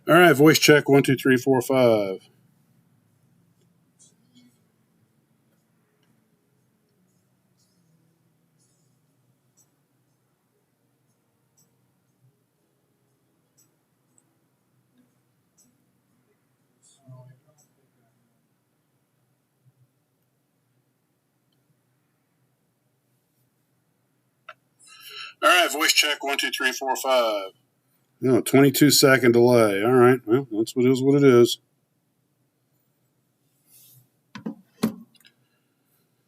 All right, voice check 1, 2, 3, 4, 5. All right, voice check 1, 2, 3, 4, 5. No, 22-second delay. All right, well, that's what it is.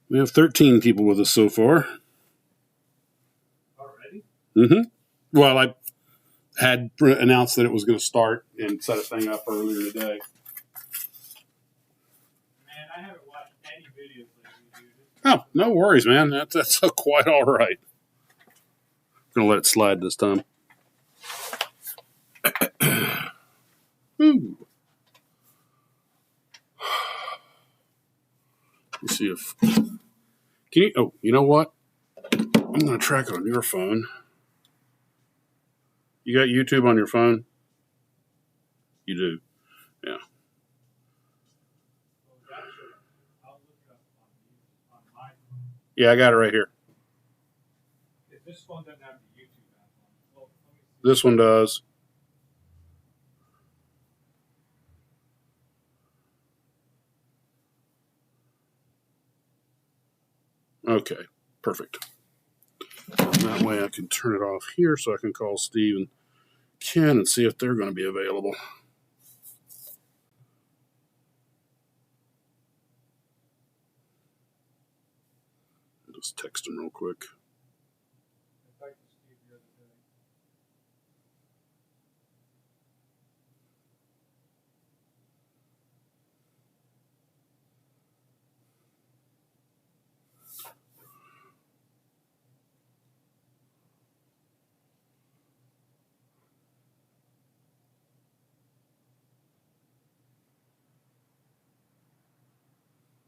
We have 13 people with us so far. Already? Mm-hmm. Well, I had announced that it was going to start and set a thing up earlier today. Man, I haven't watched any videos lately, dude. Oh, no worries, man. That's quite all right. Gonna let it slide this time. Ooh. Let's see if can you. Oh, you know what? I'm gonna track it on your phone. You got YouTube on your phone? You do. Yeah. Well, actually, I'll look it up on my phone. Yeah, I got it right here. If this phone doesn't have the YouTube app on, well, let me see. This one does. Okay, perfect. And that way I can turn it off here so I can call Steve and Ken and see if they're going to be available. I'll just text them real quick. I talked to Steve the other day.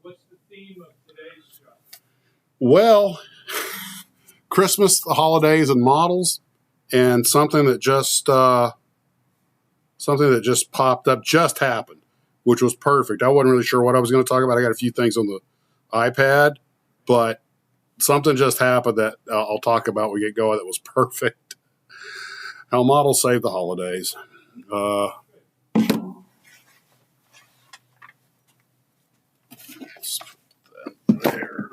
What's the theme of today's show? Well, Christmas, the holidays, and models, and something that just popped up, just happened, which was perfect. I wasn't really sure what I was going to talk about. I got a few things on the iPad, but something just happened that I'll talk about when we get going that was perfect. How models save the holidays. There.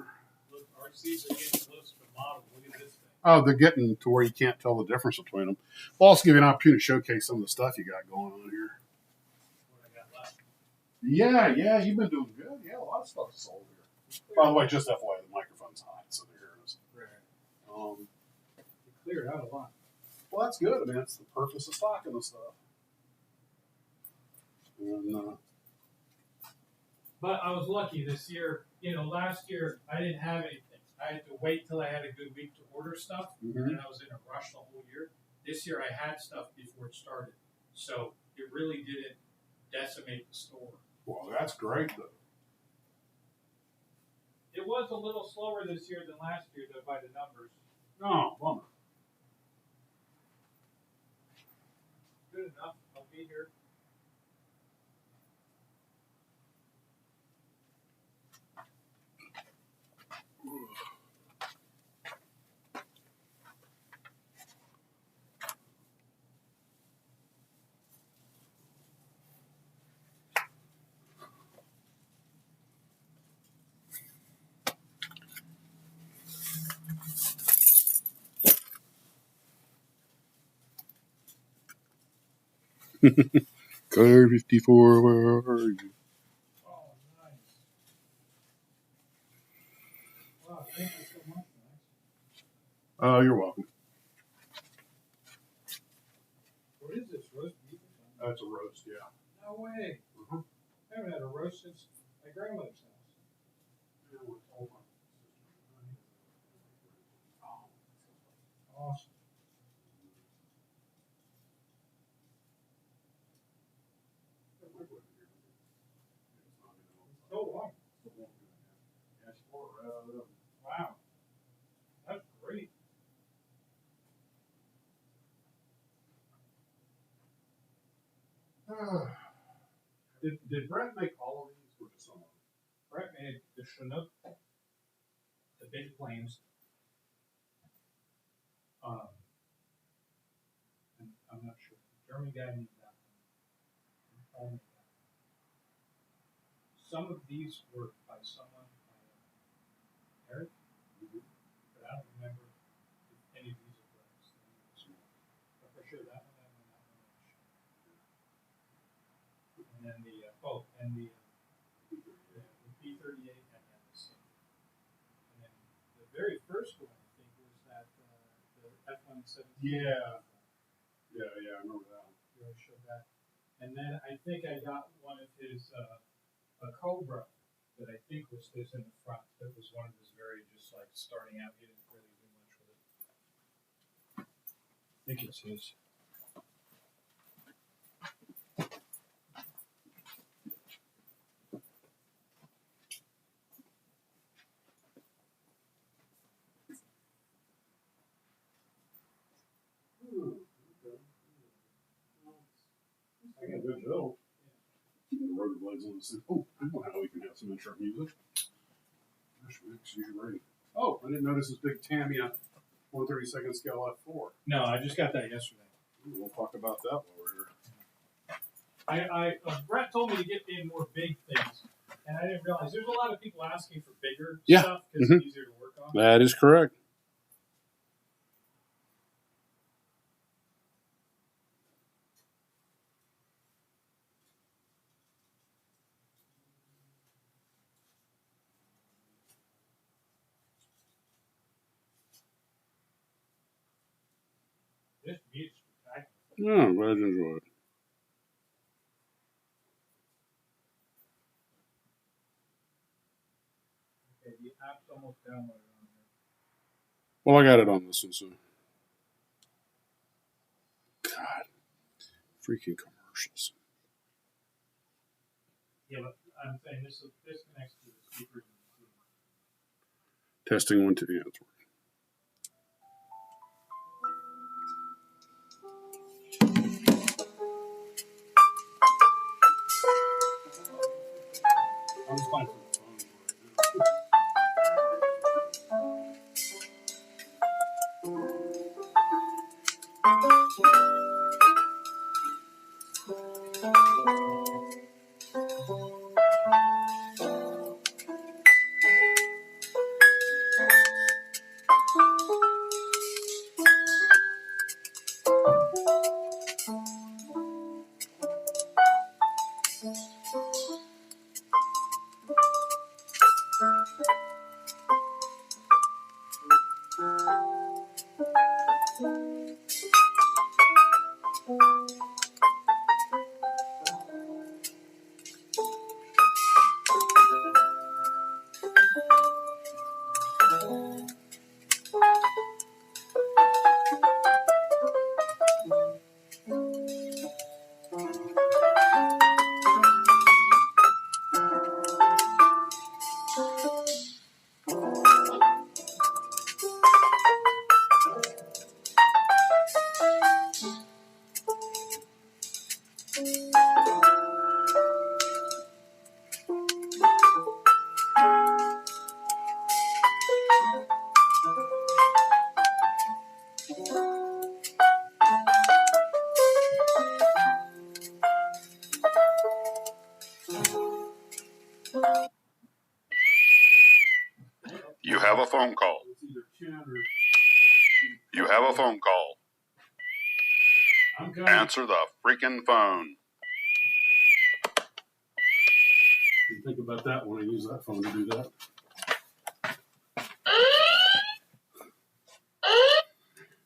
Look, RCs are getting close to model. Look at this thing. Oh, they're getting to where you can't tell the difference between them. We'll also give you an opportunity to showcase some of the stuff you got going on here. What I got left. Yeah, you've been doing good. Yeah, a lot of stuff is sold here. By the way, just FYI, the microphone's hot, so there it is. Right. You cleared out a lot. Well, that's good. I mean, that's the purpose of stocking the stuff. And, But I was lucky this year. You know, last year I didn't have anything. I had to wait till I had a good week to order stuff, and then I was in a rush the whole year. This year I had stuff before it started, so it really didn't decimate the store. well, that's great, though. It was a little slower this year than last year, though, by the numbers. No, bummer. Good enough. I'll be here. Car 54, where are you? Oh, nice. Wow, thank you so much, Max. Oh, you're welcome. What is this, roast beef or something? That's a roast, yeah. No way. Mhm. I haven't had a roast since my grandmother's house. Awesome. So long. Wow. That's great. Did Brett make all of these or just some of them? Brett made the Chinook, the big planes. And I'm not sure. The German guy made that one. Paul made that one. Some of these were by someone, Eric, but I don't remember if any of these are Brett's. But for sure, that one. And then the B-38 and then the same. And then the very first one, I think, was that the F-117. Yeah, I remember that one. You already showed that. And then I think I got one of his, a Cobra that I think was his in the front. That was one of his very just like starting out. He didn't really do much with it. I think it's his. I got a good joke. The rotor blades on this. Oh, I know how we can have some intro music. Gosh, Max, you're ready. Oh, I didn't notice this big Tamiya 1/32 scale F4. No, I just got that yesterday. We'll talk about that while we're here. Brett told me to get in more big things, and I didn't realize there's a lot of people asking for bigger Yeah. stuff because it's easier to work on. That is correct. This meat is spectacular. Yeah, I'm glad you enjoyed it. Okay, the app's almost downloaded on here. Well, I got it on this one, so. God. Freaking commercials. Yeah, but I'm saying this connects to the speakers. Testing 1, 2. Yeah, it's working. I'm just playing for the phone right now. You have a phone call. It's either Ken or... You have a phone call. I'm coming. Answer the freaking phone. Didn't think about that when I use that phone to do that.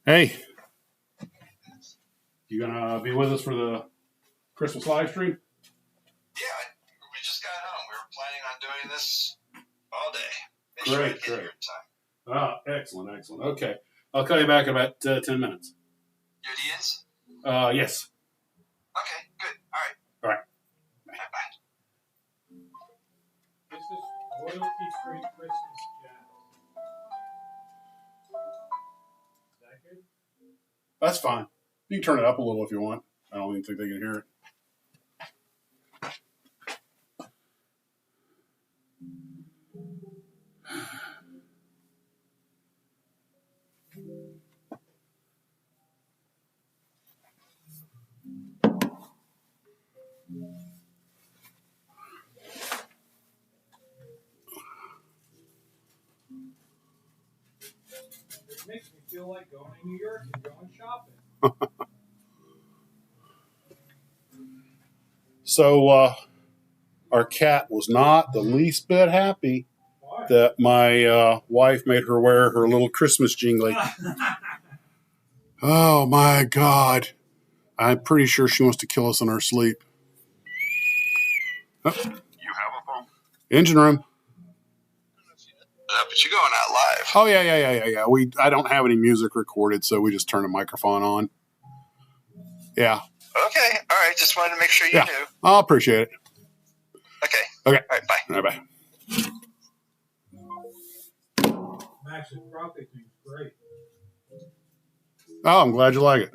Hey, you gonna be with us for the Christmas live stream? Yeah, we just got home. We were planning on doing this all day. Make Great, sure I get great. here in time. Ah, excellent, excellent. Okay, I'll call you back in about 10 minutes. You're the ins? Yes. Okay, good. All right. All right. Bye. This is royalty-free Christmas jazz. Is that good? That's fine. You can turn it up a little if you want. I don't even think they can hear it. makes me feel like going to New York and going shopping. So our cat was not the least bit happy Why? that my wife made her wear her little Christmas jingly. Oh my God. I'm pretty sure she wants to kill us in our sleep. Oh, You have a phone. engine room. But you're going out live. Oh yeah. I don't have any music recorded, so we just turn the microphone on. Yeah. Okay. All right. Just wanted to make sure you Yeah. knew. I appreciate it. Okay. Okay. All right. Bye. Bye bye. Max, the broccoli thing's great. Oh, I'm glad you like it.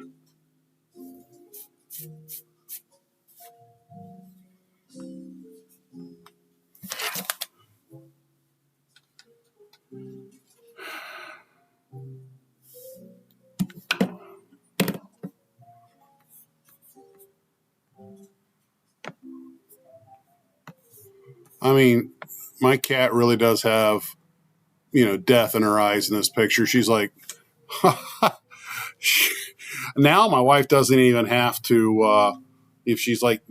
I mean, my cat really does have, death in her eyes in this picture. She's like, now my wife doesn't even have to, if she's like,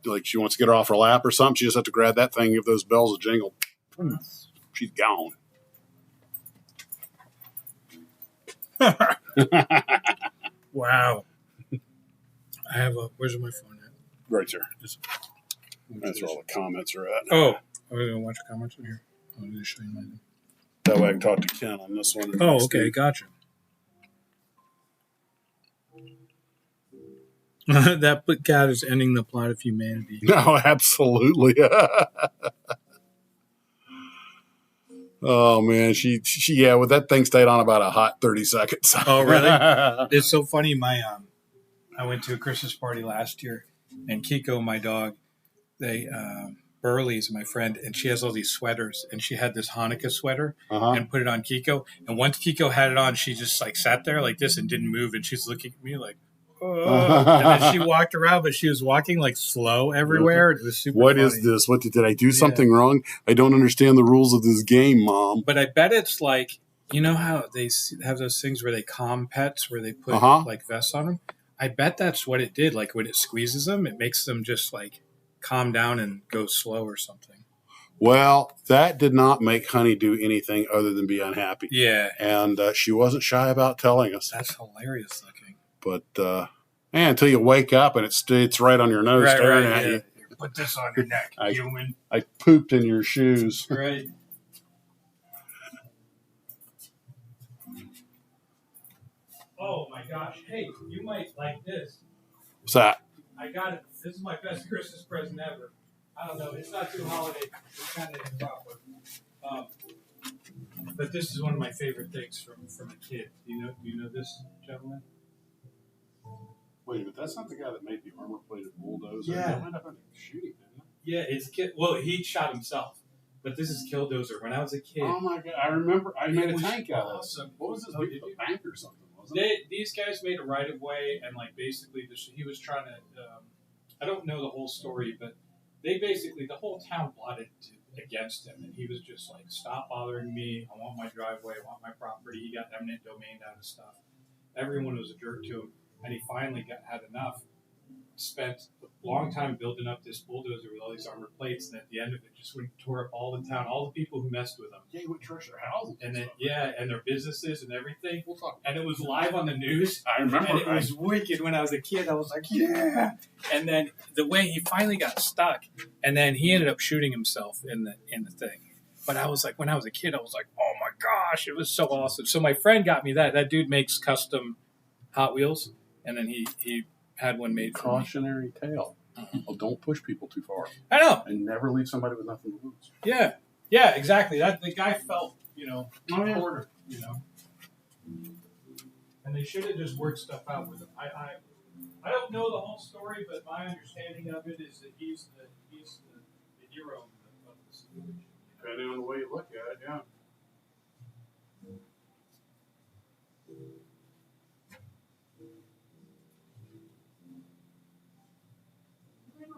like she wants to get her off her lap or something, she just has to grab that thing, give those bells a jingle. She's gone. Wow. I have where's my phone at? Right there. That's where all the comments are at. Oh, we're going to watch comments in here. I'm going to show you mine. That way I can talk to Ken on this one. Oh, okay. Gotcha. That cat is ending the plot of humanity. No, absolutely. Oh man, she yeah, well that thing stayed on about a hot 30 seconds. Oh, really? It's so funny. I went to a Christmas party last year, and Kiko, my dog, Burley's my friend, and she has all these sweaters, and she had this Hanukkah sweater and put it on Kiko. And once Kiko had it on, she just like sat there like this and didn't move, and she's looking at me like, oh. And then she walked around, but she was walking like slow everywhere. It was super What funny. is this? What did I do something wrong? I don't understand the rules of this game, Mom. But I bet it's like, you know how they have those things where they calm pets, where they put like vests on them? I bet that's what it did. Like when it squeezes them, it makes them just like calm down and go slow or something. Well, that did not make Honey do anything other than be unhappy. Yeah. And she wasn't shy about telling us. That's hilarious looking. But until you wake up and it's right on your nose staring at you. Put this on your neck, human. I pooped in your shoes. Right. Oh my gosh. Hey, you might like this. What's that? I got it. This is my best Christmas present ever. I don't know. It's not too holiday. It's kind of improper. But this is one of my favorite things from a kid. Do you know this gentleman? Wait, but that's not the guy that made the armor-plated bulldozer. Yeah. That went up in a shooting, didn't it? Yeah, it's kid. Well, he shot himself, but this is Killdozer. When I was a kid, Oh my god! I remember. I made a was tank out of it. awesome. What was this? Oh, Like did a you? bank or something? Wasn't it? these guys made a right of way, and like basically, he was trying to. I don't know the whole story, but they basically the whole town plotted against him, and he was just like, "Stop bothering me! I want my driveway. I want my property." He got eminent domain out of stuff. Everyone was a jerk to him, and he finally had enough. Spent a long time building up this bulldozer with all these armored plates, and at the end of it, just went and tore up all the town, all the people who messed with him. Yeah, he would trash their houses. And then, and their businesses and everything. We'll talk. And it was live on the news. I remember. And it was wicked when I was a kid. I was like, yeah. And then the way he finally got stuck, and then he ended up shooting himself in the thing. But I was like, when I was a kid, I was like, oh my gosh, it was so awesome. So my friend got me that. That dude makes custom Hot Wheels, and then he had one made for me. Cautionary tale. Well, don't push people too far. I know. And never leave somebody with nothing to lose. Yeah. Yeah, exactly. That the guy felt, cornered, And they should have just worked stuff out with him. I don't know the whole story, but my understanding of it is that he's the hero of the situation. Depending on the way you look at it, yeah.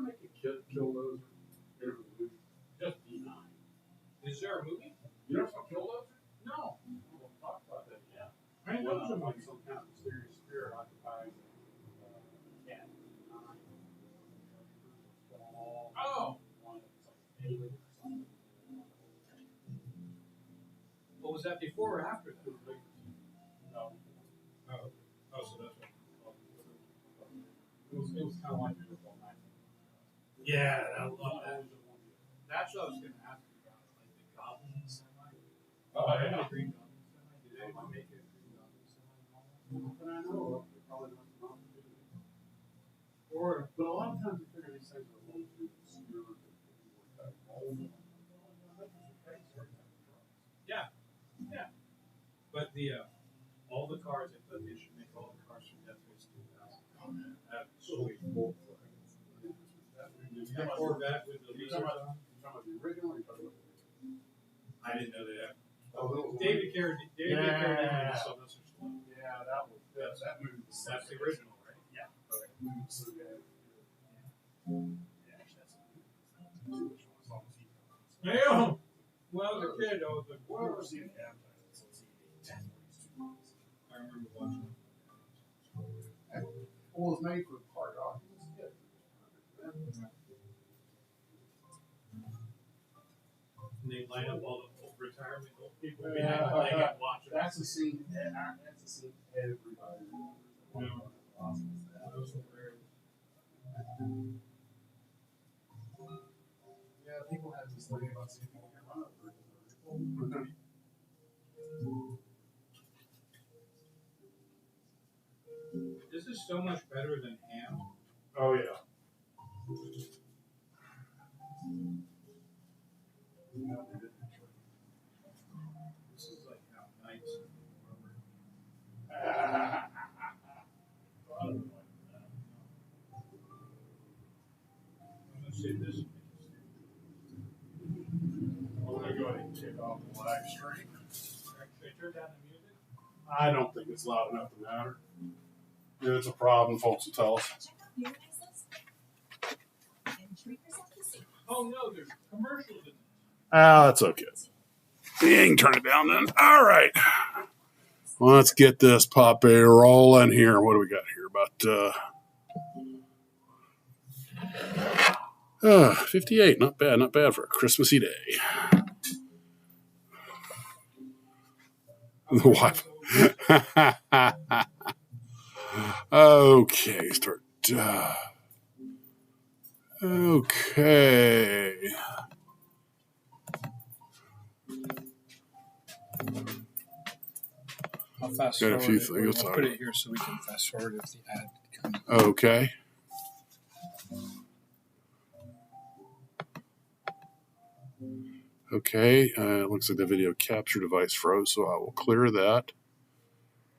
Make a Killdozer. Just be nice. Is there a movie? You never saw Killdozer? No. We'll talk about that. Yeah. like some kind of mysterious spirit occupies cat. Oh. What was that before or after that? No. Oh, so that's what. It was kind of like it. Yeah, I love that. That's what I was going to ask you about, like the goblin semi. Oh, yeah. Green goblin semi. Did anyone make it a green goblin semi? But I know they probably not do it. But a lot of times you figure these things are a little too obscure to that mold. Yeah, yeah. But the all the cars, I thought they should make all the cars from Death Race 2000. Absolutely full. The Corvette with the laser. The original, I didn't know that. Oh, David Carradine. Yeah. Sylvester Stallone. Yeah, that movie. That's the original, right? Yeah. So bad. Damn. When I was a kid, I was like, Well, "Whoa." I've seen it advertised. I remember watching it. Well, it's made for hard audience. And they line up all the old retirement old people behind the leg and watch it. That's a scene. That's a scene everybody remembers. That was hilarious. Yeah, people have this thing about seeing people get run over. This is so much better than ham. Oh yeah. This is like how nice. I'm gonna say this. I'm gonna go ahead and kick off the live stream. Should I turn down the music? I don't think it's loud enough to matter. If it's a problem, folks will tell us. Oh no, there's commercials in That's okay. You can turn it down then. All right. Let's get this puppy rolling here. What do we got here? About 58. Not bad for a Christmassy day. The wife. Okay, start. Okay. I'll fast Got a forward few it. things. We'll put it here so we can fast forward if the ad comes. Okay. Okay, it looks like the video capture device froze, so I will clear that.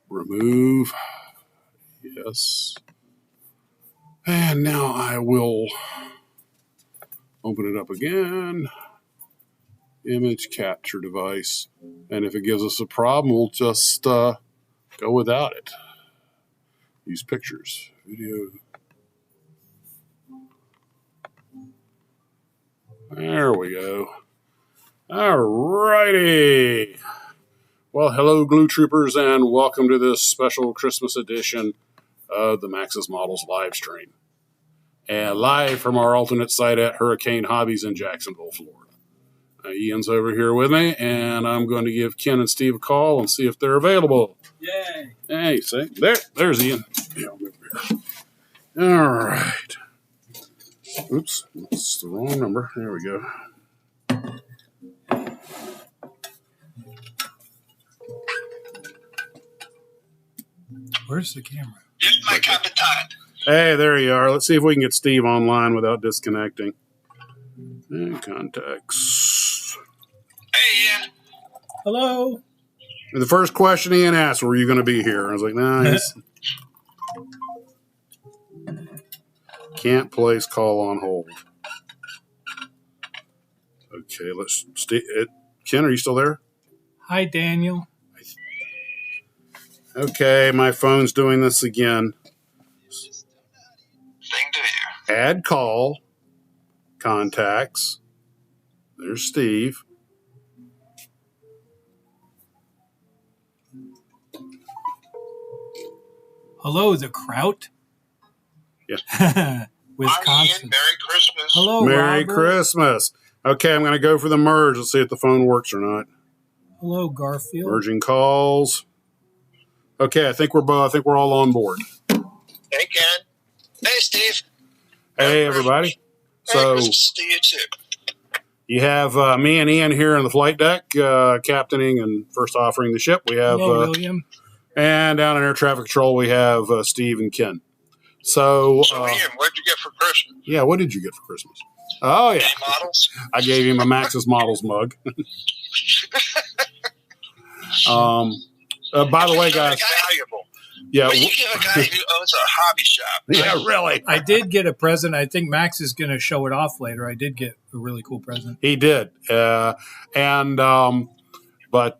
Remove. Yes. And now I will open it up again. Image capture device. And if it gives us a problem, we'll just go without it. Use pictures. Video. There we go. All righty. Well, hello, Glue Troopers, and welcome to this special Christmas edition of the Maxsmodels live stream. And live from our alternate site at Hurricane Hobbies in Jacksonville, Florida. Ian's over here with me, and I'm going to give Ken and Steve a call and see if they're available. Yay! Hey, see? There's Ian. Yeah, I'll move here. All right. Oops, that's the wrong number. There we go. Where's the camera? Yes, my Capitan. Hey, there you are. Let's see if we can get Steve online without disconnecting. And contacts. Hey, Ian. Hello. The first question Ian asked, were you going to be here? I was like, nah. Can't place call on hold. Okay, let's stay. Ken, are you still there? Hi, Daniel. Okay, my phone's doing this again. Thing to you. Add call. Contacts. There's Steve. Hello, the Kraut. Yeah. Wisconsin. Merry Christmas. Hello, Merry Robert. Christmas. Okay, I'm going to go for the merge. Let's see if the phone works or not. Hello, Garfield. Merging calls. Okay, I think we're all on board. Hey, Ken. Hey, Steve. Hey, everybody. Merry So Christmas to you, too. you have me and Ian here on the flight deck, captaining and first offering the ship. We have, Hello, William. and down in air traffic control, we have Steve and Ken. So, So, Ian, what'd you get for Christmas? yeah, what did you get for Christmas? Oh, yeah. Any models? I gave him a Maxsmodels mug. By the way, guys. Valuable. Yeah. What do you give a guy who owns a hobby shop? Yeah, really. I did get a present. I think Max is going to show it off later. I did get a really cool present. He did. But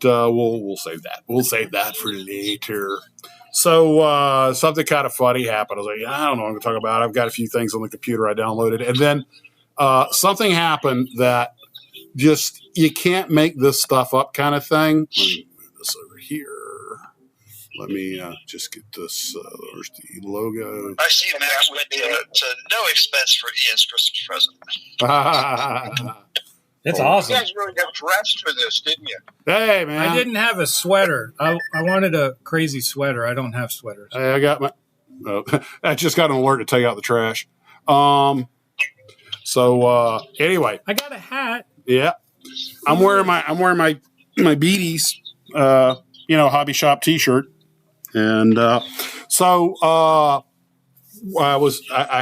we'll save that. We'll save that for later. So something kind of funny happened. I was like, I don't know what I'm going to talk about. I've got a few things on the computer I downloaded. And then something happened that just, you can't make this stuff up kind of thing. Let me move this over here. Let me just get this. There's the logo. I see Max went to no expense for Ian's Christmas present. It's You awesome. guys really got dressed for this, didn't you? Hey, man. I didn't have a sweater. I wanted a crazy sweater. I don't have sweaters. Hey, I got my. I just got an alert to take out the trash. Anyway, I got a hat. yeah, I'm wearing my Beaties, hobby shop T-shirt, and I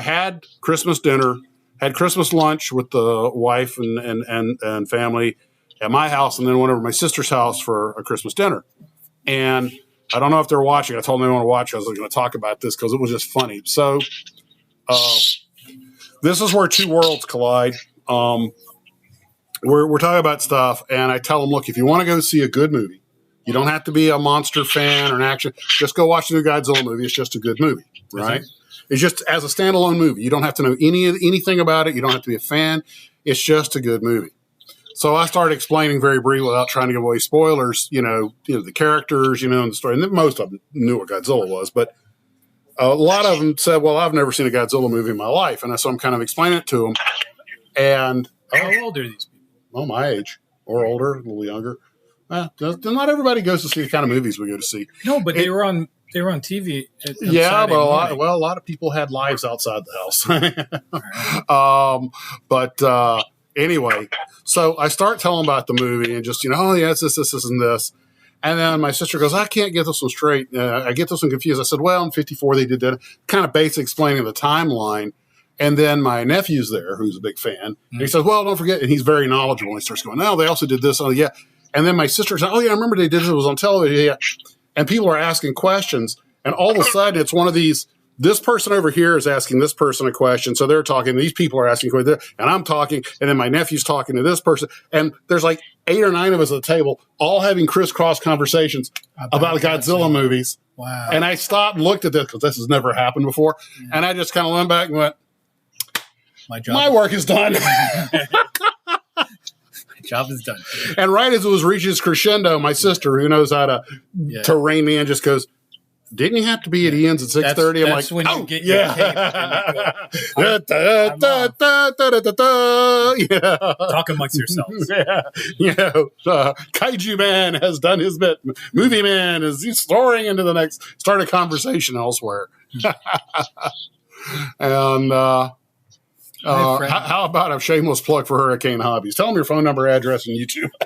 had Christmas dinner, had Christmas lunch with the wife and family at my house, and then went over to my sister's house for a Christmas dinner. And I don't know if they're watching. I told them they want to watch. I was going to talk about this because it was just funny. So this is where two worlds collide. We're talking about stuff, and I tell them, look, if you want to go see a good movie, you don't have to be a monster fan or an action. Just go watch the new Godzilla movie. It's just a good movie, right? It's just as a standalone movie. You don't have to know anything about it. You don't have to be a fan. It's just a good movie. So I started explaining very briefly without trying to give away spoilers, the characters, and the story. And then most of them knew what Godzilla was, but a lot of them said, well, I've never seen a Godzilla movie in my life. And so I'm kind of explaining it to them. And How old are these people? well, my age or older, a little younger. Not everybody goes to see the kind of movies we go to see. No, but they were on TV. On Yeah, Saturday but morning. a lot of people had lives outside the house. Anyway, so I start telling about the movie and just, oh, yeah, it's this, and this. And then my sister goes, I can't get this one straight. I get this one confused. I said, well, in 54, they did that. Kind of basic explaining the timeline. And then my nephew's there, who's a big fan. And he says, well, don't forget. And he's very knowledgeable. And he starts going, no, they also did this. Oh, yeah. And then my sister said, oh, yeah, I remember they did this. It was on television. Yeah. And people are asking questions. And all of a sudden, it's one of these, this person over here is asking this person a question. So they're talking. These people are asking questions. And I'm talking. And then my nephew's talking to this person. And there's like 8 or 9 of us at the table, all having crisscross conversations about Godzilla movies. Wow. And I stopped and looked at this because this has never happened before. Yeah. And I just kind of went back and went, my work is done. Job is done. And right as it was reaching its crescendo, my sister, who knows how to rein me in, just goes, didn't you have to be at Ian's at 6:30? I'm like, when you get yeah. Talk amongst yourselves. Yeah. Kaiju Man has done his bit. Movie Man is soaring into the next. Start a conversation elsewhere. And how about a shameless plug for Hurricane Hobbies? Tell them your phone number, address, and YouTube. I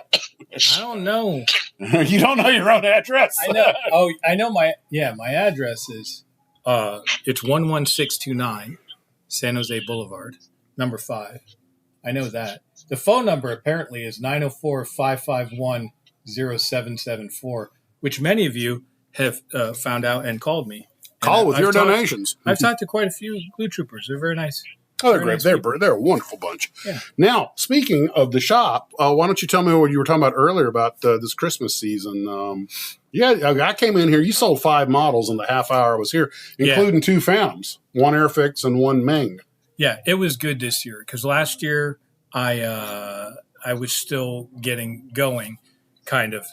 don't know. You don't know your own address? I know. Oh, I know my address is it's 11629 San Jose Boulevard, number 5. I know that. The phone number apparently is 904-551-0774, which many of you have found out and called me. Call with your donations. I've talked to quite a few Glue Troopers. They're very nice. Oh, they're great. They're a wonderful bunch. Yeah. Now, speaking of the shop, why don't you tell me what you were talking about earlier about this Christmas season? I came in here. You sold 5 models in the half hour I was here, including 2 Phantoms, 1 Airfix and 1 Ming. Yeah, it was good this year because last year I was still getting going, kind of,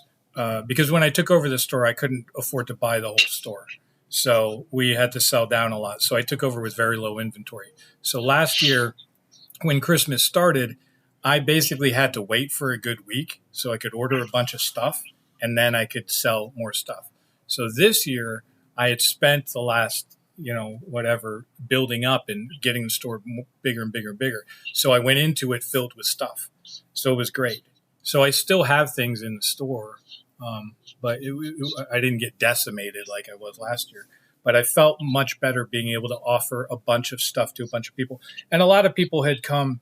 because when I took over the store, I couldn't afford to buy the whole store. So we had to sell down a lot. So I took over with very low inventory. So last year, when Christmas started, I basically had to wait for a good week so I could order a bunch of stuff and then I could sell more stuff. So this year, I had spent the last, whatever, building up and getting the store bigger and bigger and bigger. So I went into it filled with stuff. So it was great. So I still have things in the store, but I didn't get decimated like I was last year. But I felt much better being able to offer a bunch of stuff to a bunch of people. And a lot of people had come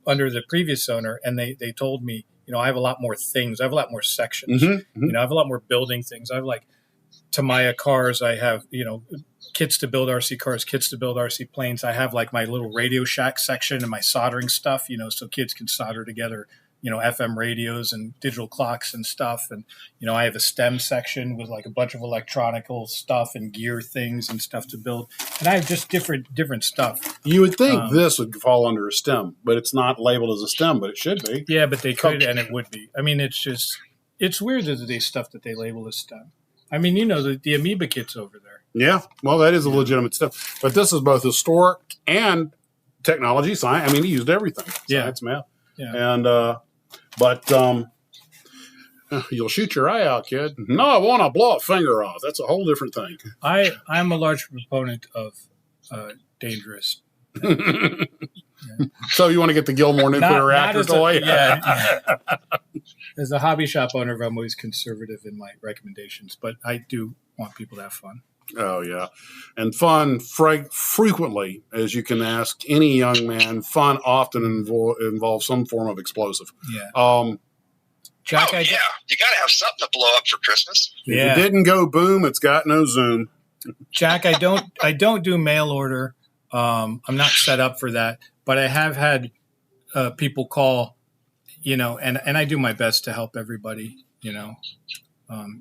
under the previous owner, and they told me, I have a lot more things. I have a lot more sections. I have a lot more building things. I have like Tamiya cars. I have, kits to build RC cars, kits to build RC planes. I have like my little Radio Shack section and my soldering stuff, so kids can solder together, FM radios and digital clocks and stuff. And, I have a STEM section with like a bunch of electronical stuff and gear things and stuff to build. And I have just different stuff. You would think this would fall under a STEM, but it's not labeled as a STEM, but it should be. Yeah, but they could, and it would be. I mean, it's weird that they stuff that they label as STEM. I mean, the Amoeba kit's over there. Yeah, well, that is a legitimate stuff. But this is both historic and technology, science. I mean, he used everything. Science, math. Yeah. And, but you'll shoot your eye out, kid. No, I want to blow a finger off. That's a whole different thing. I'm a large proponent of dangerous. So you want to get the Gilmore nuclear reactor toy? As a hobby shop owner, I'm always conservative in my recommendations, but I do want people to have fun. Oh, yeah. And fun frequently, as you can ask any young man, fun often involves some form of explosive. Yeah. Jack, you got to have something to blow up for Christmas. Yeah. If it didn't go boom, it's got no zoom. Jack, I don't do mail order. I'm not set up for that, but I have had people call, and I do my best to help everybody, even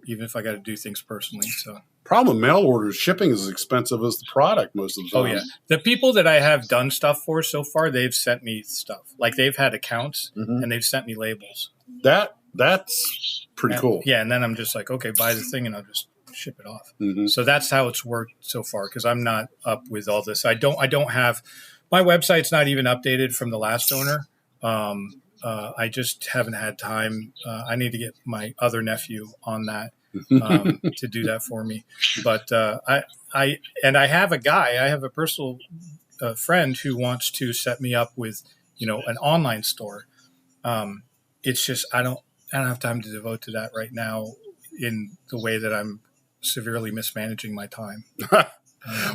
if I got to do things personally. So. Problem with mail orders, shipping is as expensive as the product most of the time. Oh, yeah. The people that I have done stuff for so far, they've sent me stuff. Like they've had accounts and they've sent me labels. That's pretty cool. Yeah, and then I'm just like, okay, buy the thing and I'll just ship it off. So that's how it's worked so far because I'm not up with all this. I don't have – my website's not even updated from the last owner. I just haven't had time. I need to get my other nephew on that. To do that for me. But I have a guy, I have a personal friend who wants to set me up with, an online store. It's just, I don't have time to devote to that right now in the way that I'm severely mismanaging my time.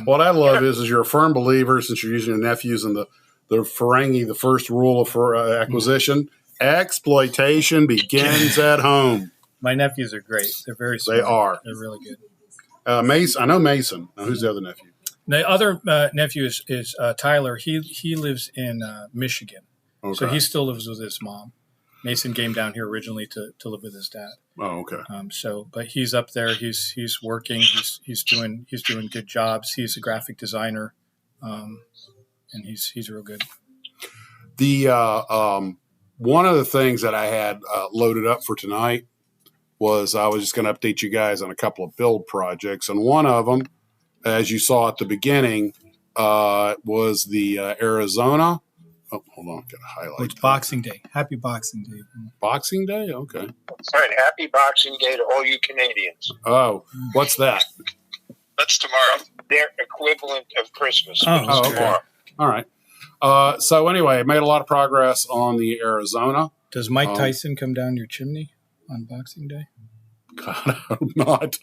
What I love is you're a firm believer, since you're using your nephews and the Ferengi, the first rule of acquisition, exploitation begins at home. My nephews are great. They're very smart. They are. They're really good. Mason, I know Mason. Now, who's the other nephew? The other nephew is Tyler. He lives in Michigan. Okay. So he still lives with his mom. Mason came down here originally to live with his dad. Oh, okay. But he's up there. He's working. He's doing good jobs. He's a graphic designer, and he's real good. The one of the things that I had loaded up for tonight was I was just going to update you guys on a couple of build projects. And one of them, as you saw at the beginning, was the Arizona. Oh, hold on. I've got to highlight. It's Boxing Day. Happy Boxing Day. Boxing Day? Okay. All right. Happy Boxing Day to all you Canadians. Oh, what's that? That's tomorrow. Their equivalent of Christmas. Oh, okay. All right. So anyway, I made a lot of progress on the Arizona. Does Mike Tyson come down your chimney on Boxing Day? God, I hope not.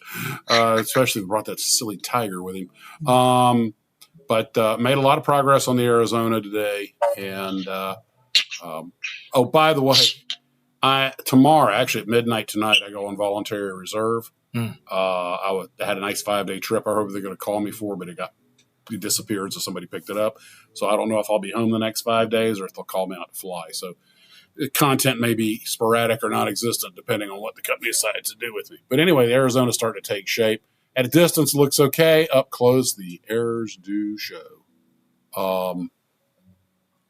Especially if he brought that silly tiger with him. But made a lot of progress on the Arizona today. And by the way, tomorrow, actually at midnight tonight, I go on voluntary reserve. I had a nice 5-day trip. I hope they're going to call me for, but it disappeared, so somebody picked it up. So I don't know if I'll be home the next 5 days or if they'll call me out to fly. So content may be sporadic or non-existent depending on what the company decides to do with me. But anyway, the Arizona's starting to take shape. At a distance, it looks okay. Up close, the errors do show.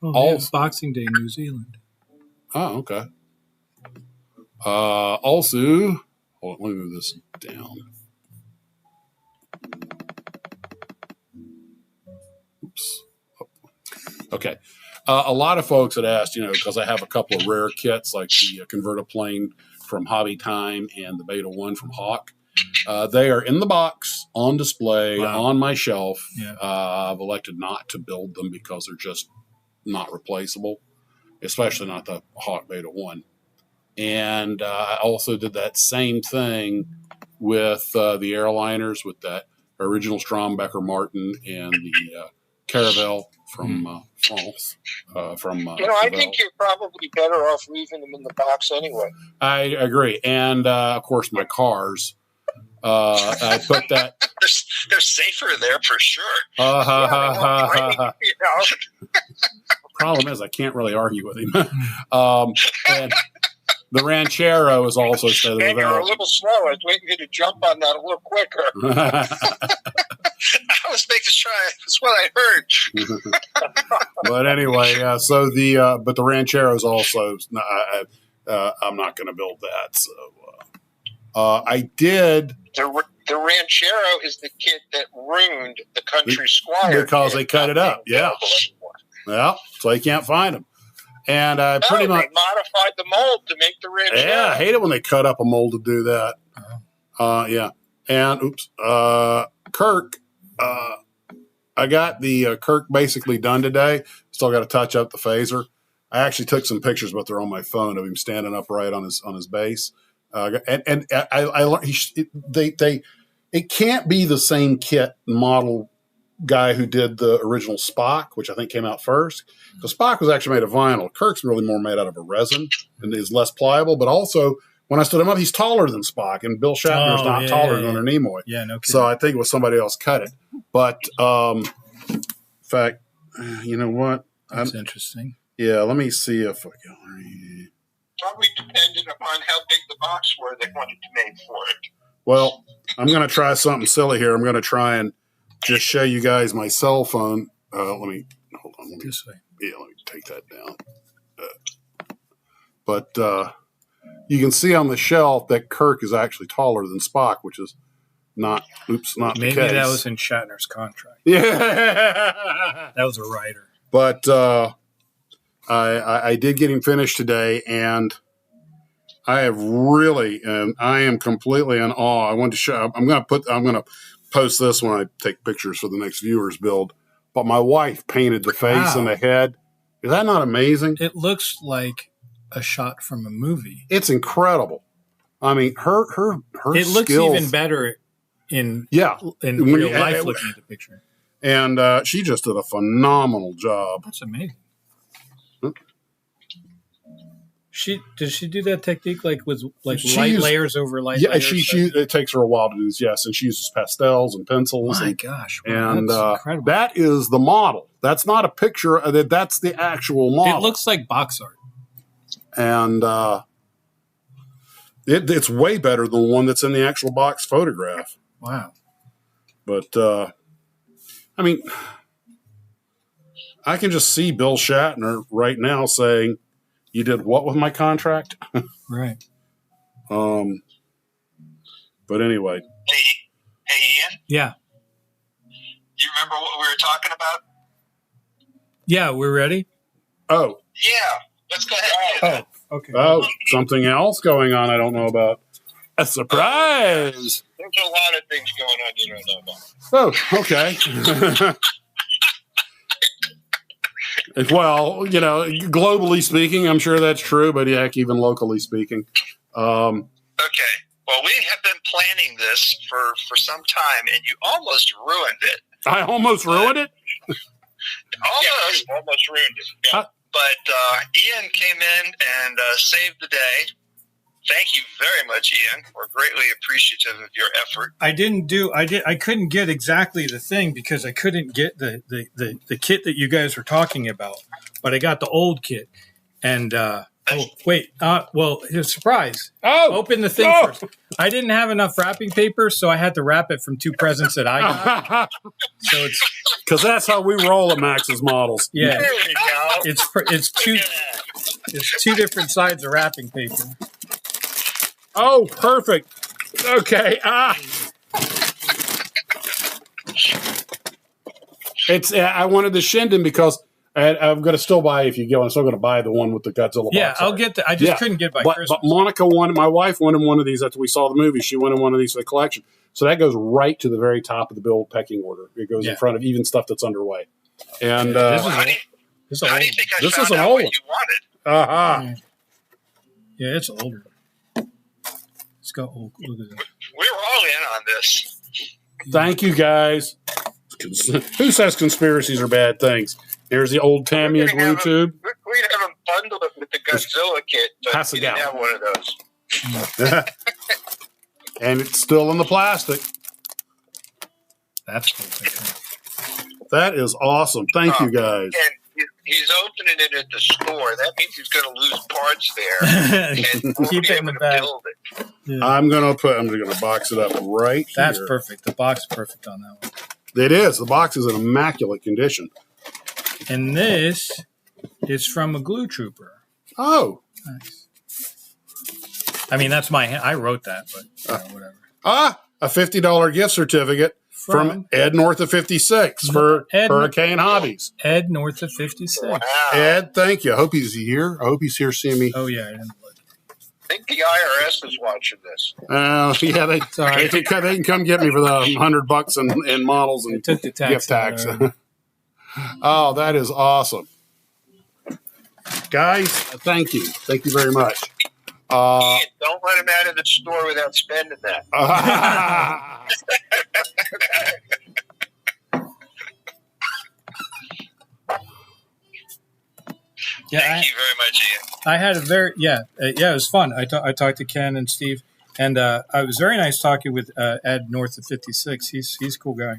Boxing Day, New Zealand. Oh, okay. Also, hold on, let me move this down. Okay. A lot of folks had asked, because I have a couple of rare kits like the Convertiplane from Hobby Time and the Beta 1 from Hawk. They are in the box on display on my shelf. Yeah. I've elected not to build them because they're just not replaceable, especially not the Hawk Beta 1. And I also did that same thing with the airliners with that original Strombecker Martin and the Caravelle from France. I think you're probably better off leaving them in the box anyway. I agree. And, of course, my cars. I put that. They're safer there for sure. Problem is, I can't really argue with him. And the Ranchero is also state of the And you're a little slow. I was waiting for you to jump on that a little quicker. I was making sure that's what I heard. But anyway, so but the Ranchero is also. I'm not going to build that. So I did. The Ranchero is the kit that ruined the Country Squire because they cut it up. Yeah. Yeah, so you can't find them. And I pretty much they modified the mold to make the Ranchero. Yeah, I hate it when they cut up a mold to do that. Yeah. And Kirk, I got the Kirk basically done today. Still got to touch up the phaser. I actually took some pictures, but they're on my phone of him standing upright on his base. And I learned it can't be the same kit model guy who did the original Spock, which I think came out first. Because Spock was actually made of vinyl. Kirk's really more made out of a resin and is less pliable. But also, when I stood him up, he's taller than Spock, and Bill Shatner's not taller than a Nimoy. Yeah, no kidding. So I think it was somebody else cut it. But in fact, you know what? That's interesting. Yeah, let me see if I can. Probably depended upon how big the box were they wanted to make for it. Well, I'm going to try something silly here. I'm going to try and just show you guys my cell phone. Let me hold on. This way. Yeah, let me take that down. But you can see on the shelf that Kirk is actually taller than Spock, which is not the case. Maybe that was in Shatner's contract. Yeah. That was a writer. But I did get him finished today, and I have really, and I am completely in awe. I wanted to show. I'm going to post this when I take pictures for the next viewers build. But my wife painted the face and the head. Is that not amazing? It looks like a shot from a movie. It's incredible. I mean, her it looks skills, even better in in real life looking at the picture. And she just did a phenomenal job. That's amazing. Does she do that technique with light layers over light layers? Yeah, it takes her a while to do this, yes, and she uses pastels and pencils. My gosh, wow, and that's incredible. That is the model. That's not a picture. That's the actual model. It looks like box art, and it's way better than the one that's in the actual box photograph. Wow, but I mean, I can just see Bill Shatner right now saying, "You did what with my contract?" Right. But anyway. Hey, Ian? Yeah. You remember what we were talking about? Yeah, we're ready? Oh. Yeah. Let's go ahead. Oh, okay. Oh, something else going on I don't know about. A surprise! There's a lot of things going on you don't know about. Oh, okay. Well, globally speaking, I'm sure that's true, but heck, even locally speaking. Okay. Well, we have been planning this for some time, and you almost ruined it. I almost ruined it? Almost ruined it. Yeah. But Ian came in and saved the day. Thank you very much, Ian. We're greatly appreciative of your effort. I couldn't get exactly the thing because I couldn't get the kit that you guys were talking about, but I got the old kit. And well, here's a surprise. Oh, open the thing first. I didn't have enough wrapping paper, so I had to wrap it from 2 presents that I got. So it's because that's how we roll at Max's Models. Yeah, There you go. it's two different sides of wrapping paper. Oh, perfect. Okay. It's. I wanted to shin him because And I'm going to still buy, if you go, I'm still going to buy the one with the Godzilla box. Yeah, I'll art. get that. I just couldn't get by Christmas. But Monica my wife wanted one of these after we saw the movie. She wanted one of these for the collection. So that goes right to the very top of the build pecking order. It goes in front of even stuff that's underway. And how do you think I found out what you wanted? Yeah, it's older. It's got old. Look at that. We were all in on this. Thank you, guys. Who says conspiracies are bad things? There's the old Tamiya glue tube. We'd have them bundle it with the Godzilla kit, but you didn't have one of those. And it's still in the plastic. That's cool. That is awesome. Thank you, guys. And he's opening it at the store. That means he's going to lose parts there. And we'll Keep be it in able the to bag. build it. Yeah. I'm gonna box it up right here. That's perfect. The box is perfect on that one. It is. The box is in immaculate condition. And this is from a glue trooper. Oh. Nice. I mean, that's I wrote that, but whatever. A $50 gift certificate from Ed North of 56 for Hurricane Hobbies. Ed North of 56. Wow. Ed, thank you. I hope he's here. I hope he's here seeing me. Oh, yeah. I didn't look. I think the IRS is watching this. Yeah, they can come get me for the $100 in models and took the tax gift tax. Oh, that is awesome. Guys, thank you. Thank you very much. Don't let him out of the store without spending that. Yeah, Thank you very much, Ian. I had a very it was fun. I talked to Ken and Steve, and I was very nice talking with Ed North of 56. He's a cool guy.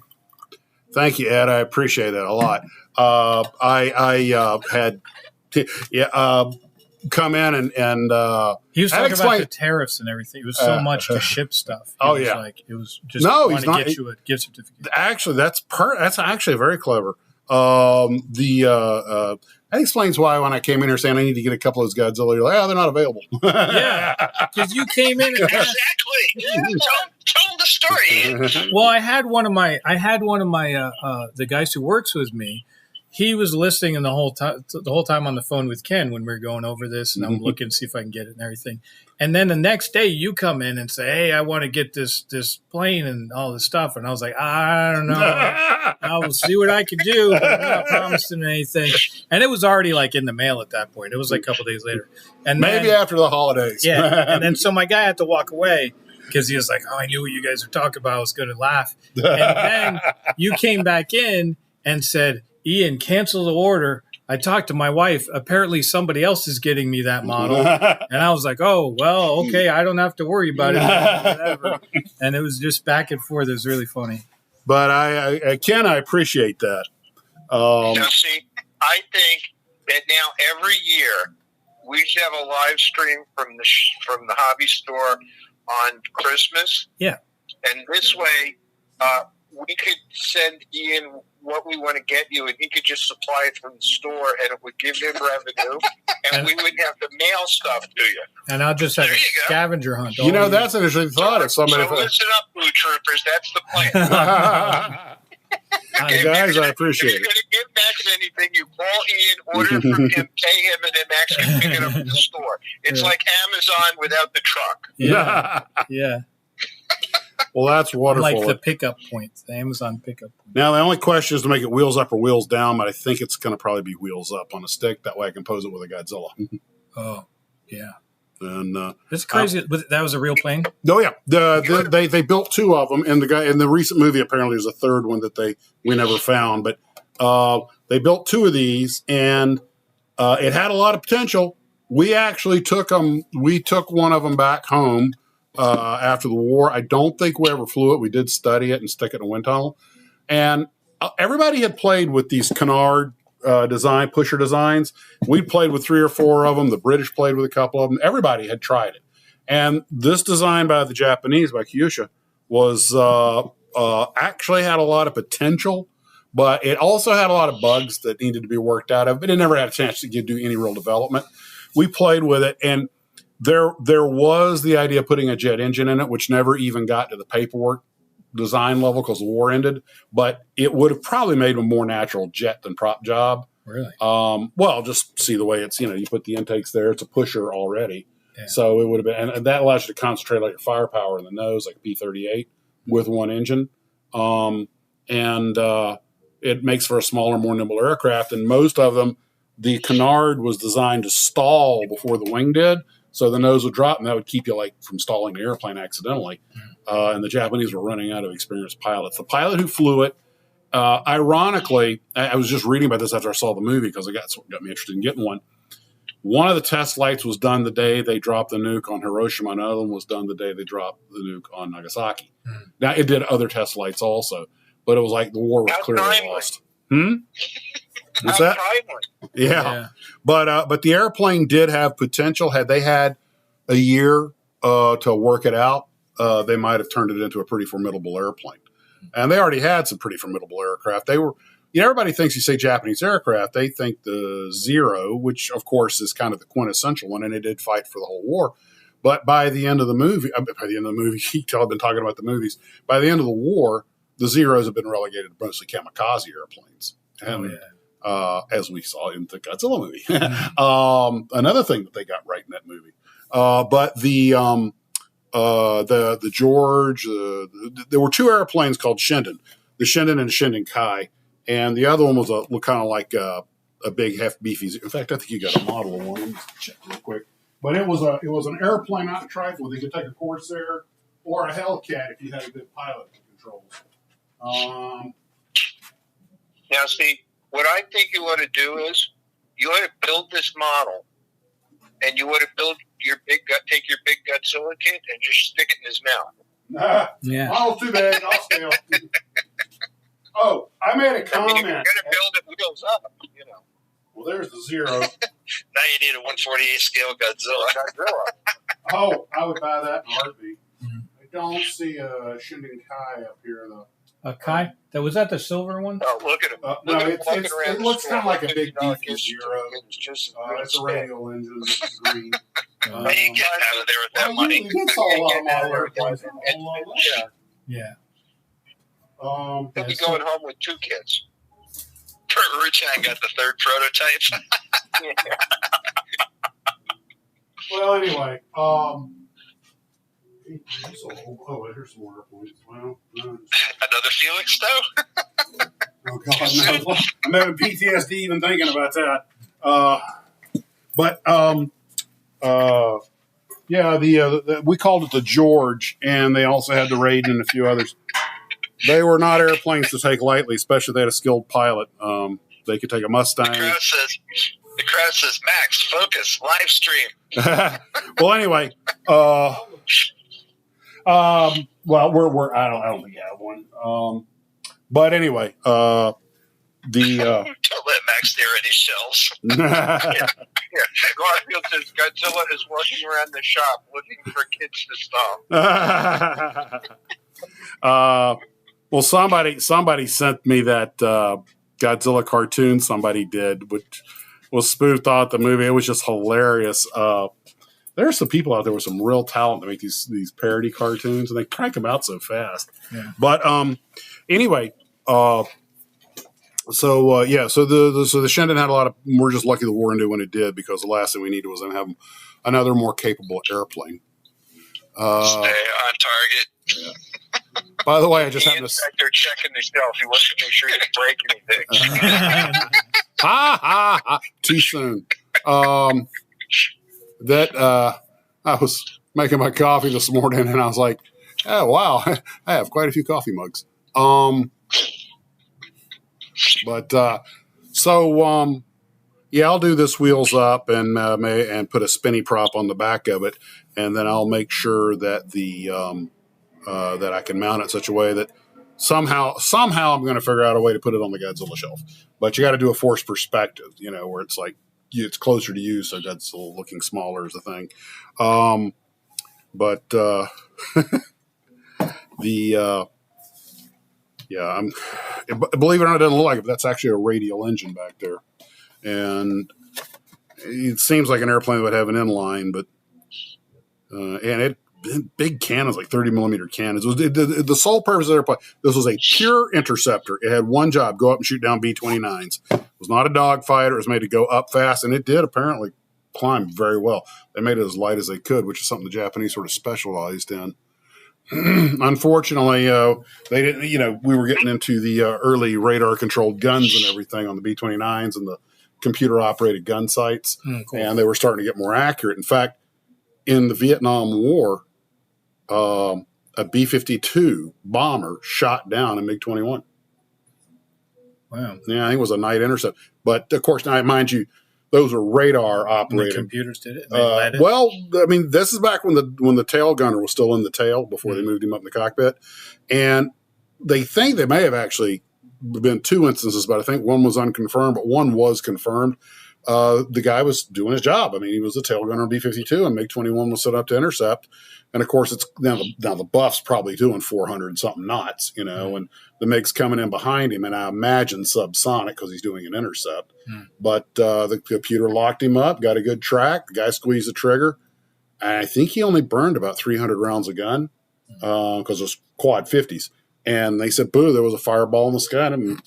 Thank you, Ed. I appreciate that a lot. I had come in and he was talking about the tariffs and everything. It was so much to ship stuff. It was just get you a gift certificate. Actually, that's actually very clever. That explains why when I came in here saying I need to get a couple of those Godzilla, you're like, they're not available. Yeah, because you came in and exactly. Tell the story. Well, I had one of my the guys who works with me. He was listening the whole time on the phone with Ken when we were going over this, and I'm looking to see if I can get it and everything. And then the next day, you come in and say, "Hey, I want to get this plane and all this stuff." And I was like, "I don't know. I will see what I can do. But I'm not promising anything." And it was already like in the mail at that point. It was like a couple days later, and maybe after the holidays. Yeah, and then so my guy had to walk away because he was like, "Oh, I knew what you guys were talking about. I was going to laugh." And then you came back in and said, "Ian, cancel the order. I talked to my wife. Apparently somebody else is getting me that model." And I was like, "Oh, well, okay. I don't have to worry about it." Whatever. And it was just back and forth. It was really funny. But Ken, I appreciate that. Now, see, I think that now every year we should have a live stream from the hobby store on Christmas. Yeah. And this way, we could send Ian what we want to get you, and he could just supply it from the store, and it would give him revenue, and we wouldn't have to mail stuff to you. And I'll just have a scavenger hunt. That's an interesting thought. So listen up, Blue Troopers. That's the plan. Guys, I appreciate it. If you're going to give Max anything, you call Ian, order it from him, pay him, and then Max can pick it up at the store. It's like Amazon without the truck. Yeah. Yeah. Well, that's wonderful. Like the pickup points, the Amazon pickup point. Now, the only question is to make it wheels up or wheels down, but I think it's going to probably be wheels up on a stick. That way I can pose it with a Godzilla. Oh, yeah. And it's crazy. That was a real plane? Oh, yeah. They built two of them, and the guy in the recent movie apparently there's a third one that we never found. But they built two of these, and it had a lot of potential. We actually took them. We took one of them back home. After the war. I don't think we ever flew it. We did study it and stick it in a wind tunnel. And everybody had played with these canard pusher designs. We played with 3 or 4 of them. The British played with a couple of them. Everybody had tried it. And this design by the Japanese, by Kyusha, was actually had a lot of potential, but it also had a lot of bugs that needed to be worked out of. But it never had a chance to do any real development. We played with it, and There was the idea of putting a jet engine in it, which never even got to the paperwork design level because the war ended. But it would have probably made a more natural jet than prop job. Really? Well, just see the way it's, you put the intakes there. It's a pusher already. Yeah. So it would have been, and that allows you to concentrate like your firepower in the nose, like a P-38 with one engine. It makes for a smaller, more nimble aircraft. And most of them, the canard was designed to stall before the wing did. So the nose would drop, and that would keep you from stalling the airplane accidentally. And the Japanese were running out of experienced pilots. The pilot who flew it, ironically, I was just reading about this after I saw the movie because it got me interested in getting one. One of the test flights was done the day they dropped the nuke on Hiroshima. Another one was done the day they dropped the nuke on Nagasaki. Now, it did other test flights also, but it was like the war was clearly lost. What's that? Yeah. But the airplane did have potential. Had they had a year to work it out, they might have turned it into a pretty formidable airplane. And they already had some pretty formidable aircraft. They were, everybody thinks you say Japanese aircraft, they think the Zero, which of course is kind of the quintessential one, and it did fight for the whole war. But by the end of the movie, I've been talking about the movies. By the end of the war, the Zeros have been relegated to mostly kamikaze airplanes. And, as we saw in the Godzilla movie. Another thing that they got right in that movie. But the George, there were two airplanes called Shinden, the Shinden and the Shinden Kai, and the other one was kind of like a big, half beefy. In fact, I think you got a model of one. Let me check real quick. But it was an airplane out in trifle. They could take a Corsair or a Hellcat if you had a good pilot controls. Now, see, what I think you ought to do is you ought to build this model, and you ought to build take your big Godzilla kit and just stick it in his mouth. Yeah. Model's too big. I'll scale. Oh, I made a comment. You're going to build it wheels up, Well, there's the Zero. Now you need a 148 scale Godzilla. Oh, I would buy that in a heartbeat. I don't see a Shinden Kai up here, though. A Kai? Was that the silver one? Oh, look at him. No, it looks kind of like a big beefy Zero. It's a radial engine. It's green. You get out of there with that money. We did sell a lot of model airplanes. Yeah. He'll be going home with 2 kids. Ruchan got the 3rd prototype. Well, anyway, here's some more airplanes. Well, Another Felix, though? Oh, God, no. I'm having PTSD even thinking about that. We called it the George, and they also had the Raiden and a few others. They were not airplanes to take lightly, especially if they had a skilled pilot. They could take a Mustang. The crowd says, Max, focus, live stream. Well, anyway, I don't think I have one. But anyway, Don't let Max stare at his shelves. Garfield says Godzilla is working around the shop looking for kids to stop. Well, somebody sent me that Godzilla cartoon somebody did, which was spoofed off the movie. It was just hilarious. There are some people out there with some real talent to make these parody cartoons, and they crank them out so fast. Yeah. But anyway, so the Shinden had a lot of. We're just lucky the war ended when it did, because the last thing we needed was to have another more capable airplane. Stay on target. Yeah. By the way, I just happened to. They're checking the shelf. He wants to make sure he didn't break anything. Too soon. I was making my coffee this morning, and I was like, "Oh wow, I have quite a few coffee mugs." I'll do this wheels up and put a spinny prop on the back of it, and then I'll make sure that that I can mount it in such a way that somehow I'm going to figure out a way to put it on the Godzilla shelf. But you got to do a forced perspective, where it's like it's closer to you, so Godzilla looking smaller is the thing. Believe it or not, it doesn't look like it, but that's actually a radial engine back there. And it seems like an airplane would have an inline, but and big cannons, like 30 millimeter cannons. The sole purpose of their this was a pure interceptor. It had one job: go up and shoot down B-29s. It was not a dogfighter. It was made to go up fast, and it did apparently climb very well. They made it as light as they could, which is something the Japanese sort of specialized in. Unfortunately, they didn't. We were getting into the early radar-controlled guns and everything on the B-29s and the computer-operated gun sights, cool. And they were starting to get more accurate. In fact, in the Vietnam War, a B-52 bomber shot down a MiG-21. Wow. Yeah, I think it was a night intercept. But, of course, now, mind you, those are radar operated. The computers did it? They led it? Well, I mean, this is back when the tail gunner was still in the tail before they moved him up in the cockpit. And they think they may have actually been two instances, but I think one was unconfirmed, but one was confirmed. The guy was doing his job. I mean, he was the tail gunner on B-52, and MiG-21 was set up to intercept. And, of course, it's now the Buff's probably doing 400 and something knots, and the MiG's coming in behind him, and I imagine subsonic because he's doing an intercept. But the computer locked him up, got a good track. The guy squeezed the trigger. And I think he only burned about 300 rounds of gun because it was quad 50s. And they said, boo, there was a fireball in the sky, and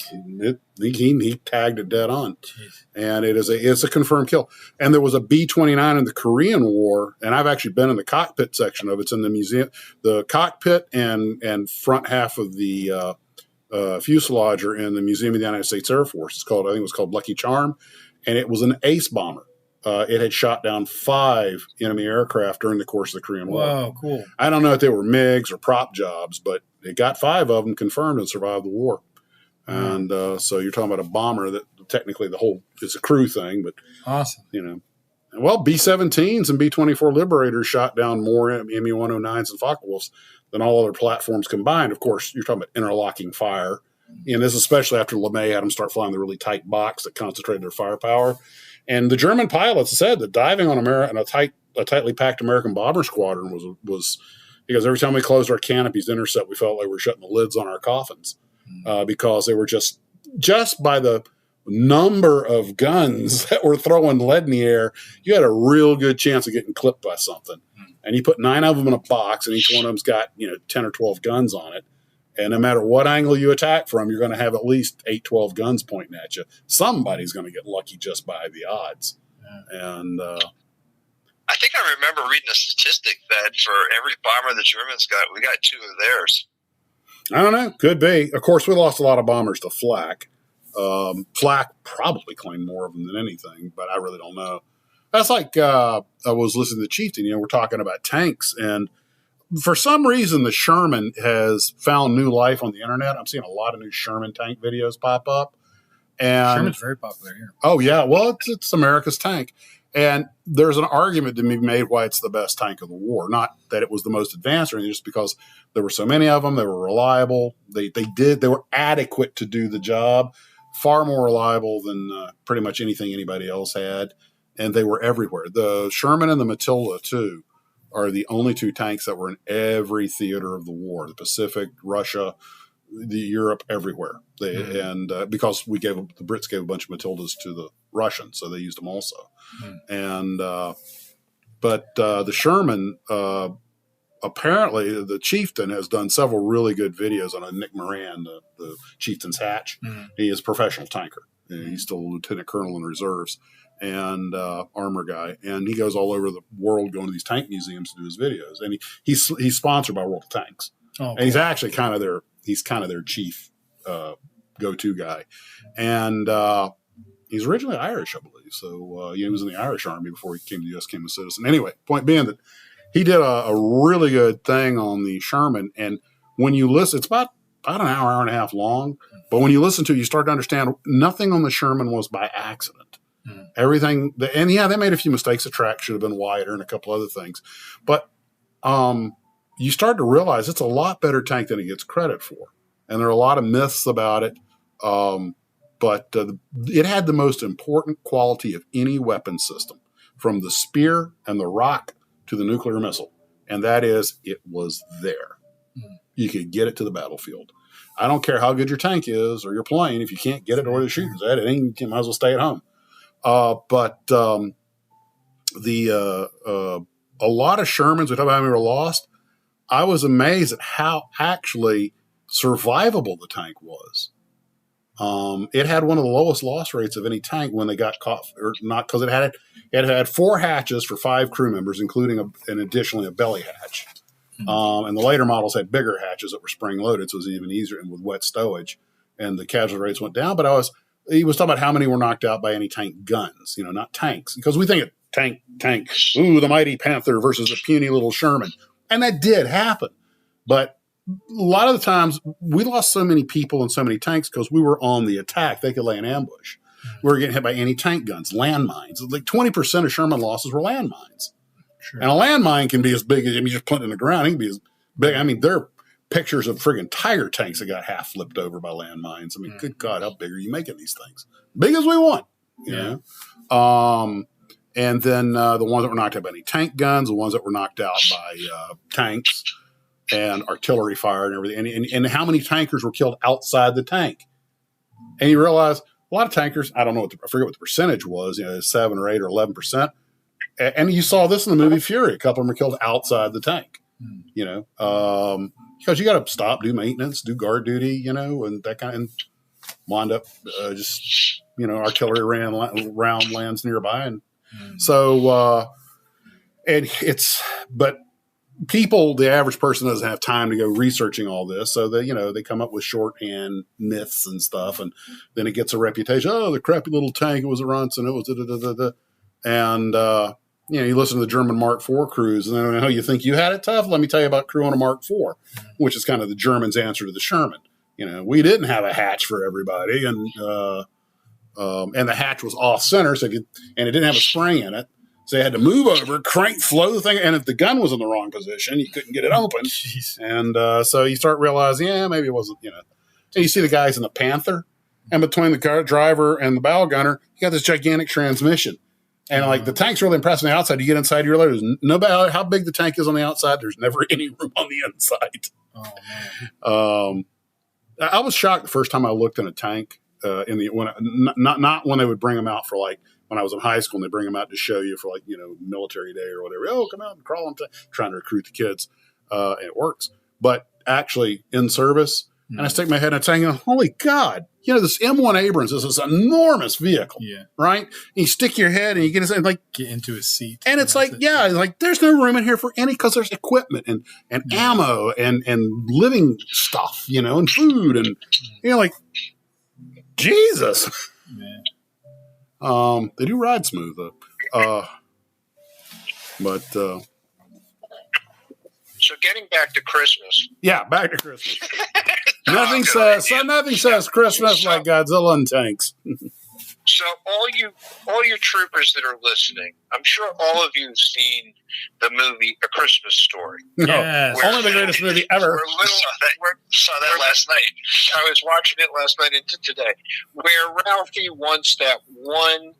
he tagged it dead on. Jeez. And it's a confirmed kill. And there was a B-29 in the Korean War, and I've actually been in the cockpit section of it. It's in the museum. The cockpit and front half of the fuselage are in the Museum of the United States Air Force. I think it was called Lucky Charm, and it was an ace bomber. It had shot down 5 enemy aircraft during the course of the Korean War. Wow, cool. I don't know if they were MiGs or prop jobs, but it got 5 of them confirmed and survived the war. And so you're talking about a bomber that technically it's a crew thing, but awesome. Well, B-17s and B-24 Liberators shot down more ME-109s and Focke-Wulfs than all other platforms combined. Of course, you're talking about interlocking fire. And this especially after LeMay had them start flying the really tight box that concentrated their firepower. And the German pilots said that diving on a tightly packed American bomber squadron was because every time we closed our canopies to intercept, we felt like we were shutting the lids on our coffins because they were just by the number of guns that were throwing lead in the air, you had a real good chance of getting clipped by something. And you put 9 of them in a box, and each one of them's got 10 or 12 guns on it. And no matter what angle you attack from, you're going to have at least 8, 12 guns pointing at you. Somebody's going to get lucky just by the odds. Yeah. And I think I remember reading a statistic that for every bomber the Germans got, we got 2 of theirs. I don't know. Could be. Of course, we lost a lot of bombers to flak. Flak probably claimed more of them than anything, but I really don't know. That's like I was listening to Chieftain. We're talking about tanks, and for some reason, the Sherman has found new life on the internet. I'm seeing a lot of new Sherman tank videos pop up. And Sherman's very popular here. Oh, yeah. Well, it's America's tank. And there's an argument to be made why it's the best tank of the war. Not that it was the most advanced or anything, just because there were so many of them. They were reliable. They were adequate to do the job. Far more reliable than pretty much anything anybody else had. And they were everywhere. The Sherman and the Matilda, too, are the only 2 tanks that were in every theater of the war, the Pacific, Russia, the Europe, everywhere. And because the Brits gave a bunch of Matildas to the Russians, so they used them also. And but the Sherman, apparently the Chieftain has done several really good videos on Nick Moran, the Chieftain's Hatch. He is a professional tanker. He's still a lieutenant colonel in reserves. And armor guy, and he goes all over the world going to these tank museums to do his videos. And he's sponsored by World of Tanks, and he's actually kind of their chief go-to guy. And he's originally Irish, I believe. So he was in the Irish Army before he came to the U.S. became a citizen. Anyway, point being that he did a really good thing on the Sherman. And when you listen, it's about an hour and a half long. But when you listen to it, you start to understand nothing on the Sherman was by accident. Everything, and yeah, they made a few mistakes. The track should have been wider and a couple other things. But you start to realize it's a lot better tank than it gets credit for. And there are a lot of myths about it. But it had the most important quality of any weapon system, from the spear and the rock to the nuclear missile. And that is, it was there. You could get it to the battlefield. I don't care how good your tank is or your plane. If you can't get it to where the shooter's at, you might as well stay at home. But the a lot of Shermans, we talk about how many were lost. I was amazed at how actually survivable the tank was. It had one of the lowest loss rates of any tank when they got caught, or not, because it had 4 hatches for 5 crew members, including additionally a belly hatch. And the later models had bigger hatches that were spring loaded, so it was even easier and with wet stowage. And the casualty rates went down. But he was talking about how many were knocked out by any tank guns, not tanks, because we think of tank. Ooh, the mighty Panther versus a puny little Sherman, and that did happen. But a lot of the times we lost so many people and so many tanks because we were on the attack. They could lay an ambush. We were getting hit by anti-tank guns, landmines. Like 20% of Sherman losses were landmines. Sure. And a landmine can be as big as, just put it in the ground. It can be as big. There are pictures of friggin' Tiger tanks that got half flipped over by landmines. Good God, how big are you making these things? Big as we want, you know? And then the ones that were knocked out by any tank guns, the ones that were knocked out by tanks and artillery fire and everything. And how many tankers were killed outside the tank? And you realize a lot of tankers, I forget what the percentage was, 7 or 8 or 11%. And you saw this in the movie Fury. A couple of them were killed outside the tank, because you got to stop, do maintenance, do guard duty, and that kind of, and wind up artillery round lands nearby. And so, but people, the average person doesn't have time to go researching all this. So they come up with shorthand myths and stuff. And then it gets a reputation. Oh, the crappy little tank, it was a runce and it was da-da-da-da-da. And, you listen to the German Mark IV crews and then, you think you had it tough? Let me tell you about crew on a Mark IV, which is kind of the Germans' answer to the Sherman. We didn't have a hatch for everybody. And the hatch was off center. And it didn't have a spring in it. So they had to move over, crank, flow the thing. And if the gun was in the wrong position, you couldn't get it open. Jeez. And so you start realizing, maybe it wasn't, And you see the guys in the Panther, and between the car driver and the bow gunner, you got this gigantic transmission. And the tank's really impressive on the outside. You get inside, you realize no matter how big the tank is on the outside, there's never any room on the inside. Oh, man. I was shocked the first time I looked in a tank, not when they would bring them out for when I was in high school and they bring them out to show you for military day or whatever. Oh, come out and crawl on trying to recruit the kids. And it works. But actually in service, and I stick my head in a tank and holy God, this M1 Abrams is this enormous vehicle, right? And you stick your head and you get into a seat. And it's there's no room in here for because there's equipment and ammo and living stuff, and food and, Jesus. Yeah. They do ride smooth though. So getting back to Christmas. Yeah, back to Christmas. Nothing says Christmas like Godzilla and tanks. So all you troopers that are listening, I'm sure all of you have seen the movie A Christmas Story. Yes. Only the greatest movie ever. Saw that last night. I was watching it last night into today, where Ralphie wants that one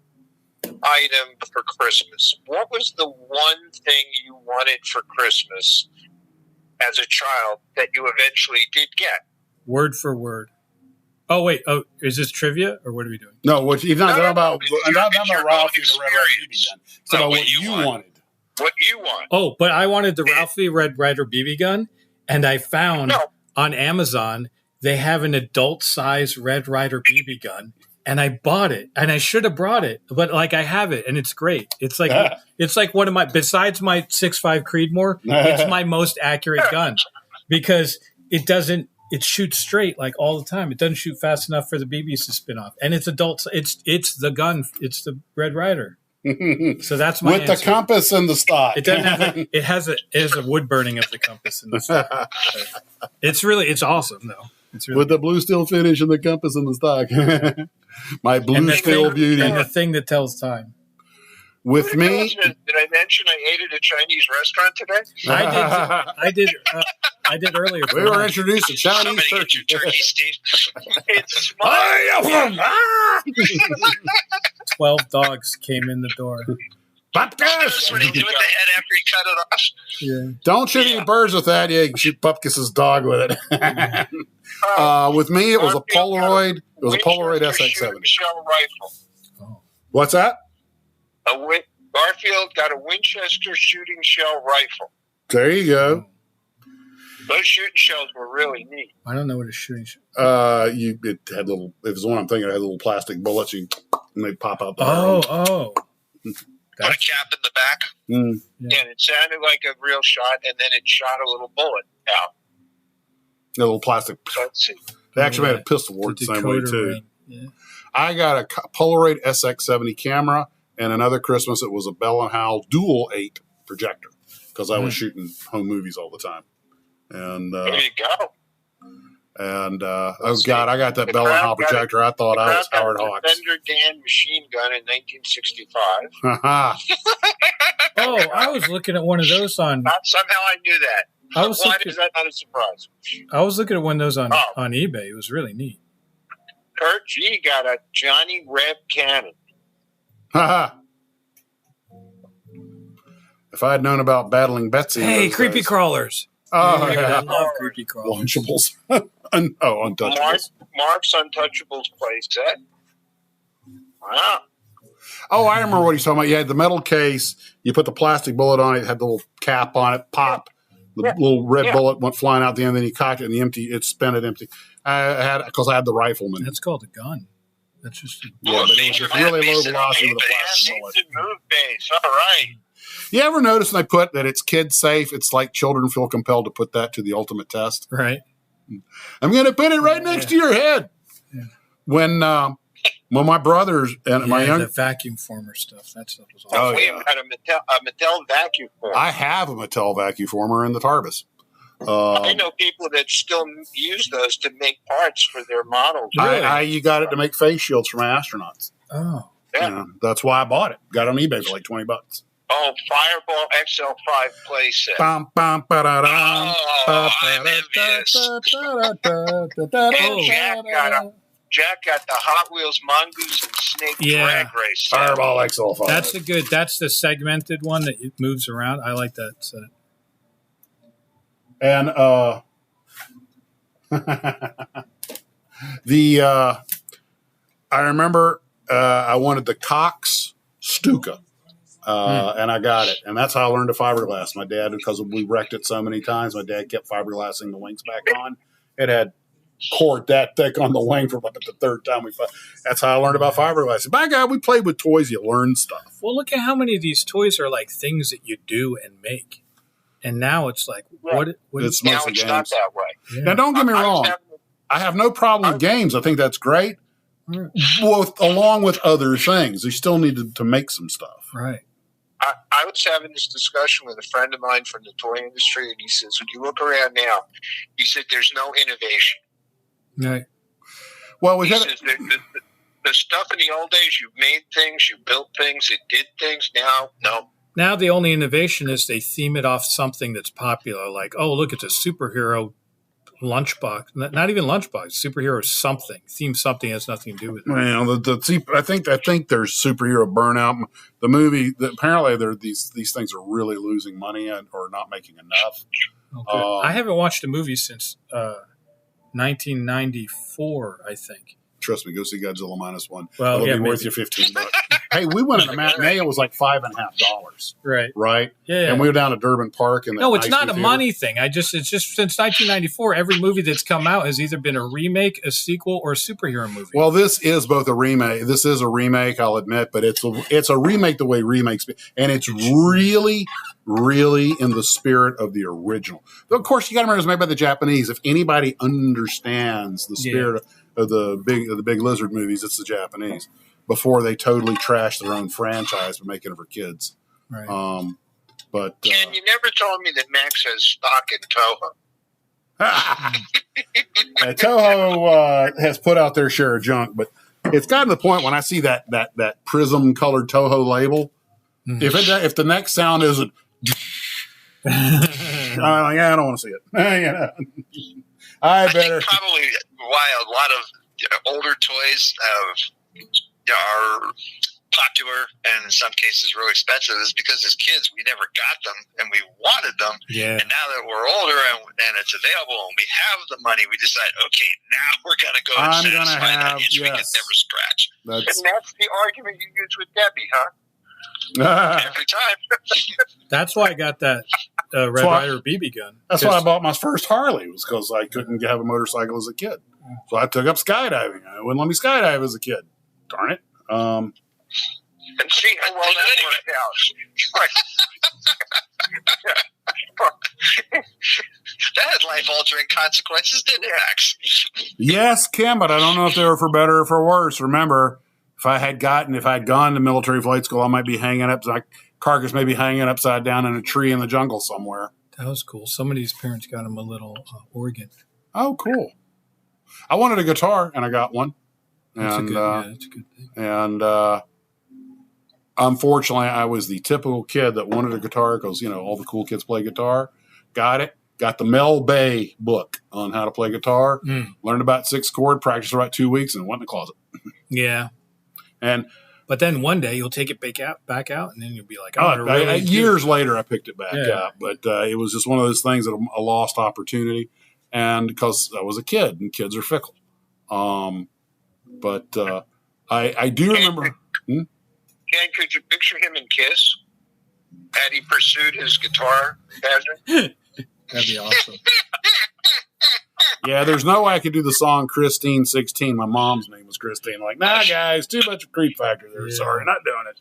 item for Christmas. What was the one thing you wanted for Christmas as a child that you eventually did get? Word for word. Oh, wait. Oh, is this trivia or what are we doing? No, he's not talking about Ralphie the Red Rider BB gun. It's about what you wanted. What you want. Oh, but I wanted the Ralphie Red Rider BB gun, and I found on Amazon they have an adult size Red Rider BB gun, and I bought it, and I should have brought it, but I have it, and it's great. It's like one of my, besides my 6.5 Creedmoor, it's my most accurate gun because it shoots straight all the time. It doesn't shoot fast enough for the BBs to spin off, and it's adult. It's the gun. It's the Red Rider. So that's my with answer. The compass and the stock. It doesn't have. It has a wood burning of the compass and the stock. It's awesome though. It's really with the blue steel finish and the compass and the stock. My blue steel beauty and the thing that tells time. With me, did I mention I ate at a Chinese restaurant today? I did earlier. We were introduced to Chinese turkey. It's 12 dogs came in the door. That's what he did with the head after he cut it off. Yeah. Don't shoot any birds with that. Yeah, you can shoot Pupkis's dog with it. With me, it was a Polaroid. It was a Polaroid SX70. Shell rifle. What's that? A Garfield got a Winchester shooting shell rifle. There you go. Those shooting shells were really neat. I don't know what a shooting shell. It had little. It was the one I'm thinking. It had little plastic bullets, and they pop out. Oh. Put a cap in the back. Mm. Yeah. And it sounded like a real shot, and then it shot a little bullet out. A little plastic. Let's see. They actually made a pistol work the same way too. Yeah. I got a Polaroid SX70 camera, and another Christmas it was a Bell & Howell Dual 8 projector because I was shooting home movies all the time. And there you go. And oh God, I got that Bell & Howell projector. I thought I was Howard Hawks. Fender Dan machine gun in 1965. Oh, I was looking at one of those on. Somehow I knew that. Why is that not a surprise? I was looking at one of those on eBay. It was really neat. Kurt G got a Johnny Reb cannon. If I had known about battling Betsy, hey, creepy crawlers. Oh, I love creepy crawlers. Lunchables. Untouchables. Mark's Untouchables playset. Wow. Oh, I remember what he's talking about. You had the metal case. You put the plastic bullet on it. It had the little cap on it. Pop. The little red bullet went flying out the end. Then you cocked it, and it spent it empty. Because I had the rifleman. That's called a gun. That's just but it was just really low velocity with a plastic bullet. Move base. All right. You ever notice when they put that it's kid safe? It's like children feel compelled to put that to the ultimate test. Right. I'm going to put it right next to your head. Yeah. When my brothers and my young the vacuum former stuff. That stuff was awesome. Oh, yeah. Had a Mattel vacuum former. I have a Mattel vacuum former in the Tarbis. I know people that still use those to make parts for their models. Really? You got it to make face shields for my astronauts. Oh, yeah. That's why I bought it. Got it on eBay for like $20. Oh, Fireball XL5 playset. Bum, bum, ba-da-dum, I'm envious. And Jack got the Hot Wheels Mongoose and Snake drag race. Fireball XL5. That's the segmented one that moves around. I like that set. And I remember I wanted the Cox Stuka. And I got it. And that's how I learned to fiberglass. My dad, because we wrecked it so many times, my dad kept fiberglassing the wings back on. It had cord that thick on the wing for about the third time that's how I learned about fiberglassing. By God, we played with toys. You learn stuff. Well, look at how many of these toys are like things that you do and make. And now it's like, what it's now mostly it's games. not that way. Yeah. Now, don't get me wrong. I have no problem with games. I think that's great. Along with other things. You still need to make some stuff. Right. I was having this discussion with a friend of mine from the toy industry, and he says, when you look around now, he said, there's no innovation. Right. Well, he says, the stuff in the old days, you made things, you built things, it did things. Now, no. Now the only innovation is they theme it off something that's popular, like, oh, look, it's a superhero lunchbox. Not even lunchbox. Superhero something. Theme something has nothing to do with it. Well, I think there's superhero burnout. The movie, apparently, these things are really losing money or not making enough. Okay. I haven't watched a movie since 1994, I think. Trust me, go see Godzilla -1. Well, it'll be worth you $15. Hey, we went to the matinee. It was like $5.50. Right. Yeah. And we were down at Durbin Park. And no, it's not a money thing. It's just since 1994, every movie that's come out has either been a remake, a sequel, or a superhero movie. Well, this is both a remake. This is a remake, I'll admit, but it's a remake the way remakes, and it's really, really in the spirit of the original. But of course, you got to remember it's made by the Japanese. If anybody understands the spirit of the big lizard movies, it's the Japanese. Before they totally trash their own franchise by making it for kids. Right. But Ken, you never told me that Max has stock in Toho. Toho has put out their share of junk, but it's gotten to the point when I see that prism colored Toho label, if the next sound isn't, I'm like, I don't want to see it. I think probably why a lot of older toys are popular and in some cases really expensive is because as kids we never got them and we wanted them. Yeah. And now that we're older and it's available and we have the money, we decide, okay, now we're going to go and satisfy that itch we could never scratch. And that's the argument you use with Debbie, huh? Every time. That's why I got that Red Ryder BB gun. That's why I bought my first Harley, was because I couldn't have a motorcycle as a kid. So I took up skydiving. It wouldn't let me skydive as a kid. Darn it. And see how well that worked out. That had life-altering consequences, didn't it, Max? Yes, Kim, but I don't know if they were for better or for worse. Remember, if I had gone to military flight school, I might be carcass may be hanging upside down in a tree in the jungle somewhere. That was cool. Somebody's parents got him a little organ. Oh, cool. I wanted a guitar, and I got one. That's a good thing. And unfortunately, I was the typical kid that wanted a guitar because, all the cool kids play guitar. Got it. Got the Mel Bay book on how to play guitar. Learned about 6 chord, practiced for about 2 weeks, and went in the closet. Yeah. But then one day you'll take it back out, and then you'll be like, years later, I picked it back up. But it was just one of those things that a lost opportunity. And because I was a kid, and kids are fickle. But I do remember. Ken, could you picture him in Kiss? Had he pursued his guitar passion? That'd be awesome. Yeah, there's no way I could do the song Christine 16. My mom's name was Christine. Like, nah, guys, too much creep factor there. Yeah. Sorry, not doing it.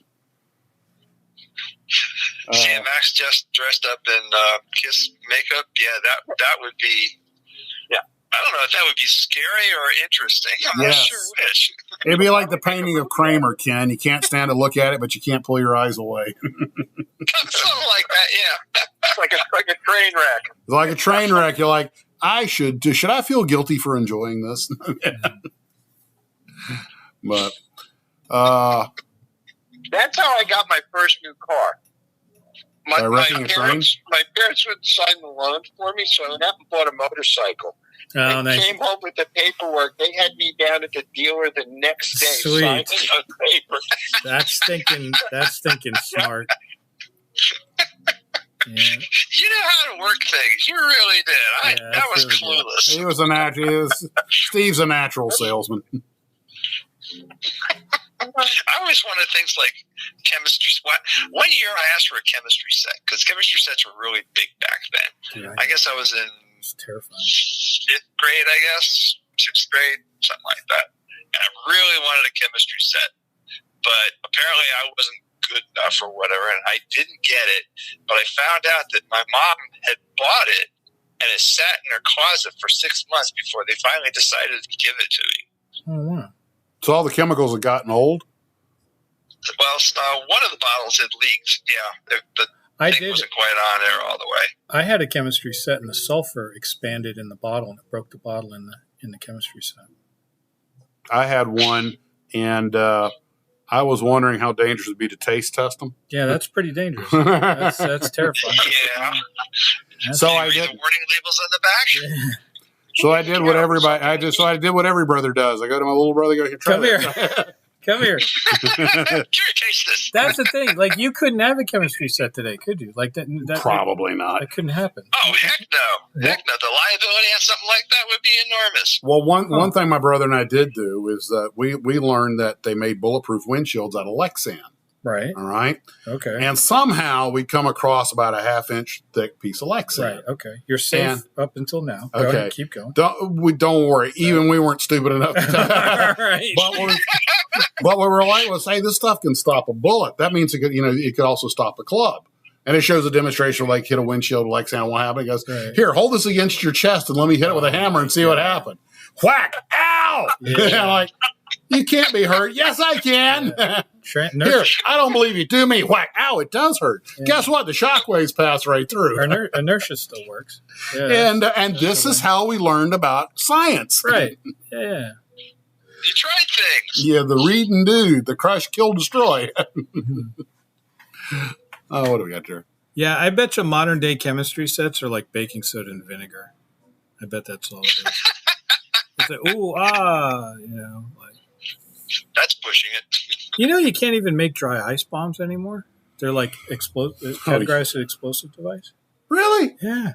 See, Max just dressed up in Kiss makeup. Yeah, that would be. Yeah, I don't know if that would be scary or interesting. I'm not sure which. It'd be like the painting of Kramer, Ken. You can't stand to look at it, but you can't pull your eyes away. Something like that. Yeah, it's like a train wreck. It's like a train wreck. You're like, should I feel guilty for enjoying this? But that's how I got my first new car. My parents would sign the loan for me, so I went out and bought a motorcycle. Oh, nice. Came home with the paperwork. They had me down at the dealer the next day signing the paper. That's thinking smart. Yeah. You know how to work things. You really did. That was clueless. He was Steve's a natural salesman. I always wanted things like chemistry. One year I asked for a chemistry set because chemistry sets were really big back then. Yeah. I guess I was in terrifying. 5th grade, 6th grade, something like that. And I really wanted a chemistry set. But apparently I wasn't good enough or whatever, and I didn't get it. But I found out that my mom had bought it, and it sat in her closet for 6 months before they finally decided to give it to me. Oh, wow. So all the chemicals had gotten old? Well, one of the bottles had leaked. Yeah, the thing wasn't quite on there all the way. I had a chemistry set, and the sulfur expanded in the bottle, and it broke the bottle in the chemistry set. I had one, and I was wondering how dangerous it would be to taste test them. Yeah, that's pretty dangerous. That's terrifying. Yeah. So I did the warning labels on the back. Yeah. So I did what I did what every brother does. I go to my little brother. Go, come here. Come here. Taste this. That's the thing. Like, you couldn't have a chemistry set today, could you? Like that probably not. That couldn't happen. Oh, heck no. Heck no. The liability on something like that would be enormous. Well, one thing my brother and I did do is that we learned that they made bulletproof windshields out of Lexan. Right. All right. Okay. And somehow we come across about a 1/2-inch thick piece of Lexan. Right. Okay. You're safe up until now. Okay. Go ahead, keep going. Don't worry. Even we weren't stupid enough to right. But we were like, hey, this stuff can stop a bullet. That means it could also stop a club. And it shows a demonstration of like hit a windshield, Lexan, what happened? It goes, here, hold this against your chest and let me hit it with a hammer and see what happened. Whack! Ow! Yeah. Like, you can't be hurt. Yes, I can. Here, I don't believe you. Do me. Whack. Ow, it does hurt. Yeah. Guess what? The shockwaves pass right through. Inertia still works. Yeah, and this is how we learned about science. Right. Yeah. You tried things. Yeah, the read and do. The crush, kill, destroy. Oh, what do we got there? Yeah, I bet you modern day chemistry sets are like baking soda and vinegar. I bet that's all it is. It's like, like. That's pushing it. You can't even make dry ice bombs anymore. They're like categorized as explosive device. Really? Yeah.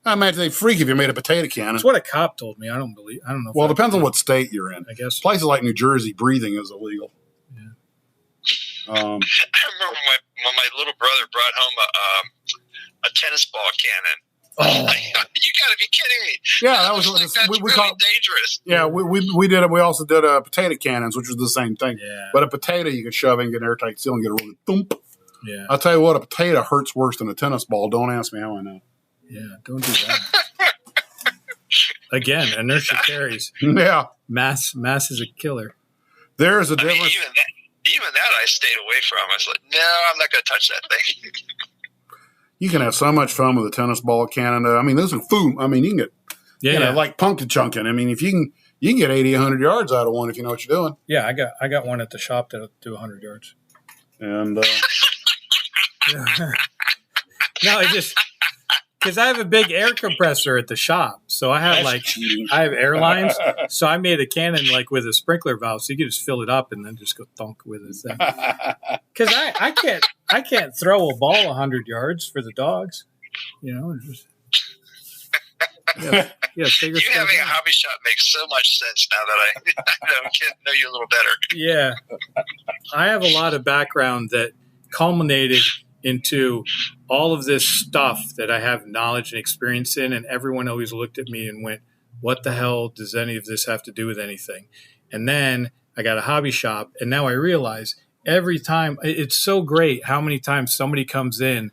I imagine they'd freak if you made a potato cannon. That's what a cop told me. I don't know. Well, it depends on what state you're in. I guess. Places like New Jersey, breathing is illegal. Yeah. I remember when my little brother brought home a tennis ball cannon. Oh. You got to be kidding me! Yeah, that was like, that's we really call. dangerous. Yeah, we did it. We also did potato cannons, which was the same thing. Yeah. But a potato you could shove in, get an airtight seal, and get a really thump. Yeah. I'll tell you what, a potato hurts worse than a tennis ball. Don't ask me how I know. Yeah, don't do that. Again, inertia carries. Yeah. Mass is a killer. There's a difference. Even that I stayed away from. I was like, no, I'm not going to touch that thing. You can have so much fun with a tennis ball cannon. I mean, those are food. I mean, you can get like pumpkin chunking. I mean, if you can get 80, 100 yards out of one if you know what you're doing. Yeah, I got one at the shop that'll do 100 yards. And no, it just because I have a big air compressor at the shop, so I have I have air lines. So I made a cannon like with a sprinkler valve, so you can just fill it up and then just go thunk with it. Because I can't throw a ball 100 yards for the dogs, you know. Just, you having a hobby shop makes so much sense now that I know you a little better. Yeah, I have a lot of background that culminated into all of this stuff that I have knowledge and experience in, and everyone always looked at me and went, "What the hell does any of this have to do with anything?" And then I got a hobby shop, and now I realize every time it's so great how many times somebody comes in.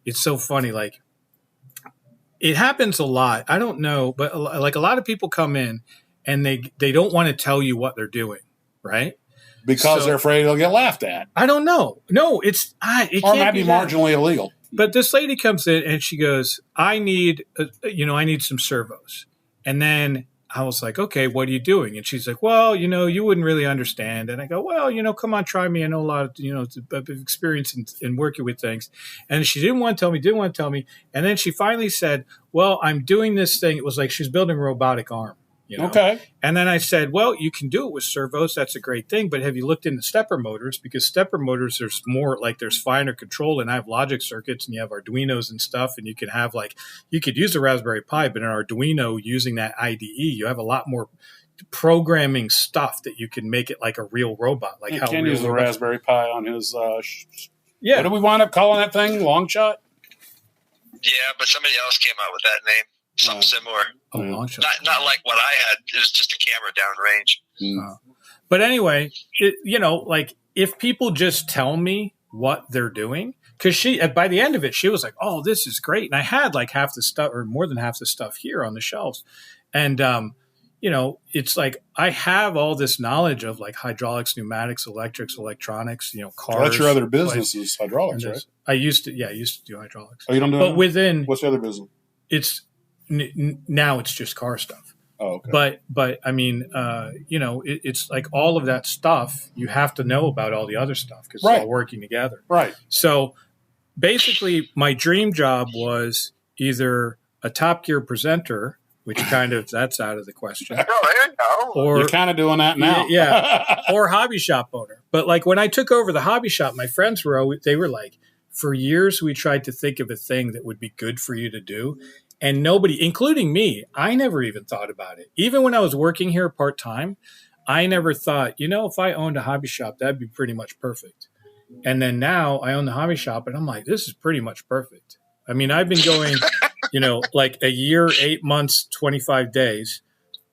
It's so funny, like. It happens a lot. I don't know, but like a lot of people come in and they don't want to tell you what they're doing, right? Because they're afraid they'll get laughed at. I don't know. No, it or can't might be marginally illegal. But this lady comes in and she goes, I need some servos. And then I was like, okay, what are you doing? And she's like, well, you wouldn't really understand. And I go, well, come on, try me. I know a lot of, experience in working with things. And she didn't want to tell me. And then she finally said, well, I'm doing this thing. It was like she's building a robotic arm. Okay. And then I said, well, you can do it with servos. That's a great thing. But have you looked into stepper motors? Because stepper motors, there's more there's finer control. And I have logic circuits and you have Arduinos and stuff. And you can have you could use a Raspberry Pi, but an Arduino using that IDE, you have a lot more programming stuff that you can make it like a real robot. Like you how can use the Raspberry Pi on his, what do we wind up calling that thing? Long shot? Yeah, but somebody else came out with that name. Something similar. Oh, long shot. Not like what I had. It was just a camera downrange. But anyway, if people just tell me what they're doing, because by the end of it, she was like, "Oh, this is great," and I had like half the stuff or more than half the stuff here on the shelves, and it's like I have all this knowledge of like hydraulics, pneumatics, electrics, electronics, cars. So that's your other business is hydraulics, right? I used to do hydraulics. Oh, you don't do it? But what's the other business? It's now it's just car stuff. Oh, okay. But I mean, it's like all of that stuff you have to know about all the other stuff because it's all working together. Right. So basically, my dream job was either a Top Gear presenter, which that's out of the question. Or you're kind of doing that now. Yeah. Or hobby shop owner. But like when I took over the hobby shop, my friends were like, for years we tried to think of a thing that would be good for you to do. And nobody, including me, I never even thought about it. Even when I was working here part-time, I never thought, if I owned a hobby shop, that'd be pretty much perfect. And then now I own the hobby shop and I'm like, this is pretty much perfect. I mean, I've been going, like a year, 8 months, 25 days.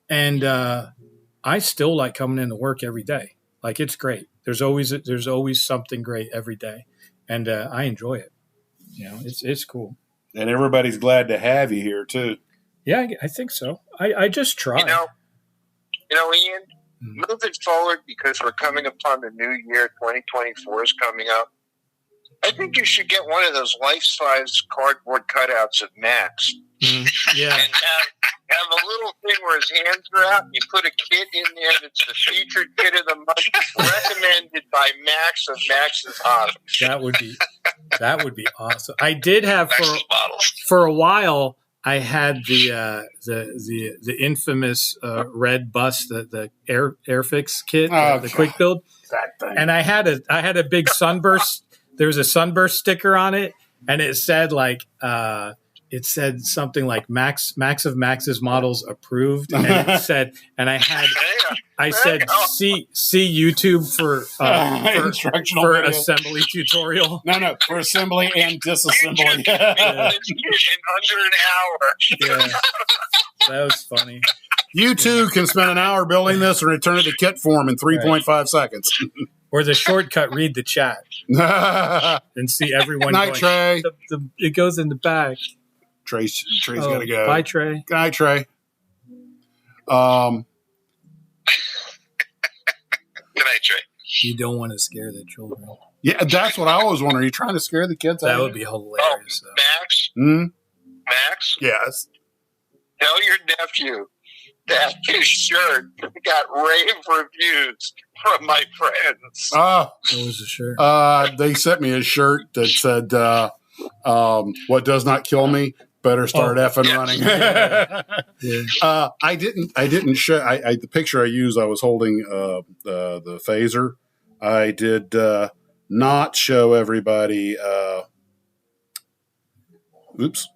And I still like coming into work every day. Like, it's great. There's always something great every day. And I enjoy it. It's cool. And everybody's glad to have you here, too. Yeah, I think so. I just try. Ian, moving forward, because we're coming upon the new year, 2024 is coming up, I think you should get one of those life-size cardboard cutouts of Max. Yeah. And have a little thing where his hands are out, and you put a kit in there that's the featured kit of the month, recommended by Max of Max's Hobbies. That would be awesome. I did have for a while. I had the infamous red bus, the Airfix kit, the quick build, and I had a big sunburst. There was a sunburst sticker on it, and it said like it said something like Max of Max's models approved, and it said, and I said see YouTube for instructional for video. assembly tutorial. No, for assembly and disassembly. In under an hour. Yeah, that was funny. You too can spend an hour building this and return it to kit form in 3.5 seconds. Or the shortcut, read the chat and see everyone. Night, going, Trey. It goes in the back. Trey's got to go. Bye, Trey. Good night, Trey. Good night, Trey. You don't want to scare the children. Yeah, that's what I always wonder. Are you trying to scare the kids? That would be hilarious. Max? Max? Yes. Tell your nephew that his shirt got rave reviews from my friends. Oh, What was the shirt? they sent me a shirt that said, "What does not kill me better start effing running." Yeah. I didn't show. The picture I used, I was holding the phaser. I did not show everybody. Oops.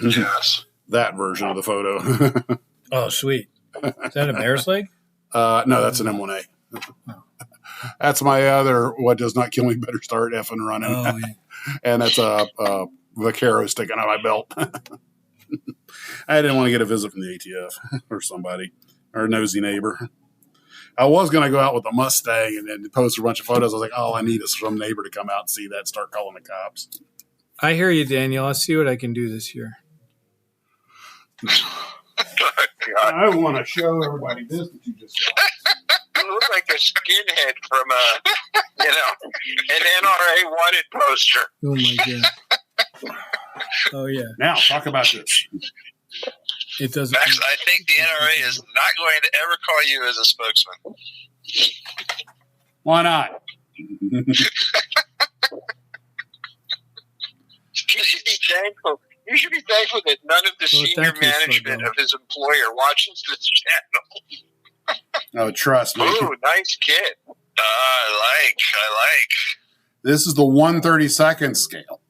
Yes. That version of the photo. Oh, sweet. Is that a bear's leg? No, that's an M1A. That's my other. What does not kill me better start effing running. Oh, yeah. And that's a Vaquero sticking out my belt. I didn't want to get a visit from the ATF or somebody or a nosy neighbor. I was going to go out with a Mustang and then post a bunch of photos. I was like, all I need is some neighbor to come out and see that and start calling the cops. I hear you, Daniel. I'll see what I can do this year. I want to show everybody this that you just saw. You look like a skinhead from an NRA wanted poster. Oh, my God. Oh, yeah. Now, talk about this. It doesn't. Max, I think the NRA is not going to ever call you as a spokesman. Why not? You should be thankful that none of the senior thank you, management Slow of his employer watches this channel. Oh, trust me. Ooh, nice kid. I like. This is the 1/32 scale.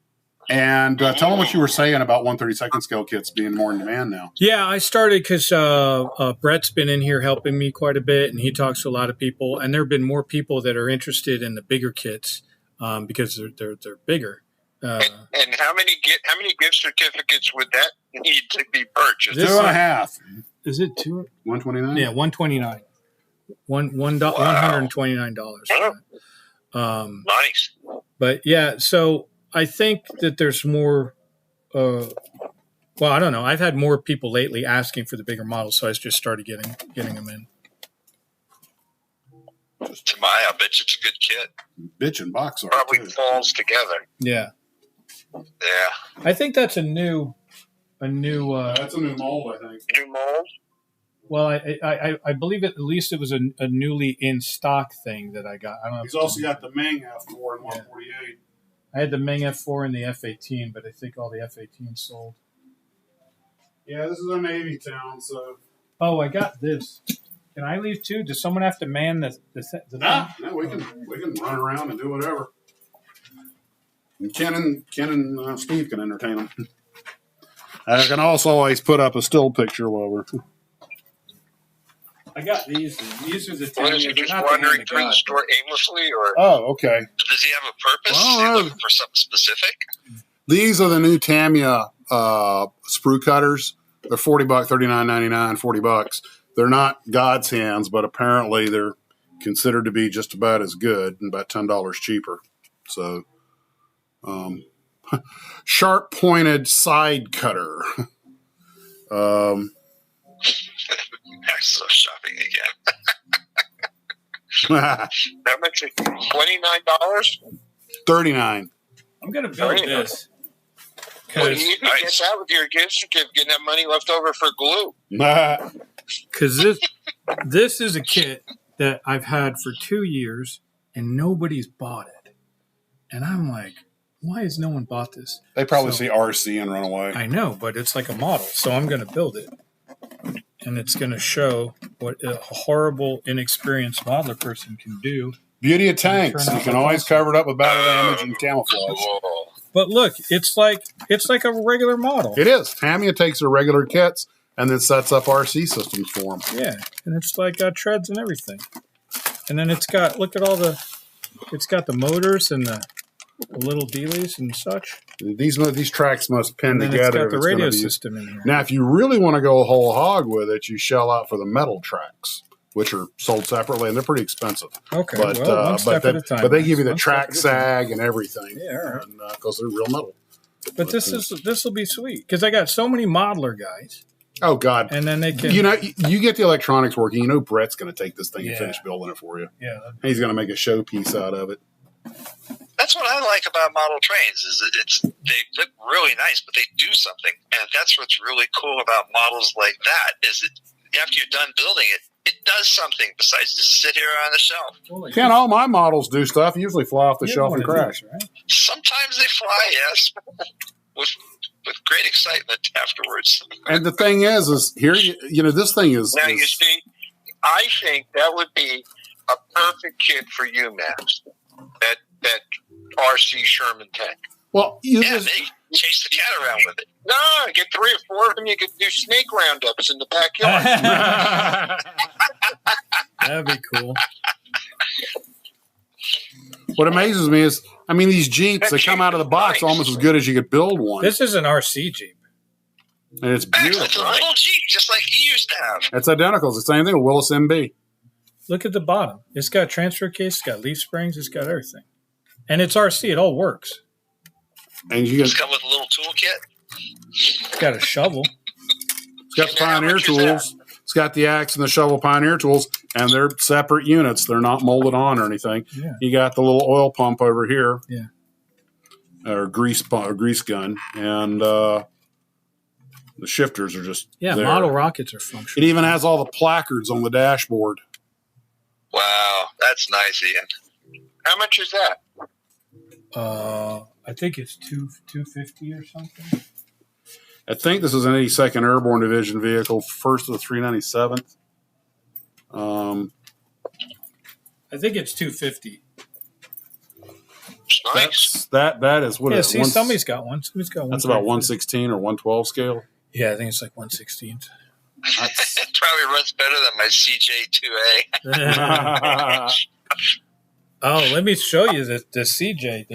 And tell them what you were saying about 1/32 scale kits being more in demand now. Yeah, I started because Brett's been in here helping me quite a bit, and he talks to a lot of people. And there have been more people that are interested in the bigger kits because they're bigger. And how many gift certificates would that need to be purchased? 2.5. Is it two? 129. Yeah, $129. $129. Nice. But yeah, so I think that there's more. Well, I don't know. I've had more people lately asking for the bigger models, so I just started getting them in. I bet you it's a good kit. Bitch and box art. Probably too. falls together. Yeah, Yeah. I think that's a new. That's a new mold, I think. New mold? Well, I believe at least it was a newly in stock thing that I got. I don't know. He's also got the Ming F4 and 148. I had the Ming F4 and the F18, but I think all the F18 sold. Yeah, this is a Navy town, so. Oh, I got this. Can I leave too? Does someone have to man the No, we can run around and do whatever. And Ken and Steve can entertain them. I can also always put up a still picture while we're. I got these. These are the. What is he just wandering through the store aimlessly, or? Oh, okay. Does he have a purpose? Well, Is he looking for something specific? These are the new Tamiya sprue cutters. They're $40, $39.99, $40. They're not God's hands, but apparently they're considered to be just about as good and about $10 cheaper. So, sharp pointed side cutter. Max is shopping again. How much? $29? $39. I'm gonna build this. Well, you can get that with your gift certificate and have money left over for glue. Because this is a kit that I've had for 2 years and nobody's bought it, and I'm like, why has no one bought this? They probably see RC and run away. I know, but it's like a model, so I'm going to build it, and it's going to show what a horrible, inexperienced modeler person can do. Beauty of tanks. You can always cover it up with battle damage and camouflage. Cool. But look, it's like a regular model. It is. Tamiya takes her regular kits and then sets up RC systems for them. Yeah, and it's like got treads and everything. And then it's got, look at all the, it's got the motors and the little dealies and such. These tracks must pin And then together. it's got the radio system in here. Now, if you really want to go whole hog with it, you shell out for the metal tracks, which are sold separately, and they're pretty expensive. Okay, But well, one step at a time. but they give you the One step track at a time. sag and everything. Yeah, all right. Because they're real metal. But this will be sweet because I got so many modeler guys, Oh God! and then they can. You know, you get the electronics working. You know, Brett's going to take this thing and Yeah. finish building it for you. Yeah, He's going to make a showpiece out of it. That's what I like about model trains is that they look really nice, but they do something, and that's what's really cool about models like that is that after you're done building it, it does something besides just sit here on the shelf. well, Can't all my models do stuff? Usually fly off the you have shelf one and of crash. these, right? Sometimes they fly, yes, with great excitement afterwards. And the thing is here you know this thing is. Now, you see, I think that would be a perfect kit for you, Max. That RC Sherman tank. Well, you Yeah, just, they chase the cat around with it. No, get 3 or 4 of them. You could do snake roundups in the backyard. That'd be cool. what amazes me is, I mean, these Jeeps, they come out of the box almost as good as you could build one. This is an RC Jeep. And it's It's a beautiful. little Jeep, just like he used to have. It's identical. It's the same thing with Willis MB. Look at the bottom. It's got a transfer case. It's got leaf springs. It's got everything. And it's RC. It all works. And you It's get, come with a little toolkit. It's got a shovel. it's got the And how Pioneer much is that? tools. It's got the axe and the shovel Pioneer tools, and they're separate units. They're not molded on or anything. Yeah. You got the little oil pump over here. Yeah. Or grease gun. And the shifters are just Yeah, there. model rockets are It functional. even has all the placards on the dashboard. Wow, that's nice, Ian. How much is that? I think it's 250 or something. I think this is an 82nd Airborne Division vehicle, first of the 397th. I think it's 250. It's nice. That is what Yeah, is it? see, somebody's got one. Somebody's got one. That's about 116 or 112 scale. Yeah, I think it's like 1/16. That's, It probably runs better than my CJ2A. Oh, let me show you the CJ,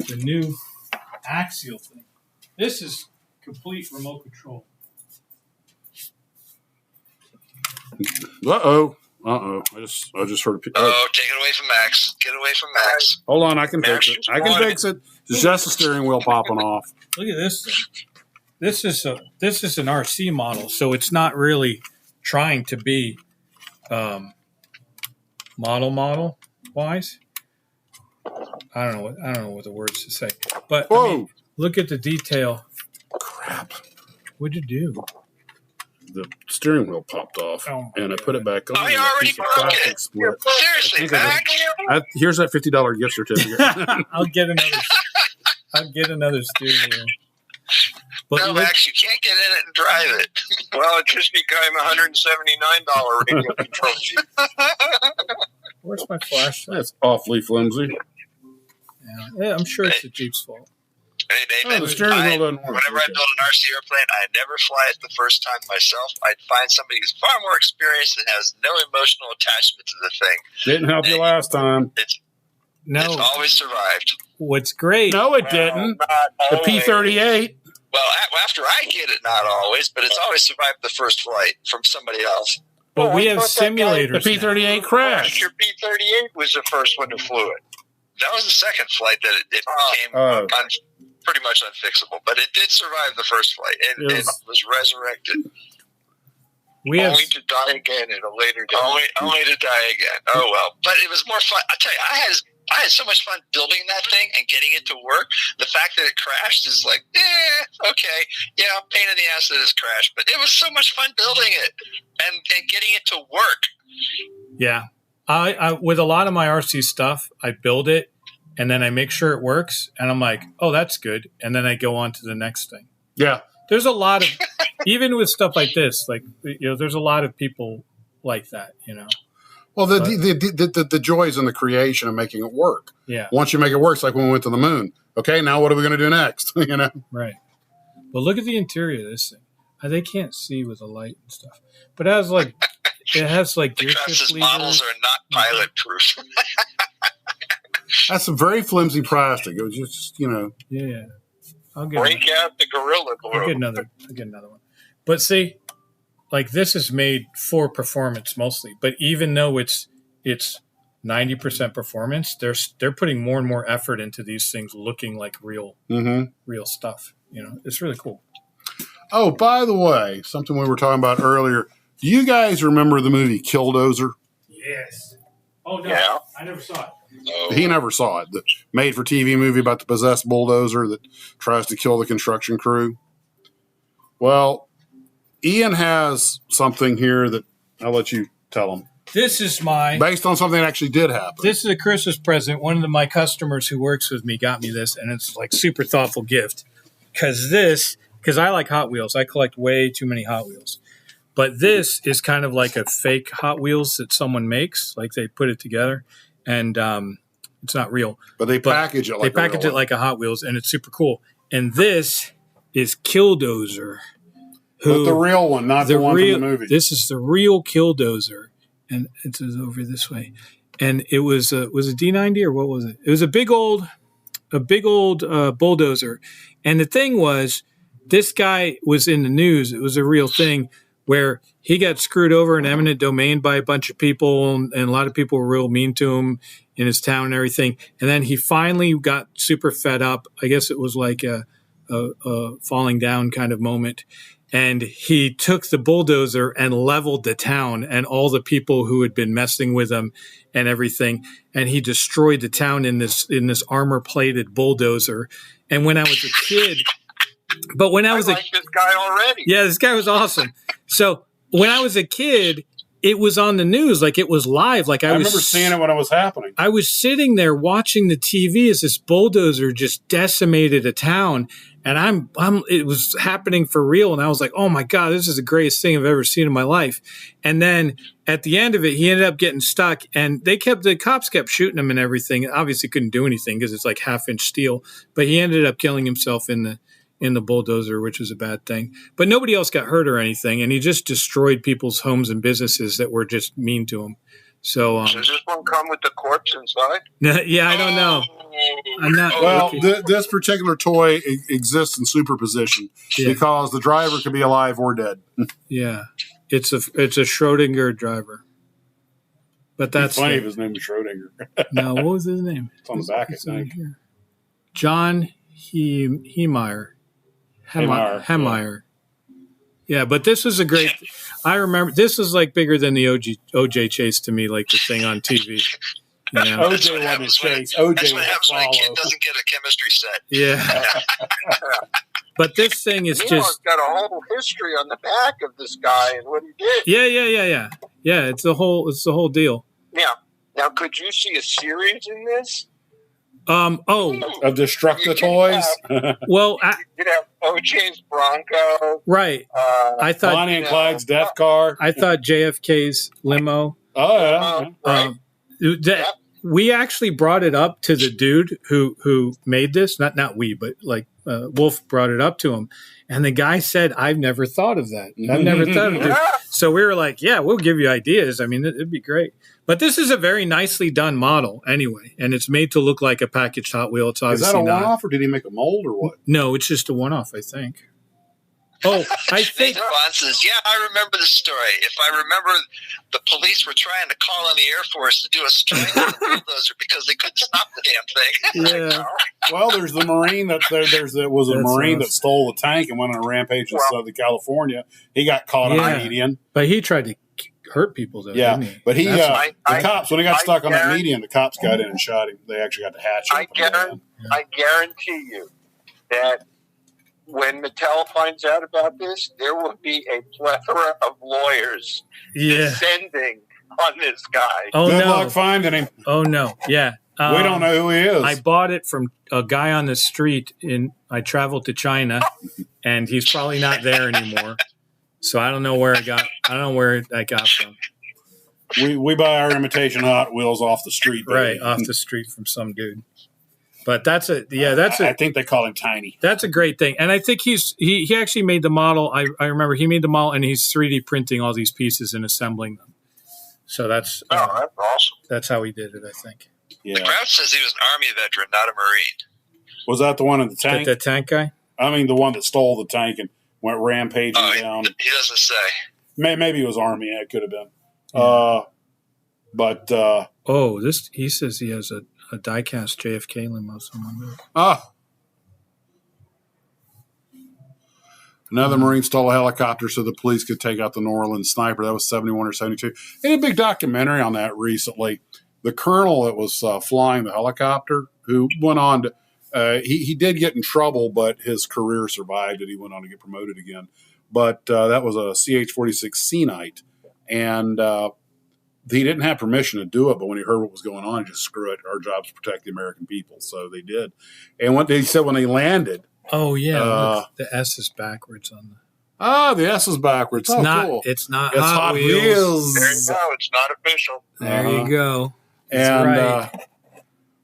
the new axial thing. This is complete remote control. uh-oh. I just heard a Oh, take it away from Max. Get away from Max. Hold on, I can fix it. Max, I can fix it. It's just the steering wheel popping off. Look at this thing. This is an RC model, so it's not really trying to be model wise. I don't know what the words to say, but I Whoa. mean, look at the detail. Crap. What'd you do? The steering wheel popped off, Oh, and I put it back on. Oh, you and that already piece of broke plastic it. split. Seriously, I think I Max? Here's that $50 gift certificate. I'll get another steering wheel. But No, look, Max, you can't get in it and drive it. Well, it just became $179 radio control Jeep. where's my flashlight? That's awfully flimsy. Yeah, I'm sure it's the Jeep's fault. Hey, David, Oh, the steering wheel doesn't work. whenever I build an RC airplane, I never fly it the first time myself. I'd find somebody who's far more experienced and has no emotional attachment to the thing. Didn't help you last time. It's No, always survived. what's great? No, it didn't. The P-38. Well, after I get it, not always, but it's always survived the first flight from somebody else. But we I have thought that guy- The simulators. now. P-38 crashed. Your P-38 was the first one who flew it. That was the second flight that it became pretty much unfixable, but it did survive the first flight. It was resurrected, We have only to die again at a later date. only to die again. Oh well, but it was more fun. I tell you, I had so much fun building that thing and getting it to work. The fact that it crashed is like, okay, yeah, pain in the ass that it's crashed, but it was so much fun building it and getting it to work. Yeah. I with a lot of my RC stuff, I build it and then I make sure it works and I'm like, oh, that's good. And then I go on to the next thing. Yeah. There's a lot of, even with stuff like this, like, you know, there's a lot of people like that, you know. Well, the joys in the creation of making it work. Yeah. Once you make it work, it's like when we went to the moon. Okay, now what are we going to do next? You know. Right. Well, look at the interior of this thing. They can't see with the light and stuff, but it has like gear because shift his models levers. are not pilot proof. That's some very flimsy plastic. It was just, you know. Yeah. I'll get Break out the Gorilla Glue. I'll get another one. But see, like this is made for performance mostly. But even though it's 90% performance, they're putting more and more effort into these things looking like real stuff. You know, it's really cool. Oh, by the way, something we were talking about earlier. Do you guys remember the movie Killdozer? Yes. Oh no, Yeah. I never saw it. No. He never saw it. The made-for-TV movie about the possessed bulldozer that tries to kill the construction crew. Well, Ian has something here that I'll let you tell him. This is based on something that actually did happen. This is a Christmas present. One of my customers who works with me got me this, and it's like super thoughtful gift. Because I like Hot Wheels. I collect way too many Hot Wheels. But this is kind of like a fake Hot Wheels that someone makes. Like they put it together, and it's not real. But they package it like a Hot Wheels, and it's super cool. And this is Killdozer. But the real one, not the one from the movie. This is the real Killdozer. And it's over this way. And it was a D90 or what was it? It was a big old bulldozer. And the thing was, this guy was in the news. It was a real thing where he got screwed over in eminent domain by a bunch of people, and a lot of people were real mean to him in his town and everything. And then he finally got super fed up. I guess it was like a falling down kind of moment. And he took the bulldozer and leveled the town and all the people who had been messing with him and everything. And he destroyed the town in this armor-plated bulldozer. And when I was a kid, I like this guy already. Yeah, this guy was awesome. So when I was a kid, it was on the news, like it was live. Like I remember seeing it when it was happening. I was sitting there watching the TV as this bulldozer just decimated a town. And it was happening for real. And I was like, oh my God, this is the greatest thing I've ever seen in my life. And then at the end of it, he ended up getting stuck, and the cops kept shooting him and everything. Obviously couldn't do anything because it's like 1/2-inch steel, but he ended up killing himself in the bulldozer, which was a bad thing. But nobody else got hurt or anything. And he just destroyed people's homes and businesses that were just mean to him. So, does this one come with the corpse inside? Yeah, I don't know. I'm not. Well, this particular toy exists in superposition because the driver could be alive or dead. Yeah, it's a Schrodinger driver. But that's funny if his name was Schrodinger. No, what was his name? It's on the back, I think. John Hemeyer. Yeah, but this was a great. I remember this was like bigger than the OJ chase to me, like the thing on TV. You know? OJ wanted to chase. OJ that's what happens when a kid doesn't get a chemistry set. Yeah. But this thing is It's got a whole history on the back of this guy and what he did. Yeah. Yeah, it's the whole deal. Now, could you see a series in this? Of Destructotoys. Well, you'd have OJ's Bronco. Right. I thought Bonnie and Clyde's Death Car. I thought JFK's limo. Oh yeah. Right. We actually brought it up to the dude who made this. Not we, but like Wolf brought it up to him, and the guy said, "I've never thought of that. I've never thought of it." So we were like, "Yeah, we'll give you ideas. I mean, it'd be great." But this is a very nicely done model anyway, and it's made to look like a packaged Hot Wheel. It's obviously is that a not. one-off, or did he make a mold, or what? No, it's just a one-off, I think. Oh, I think. Vaughn says, yeah, I remember the story. If I remember, the police were trying to call on the Air Force to do a strike on the bulldozer because they couldn't stop the damn thing. Yeah. Well, there's the Marine that that stole the tank and went on a rampage in Southern California. He got caught on a median. But he tried to hurt people, though, didn't he? But the cops, when he got stuck on that median, the cops got in and shot him. They actually got the hatchet. I guarantee you that when Mattel finds out about this, there will be a plethora of lawyers descending on this guy. Oh, Good luck finding him. Oh, no. Yeah. We don't know who he is. I bought it from a guy on the street. I traveled to China, and he's probably not there anymore. So I don't know where I got from. We buy our imitation Hot Wheels off the street, right off the street from some dude. But that's I think they call him Tiny. That's a great thing, and I think he actually made the model. I remember he made the model, and he's 3D printing all these pieces and assembling them. So that's that's awesome. That's how he did it, I think. Yeah. The graph says he was an Army veteran, not a Marine. Was that the one in the tank? The tank guy? I mean, the one that stole the tank and went rampaging down. He doesn't say. Maybe it was Army. Yeah, it could have been. He says he has a die-cast JFK limo. Another Marine stole a helicopter so the police could take out the New Orleans sniper. That was 71 or 72. They did a big documentary on that recently. The colonel that was flying the helicopter, who went on to, he did get in trouble, but his career survived and he went on to get promoted again. But that was a CH-46 Sea Knight. And he didn't have permission to do it, but when he heard what was going on, he just screw it. Our job's to protect the American people. So they did. And what they said when they landed. Oh, yeah. The S is backwards on the S is backwards. It's not. Cool. It's not it's Hot Wheels. There you go. It's not official. There you go. And right.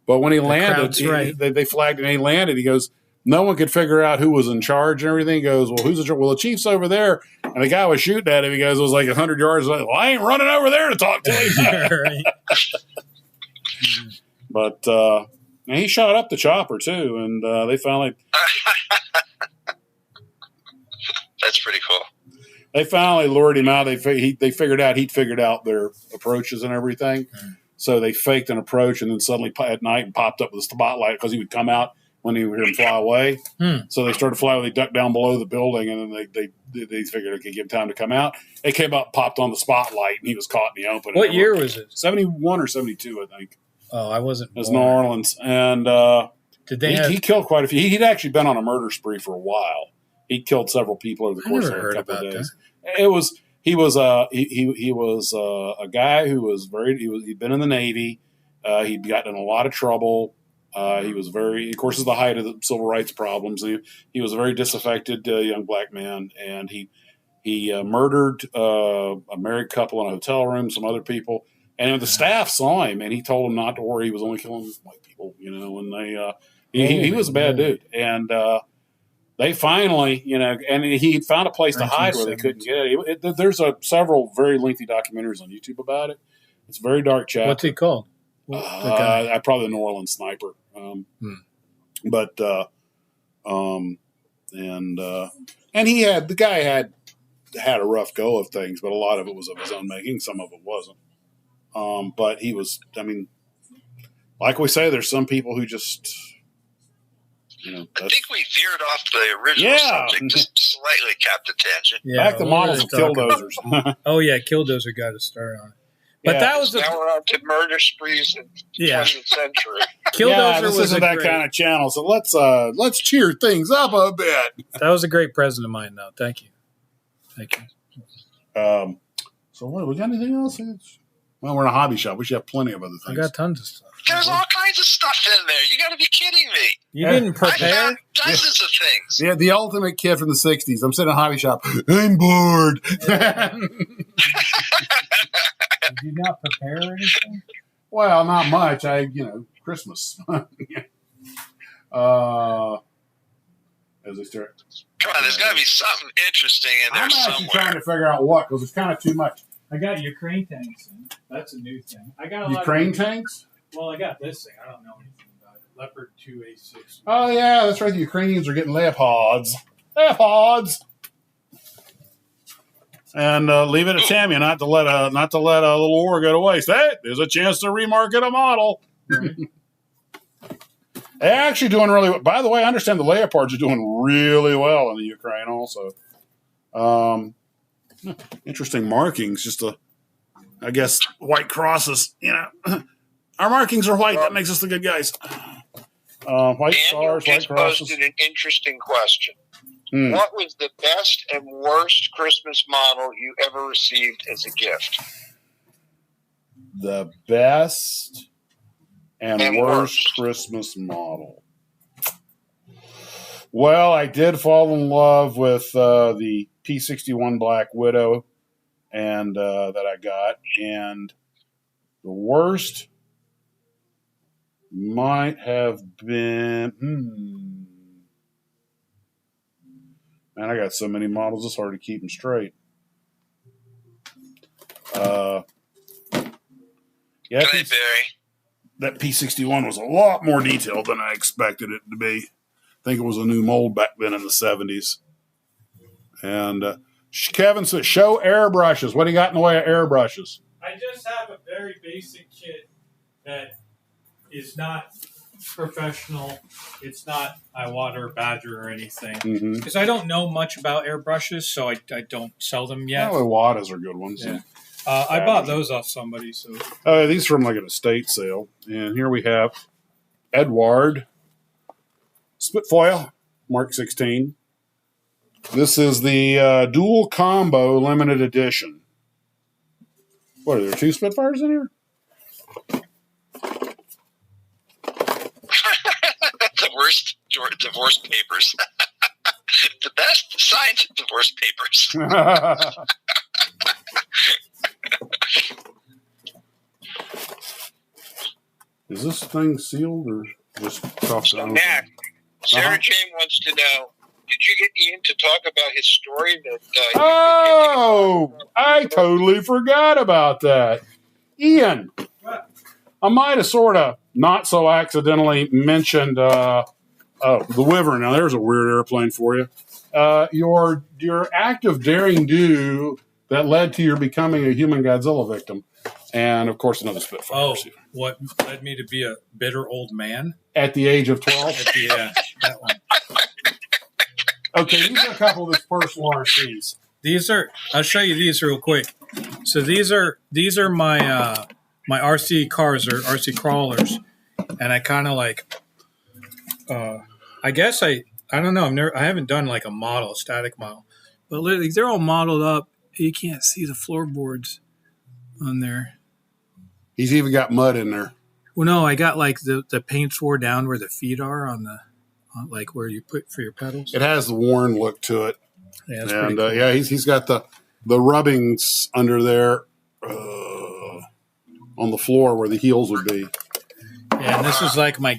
But when he landed, they flagged and he landed. He goes, no one could figure out who was in charge and everything. He goes, well, who's in charge? Well, the chief's over there. And the guy was shooting at him. He goes, it was like 100 yards away. Well, I ain't running over there to talk to him. But and he shot up the chopper too, and they finally. That's pretty cool. They finally lured him out. They figured out he'd figured out their approaches and everything. So they faked an approach, and then suddenly at night and popped up with a spotlight because he would come out when he would hear him fly away. So they started flying. They ducked down below the building, and then they figured it could give him time to come out. They came up, popped on the spotlight, and he was caught in the open. What year was it? 71 or 72, I think. Oh, I wasn't. It was New Orleans, and he killed quite a few. He'd actually been on a murder spree for a while. He killed several people over the course of a couple of days. He was a guy who was he'd been in the Navy. He'd gotten in a lot of trouble. He was of course, it's the height of the civil rights problems. He was a very disaffected young black man, and he murdered a married couple in a hotel room, some other people. And the staff saw him, and he told them not to worry. He was only killing white people, and he was a bad dude. And they finally, and he found a place to hide where they couldn't get it. There's several very lengthy documentaries on YouTube about it. It's a very dark chapter. What's he called? Probably the New Orleans Sniper. But the guy had a rough go of things, but a lot of it was of his own making. Some of it wasn't. But he was, like we say, there's some people who just, I think we veered off the original subject, just slightly capped a tangent. Yeah, back to models of Killdozers. Oh, yeah, Killdozer got to start on it. But that was now we're on to murder sprees in the 20th century. Killdozer this isn't that kind of channel, so let's cheer things up a bit. That was a great present of mine, though. Thank you. So what? We got anything else? Well, we're in a hobby shop. We should have plenty of other things. I got tons of stuff. There's all kinds of stuff in there. You got to be kidding me. You didn't prepare? I found dozens of things. Yeah, the ultimate kid from the 60s. I'm sitting in a hobby shop. I'm bored. Did you not prepare anything? Well, not much. Christmas. As they start. Come on, there's got to be something interesting in there somewhere. I'm actually trying to figure out what, because it's kind of too much. I got Ukraine tanks in. That's a new thing. I got a lot Ukraine tanks? Well, I got this thing. I don't know anything about it. Leopard 2A6. Oh, yeah, that's right. The Ukrainians are getting Leopards. Leopards! And leave it at Tammy, not to let a little war go to waste. Hey, there's a chance to remarket a model. Right. They're actually doing really well. By the way, I understand the Leopards are doing really well in the Ukraine also. Interesting markings. Just I guess white crosses. Our markings are white. That makes us the good guys. White stars, white crosses. Posted an interesting question. What was the best and worst Christmas model you ever received as a gift? The best and worst Christmas model. Well, I did fall in love with the P-61 Black Widow and that I got. And the worst might have been, man, I got so many models, it's hard to keep them straight. Yeah, Good night, Barry. that P61 was a lot more detailed than I expected it to be. I think it was a new mold back then in the 70s. And Kevin said, show airbrushes. What do you got in the way of airbrushes? I just have a very basic kit that is not professional. It's not Iwata Badger or anything. Because I don't know much about airbrushes, so I don't sell them yet. Oh, Iwatas are good ones. Yeah. I bought those off somebody. So these are from like an estate sale. And here we have Edward Spitfire Mark 16. This is the dual combo limited edition. What, are there 2 Spitfires in here? The worst divorce papers. The best signed divorce papers. Is this thing sealed or just toughed down? Mac, Sarah Jane wants to know, did you get Ian to talk about his story that I totally forgot about that. Ian, I might have sort of not so accidentally mentioned the Wyvern. Now, there's a weird airplane for you. Your act of daring do that led to your becoming a human Godzilla victim. And, of course, another Spitfire. Oh, what led me to be a bitter old man? At the age of 12? That one. Okay, these are a couple of his personal RCs. These are, I'll show you these real quick. So these are my my RC cars or RC crawlers. And I kind of like, I guess I don't know. I haven't done like a static model. But literally, they're all modeled up. You can't see the floorboards on there. He's even got mud in there. Well, no, I got like the paints wore down where the feet are on like where you put for your pedals. It has the worn look to it. Yeah, that's pretty cool. He's got the rubbings under there on the floor where the heels would be. Yeah, and this is like my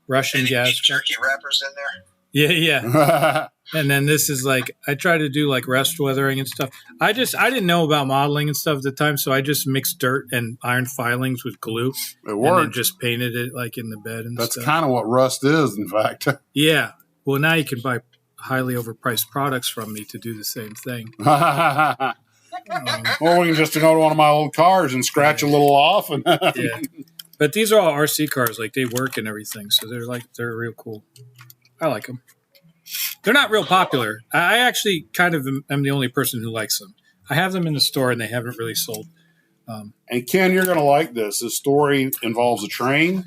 Russian gas. Jerky wrappers in there. Yeah. And then this is like, I try to do like rust weathering and stuff. I didn't know about modeling and stuff at the time, so I just mixed dirt and iron filings with glue. It worked. And then just painted it like in the bed and stuff. That's kind of what rust is, in fact. Yeah. Well, now you can buy highly overpriced products from me to do the same thing. Or we can just go to one of my old cars and scratch a little off. And yeah. But these are all RC cars. Like, they work and everything, so they're real cool. I like them. They're not real popular. I actually kind of am the only person who likes them. I have them in the store, and they haven't really sold. And Ken, you're going to like this. This story involves a train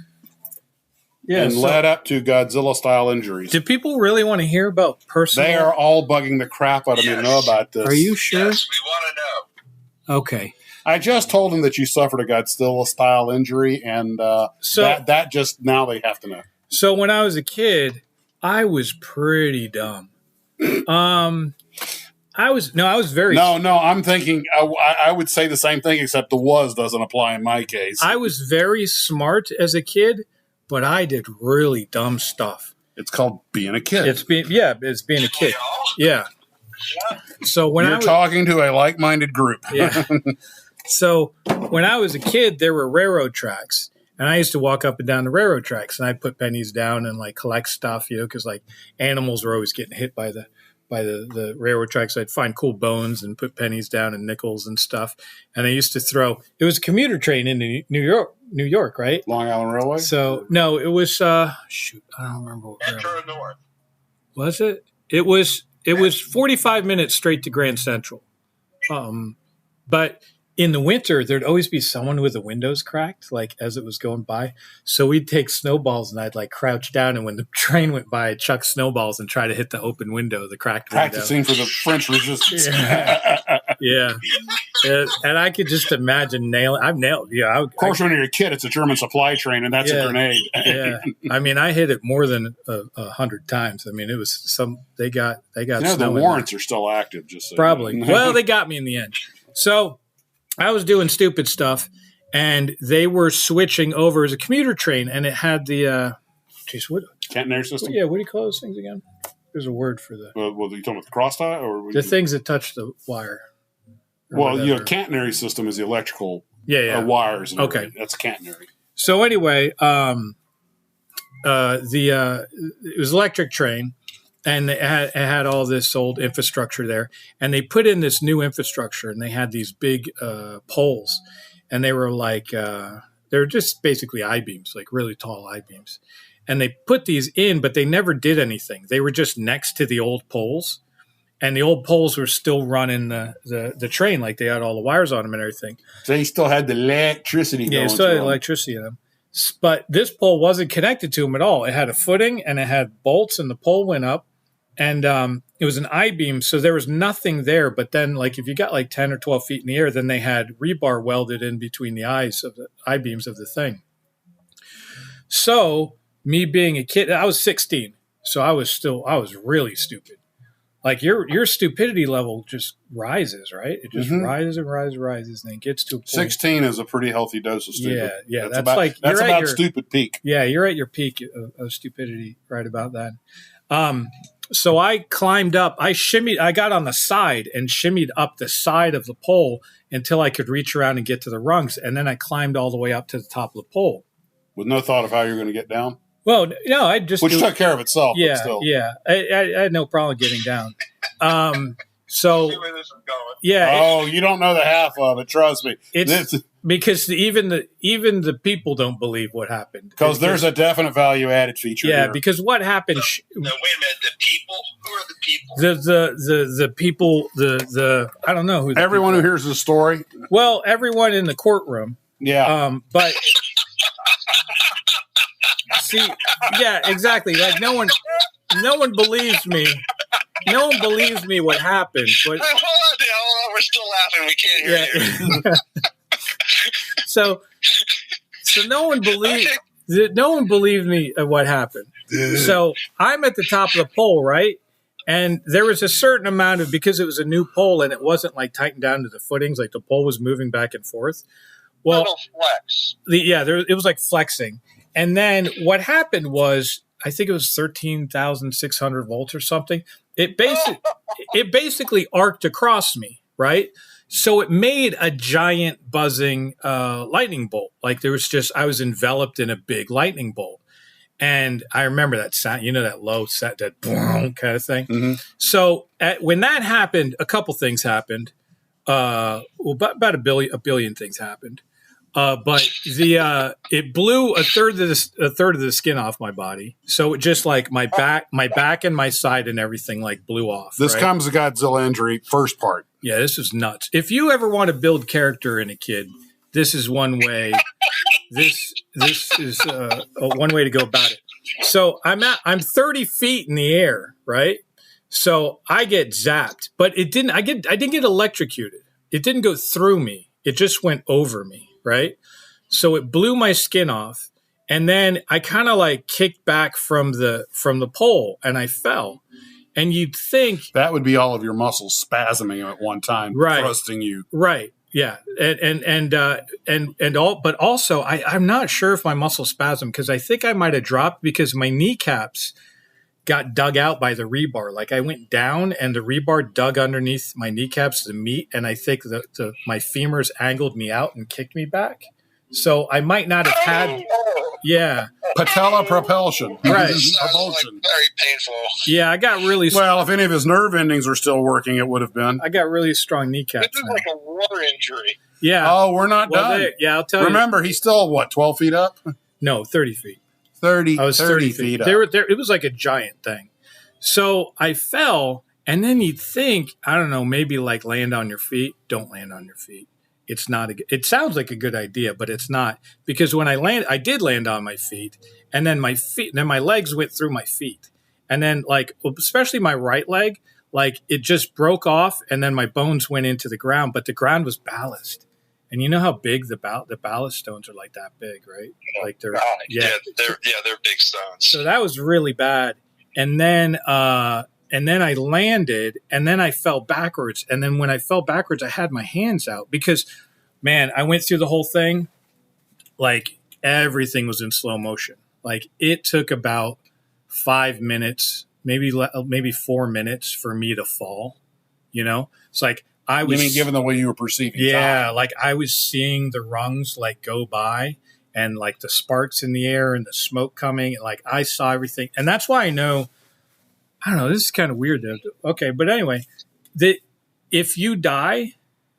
and led up to Godzilla-style injuries. Do people really want to hear about personal? They are all bugging the crap out of me to know about this. Are you sure? Yes, we want to know. Okay. I just told them that you suffered a Godzilla-style injury, and that just now they have to know. So when I was a kid, I was pretty dumb. I was very. No, I'm thinking I would say the same thing, except the was doesn't apply in my case. I was very smart as a kid, but I did really dumb stuff. It's called being a kid. It's being a kid. Yeah. So when you're talking to a like-minded group. Yeah. So when I was a kid, there were railroad tracks. And I used to walk up and down the railroad tracks, and I'd put pennies down and like collect stuff, because like animals were always getting hit by the railroad tracks. So I'd find cool bones and put pennies down and nickels and stuff. And I used to throw. It was a commuter train into New York, right? Long Island Railway. So no, it was I don't remember what Metro North. Was it? It was 45 minutes straight to Grand Central. But in the winter, there'd always be someone with the windows cracked, like as it was going by. So we'd take snowballs, and I'd like crouch down, and when the train went by, I'd chuck snowballs and try to hit the open window, the cracked window. Practicing for the French resistance. Yeah. And I could just imagine I've nailed. Yeah, of course, when you're a kid, it's a German supply train, and that's a grenade. Yeah, I mean, I hit it more than 100 times. I mean, it was some. They got. The warrants are still active. Just so probably. You know. Well, they got me in the end. So I was doing stupid stuff, and they were switching over as a commuter train, and it had the. What catenary system? Yeah, what do you call those things again? There's a word for the. Well, are you talking about the cross tie or the things that touch the wire? Well, your catenary system is the electrical wires. And okay, that's catenary. So anyway, it was electric train, and it had all this old infrastructure there, and they put in this new infrastructure, and they had these big poles, and they were like they're just basically I-beams, like really tall I-beams. And they put these in, but they never did anything. They were just next to the old poles. And the old poles were still running the train, like they had all the wires on them and everything. So they still had the electricity going. Yeah, they still had electricity in them. But this pole wasn't connected to them at all. It had a footing, and it had bolts, and the pole went up. And it was an I-beam, so there was nothing there. But then, like, if you got like 10 or 12 feet in the air, then they had rebar welded in between the eyes of the I-beams of the thing. So me being a kid, I was 16, so I was really stupid. Like your stupidity level just rises, right? It just rises and rises, and it gets to a point. 16 is a pretty healthy dose of stupid. Yeah, that's about stupid peak. Yeah, you're at your peak of stupidity right about that. So I climbed up. I got on the side and shimmied up the side of the pole until I could reach around and get to the rungs, and then I climbed all the way up to the top of the pole. With no thought of how you're going to get down? Well, no, I just which took care of itself. Yeah, but still. Yeah. I had no problem getting down. So yeah. Oh, you don't know the half of it. Trust me. It's because even the people don't believe what happened. Because there's a definite value added feature. Yeah, here. because what happened? No, wait a minute. The people? Who are the people? The people. The I don't know who. Everyone who hears the story. Well, everyone in the courtroom. Yeah. But. See, yeah, exactly. Like no one believes me. No one believes me what happened. But hold on, we're still laughing. We can't hear you. So no one believed me at what happened. So I'm at the top of the pole, right? And there was a certain amount of, because it was a new pole and it wasn't like tightened down to the footings, like the pole was moving back and forth. Well, little flex. It was like flexing. And then what happened was, I think it was 13,600 volts or something. It basically arced across me, right? So it made a giant buzzing lightning bolt. Like I was enveloped in a big lightning bolt. And I remember that sound, that low set, that boom kind of thing. Mm-hmm. So when that happened, a couple things happened. About a billion things happened. But it blew a third of the skin off my body. So it just like my back and my side and everything like blew off. This right? comes a Godzilla injury, first part. Yeah, this is nuts. If you ever want to build character in a kid, this is one way. This is one way to go about it. So I'm 30 feet in the air, right? So I get zapped, but I didn't get electrocuted. It didn't go through me. It just went over me. Right. So it blew my skin off. And then I kind of like kicked back from the pole and I fell. And you'd think that would be all of your muscles spasming at one time, right, thrusting you. Right. Yeah. But also I'm not sure if my muscle spasmed because I think I might have dropped because my kneecaps got dug out by the rebar. Like I went down and the rebar dug underneath my kneecaps to meet, and I think my femurs angled me out and kicked me back. So I might not have had, patella propulsion, right? Propulsion, like very painful. Yeah, I got really. Well, if any of his nerve endings were still working, it would have been. I got really strong kneecaps. This is like a war injury. Yeah. Oh, we're not done. I'll tell you. Remember, he's still 12 feet up? No, 30 feet. 30. I was 30 feet up. It was like a giant thing. So I fell, and then you'd think, I don't know, maybe like land on your feet. Don't land on your feet. It's not. It sounds like a good idea, but it's not, because when I did land on my feet, and then my legs went through my feet, and then like especially my right leg, like it just broke off, and then my bones went into the ground, but the ground was ballast. And you know how big the ballast stones are, like that big, right? Like they're they're big stones. So that was really bad. And then I landed, and then I fell backwards. And then when I fell backwards, I had my hands out because, man, I went through the whole thing. Like everything was in slow motion. Like it took about 5 minutes, maybe 4 minutes for me to fall. You know, it's like I was. You mean given the way you were perceiving? Yeah, time. like I was seeing the rungs like go by, and like the sparks in the air and the smoke coming. And, like I saw everything, and that's why I know. I don't know. This is kind of weird, though. Okay, but anyway, if you die,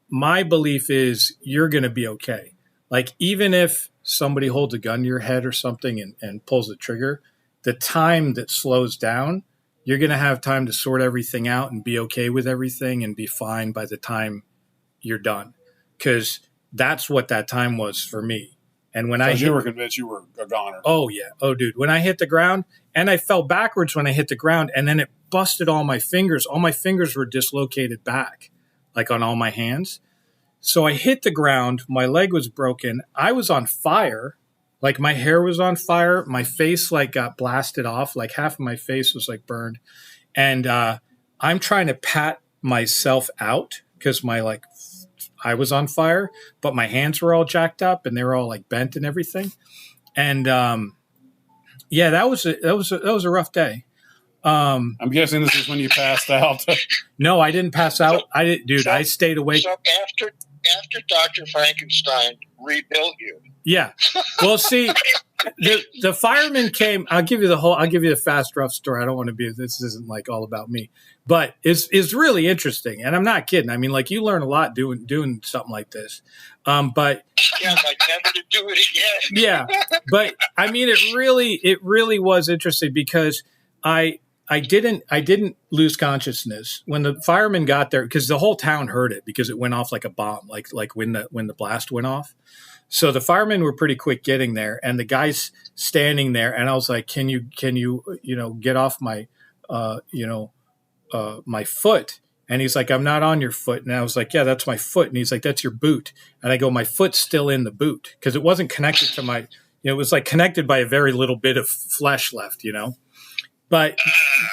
my belief is you're going to be okay. Like even if somebody holds a gun to your head or something and pulls the trigger, the time that slows down, you're going to have time to sort everything out and be okay with everything and be fine by the time you're done. Because that's what that time was for me. And when you were convinced you were a goner. Oh, yeah. Oh, dude. When I hit the ground, and I fell backwards when I hit the ground, and then it busted all my fingers. All my fingers were dislocated back, like on all my hands. So I hit the ground. My leg was broken. I was on fire. Like my hair was on fire. My face like got blasted off. Like half of my face was like burned. And I'm trying to pat myself out because I was on fire, but my hands were all jacked up and they were all like bent and everything. And yeah, that was a rough day. I'm guessing this is when you passed out. No, I didn't pass out. I stayed awake. So after Dr. Frankenstein rebuilt you. Yeah. Well, see, the fireman came. I'll give you the fast, rough story. I don't want to be. This isn't like all about me, but it's really interesting, and I'm not kidding. I mean, like you learn a lot doing something like this. But yeah, like never to do it again. Yeah, but I mean, it really was interesting because I didn't lose consciousness when the firemen got there because the whole town heard it because it went off like a bomb, like when the blast went off. So the firemen were pretty quick getting there, and the guy's standing there, and I was like, "Can you get off my my foot?" And he's like, "I'm not on your foot." And I was like, "Yeah, that's my foot." And he's like, "That's your boot." And I go, "My foot's still in the boot because it wasn't connected to my. It was like connected by a very little bit of flesh left, But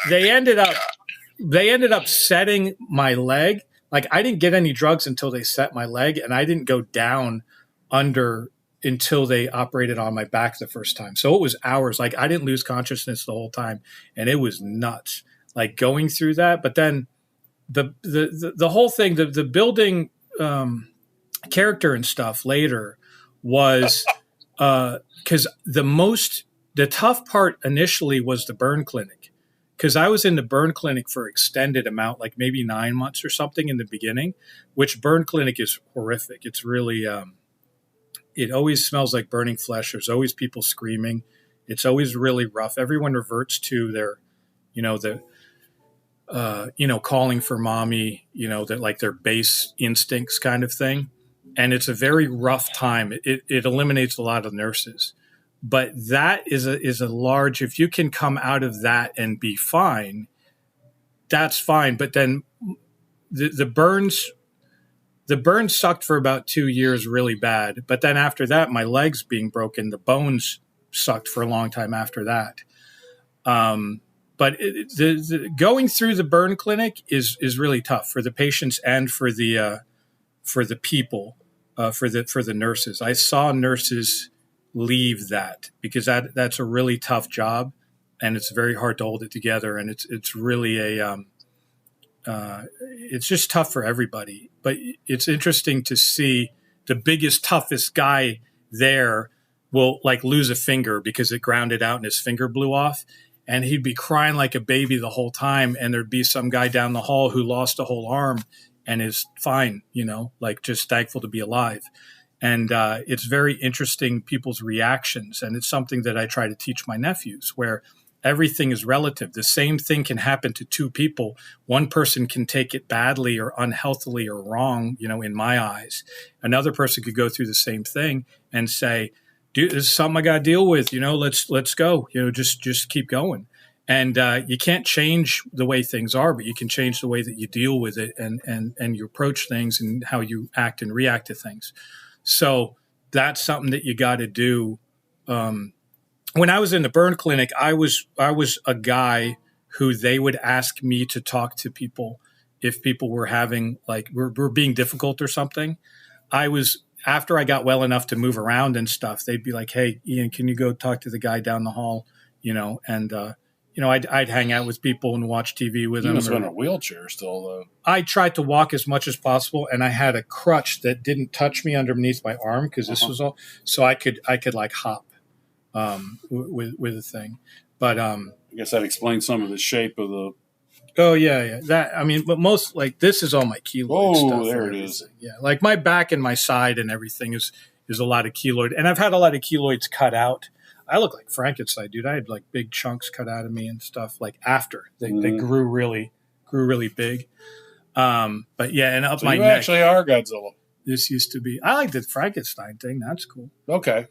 they ended up setting my leg. Like I didn't get any drugs until they set my leg, and I didn't go down under until they operated on my back the first time. So it was hours. Like I didn't lose consciousness the whole time, and it was nuts. Like going through that, but then the whole thing, the building character and stuff later was because the tough part initially was the burn clinic. Because I was in the burn clinic for extended amount, like maybe 9 months or something in the beginning, which burn clinic is horrific. It's really, it always smells like burning flesh. There's always people screaming. It's always really rough. Everyone reverts to their, calling for mommy, that like their base instincts kind of thing. And it's a very rough time. It eliminates a lot of nurses. But that is a large, if you can come out of that and be fine, that's fine. But then the burns sucked for about 2 years really bad. But then after that, my legs being broken, the bones sucked for a long time after that. But going through the burn clinic is really tough for the patients and for the people, for the nurses. I saw nurses leave that because that's a really tough job, and it's very hard to hold it together, and it's really it's just tough for everybody. But it's interesting to see the biggest, toughest guy there will like lose a finger because it grounded out and his finger blew off, and he'd be crying like a baby the whole time, and there'd be some guy down the hall who lost a whole arm and is fine, like just thankful to be alive. And it's very interesting, people's reactions. And it's something that I try to teach my nephews, where everything is relative. The same thing can happen to two people. One person can take it badly or unhealthily or wrong, in my eyes. Another person could go through the same thing and say, dude, this is something I got to deal with. Let's go, just keep going. And you can't change the way things are, but you can change the way that you deal with it and you approach things and how you act and react to things. So that's something that you got to do. When I was in the burn clinic, I was a guy who they would ask me to talk to people if people were having were being difficult or something. After I got well enough to move around and stuff, they'd be like, "Hey, Ian, can you go talk to the guy down the hall?" And I'd hang out with people and watch TV with them. You must have been in a wheelchair still, though. I tried to walk as much as possible, and I had a crutch that didn't touch me underneath my arm because this was all, so I could like hop with a thing. But I guess that explains some of the shape of the. Oh yeah. But most this is all my keloid stuff. Oh, there it is. Yeah, like my back and my side and everything is a lot of keloid, and I've had a lot of keloids cut out. I look like Frankenstein, dude. I had like big chunks cut out of me and stuff. Like after they grew really big. But yeah, and up So my you neck. actually are Godzilla. This used to be. I like the Frankenstein thing. That's cool. Okay.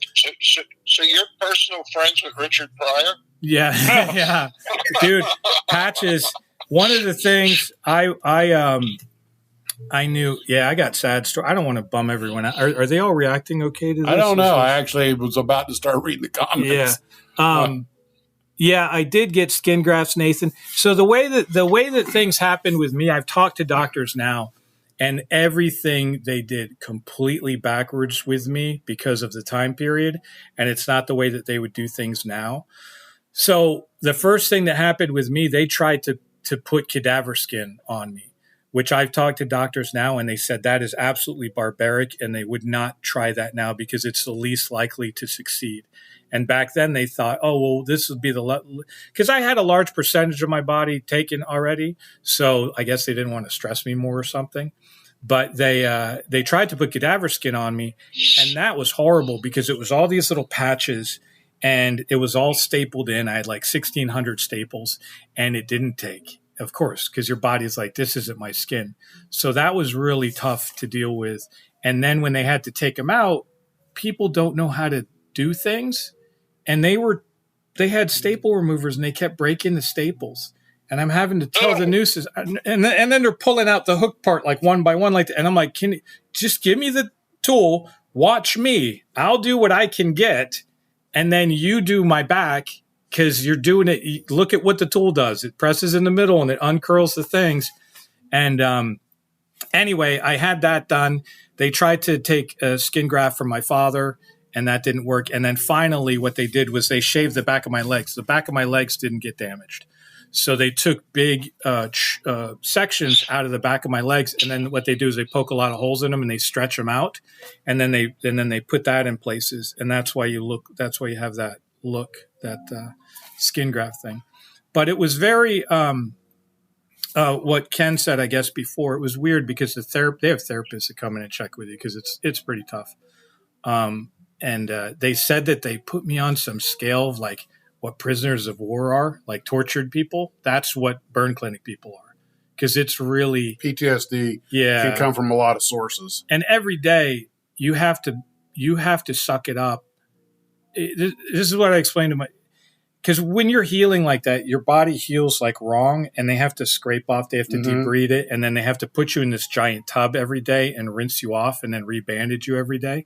So you're personal friends with Richard Pryor? Yeah, yeah, dude. Patches. One of the things I knew. Yeah, I got sad story. I don't want to bum everyone out. Are they all reacting okay to this? I don't know. I actually was about to start reading the comments. Yeah. Yeah, I did get skin grafts, Nathan. So the way that things happened with me, I've talked to doctors now, and everything they did completely backwards with me because of the time period, and it's not the way that they would do things now. So the first thing that happened with me, they tried to put cadaver skin on me, which I've talked to doctors now, and they said that is absolutely barbaric, and they would not try that now because it's the least likely to succeed. And back then they thought, oh, well, this would be because I had a large percentage of my body taken already. So I guess they didn't want to stress me more or something. But they tried to put cadaver skin on me. And that was horrible because it was all these little patches and it was all stapled in. I had like 1,600 staples and it didn't take, of course, because your body's like, this isn't my skin. So that was really tough to deal with. And then when they had to take them out, people don't know how to do things. And they had staple removers and they kept breaking the staples. And I'm having to tell the nooses, and then they're pulling out the hook part like one by one, like that. And I'm like, can you just give me the tool? Watch me. I'll do what I can get, and then you do my back because you're doing it. Look at what the tool does. It presses in the middle and it uncurls the things. And anyway, I had that done. They tried to take a skin graft from my father, and that didn't work. And then finally, what they did was they shaved the back of my legs. The back of my legs didn't get damaged. So they took big sections out of the back of my legs, and then what they do is they poke a lot of holes in them and they stretch them out, and then they put that in places, and that's why you have that look, that skin graft thing. But it was very what Ken said, I guess before, it was weird because they have therapists that come in and check with you because it's pretty tough. And they said that they put me on some scale of like what prisoners of war are, like tortured people. That's what burn clinic people are, because it's really PTSD. Yeah, can come from a lot of sources. And every day you have to suck it up. This is what I explained to because when you're healing like that, your body heals like wrong, and they have to scrape off. They have to debride it, and then they have to put you in this giant tub every day and rinse you off, and then rebandage you every day.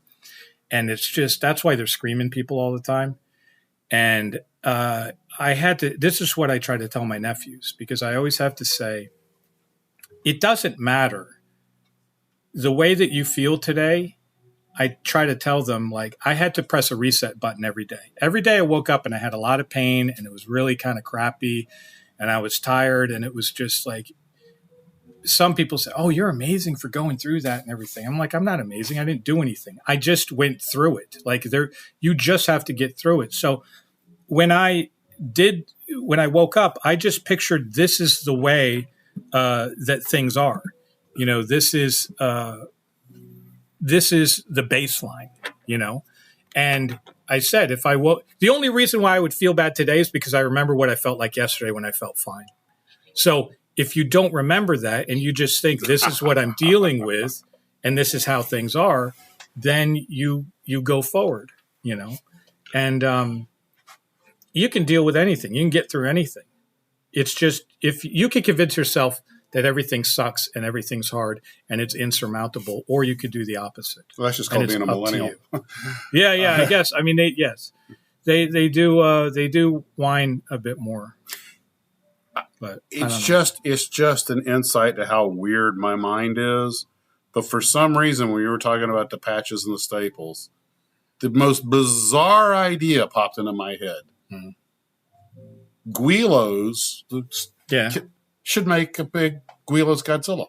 And it's just, that's why they're screaming people all the time. And this is what I try to tell my nephews, because I always have to say, it doesn't matter. The way that you feel today, I try to tell them, like, I had to press a reset button every day. Every day I woke up and I had a lot of pain and it was really kind of crappy and I was tired, and it was just like, some people say, oh, you're amazing for going through that and everything. I'm like, I'm not amazing. I didn't do anything. I just went through it. Like, you just have to get through it. So when I woke up, I just pictured this is the way that things are. You know, this is the baseline, you know? And I said, the only reason why I would feel bad today is because I remember what I felt like yesterday when I felt fine. So if you don't remember that and you just think this is what I'm dealing with and this is how things are, then you go forward, you know? And you can deal with anything. You can get through anything. It's just, if you could convince yourself that everything sucks and everything's hard and it's insurmountable, or you could do the opposite. Well, that's just called being a millennial. Yeah, I guess. I mean, they do whine a bit more. But it's just an insight to how weird my mind is. But for some reason, when you were talking about the patches and the staples, the most bizarre idea popped into my head. Guilos should make a big Guilos Godzilla.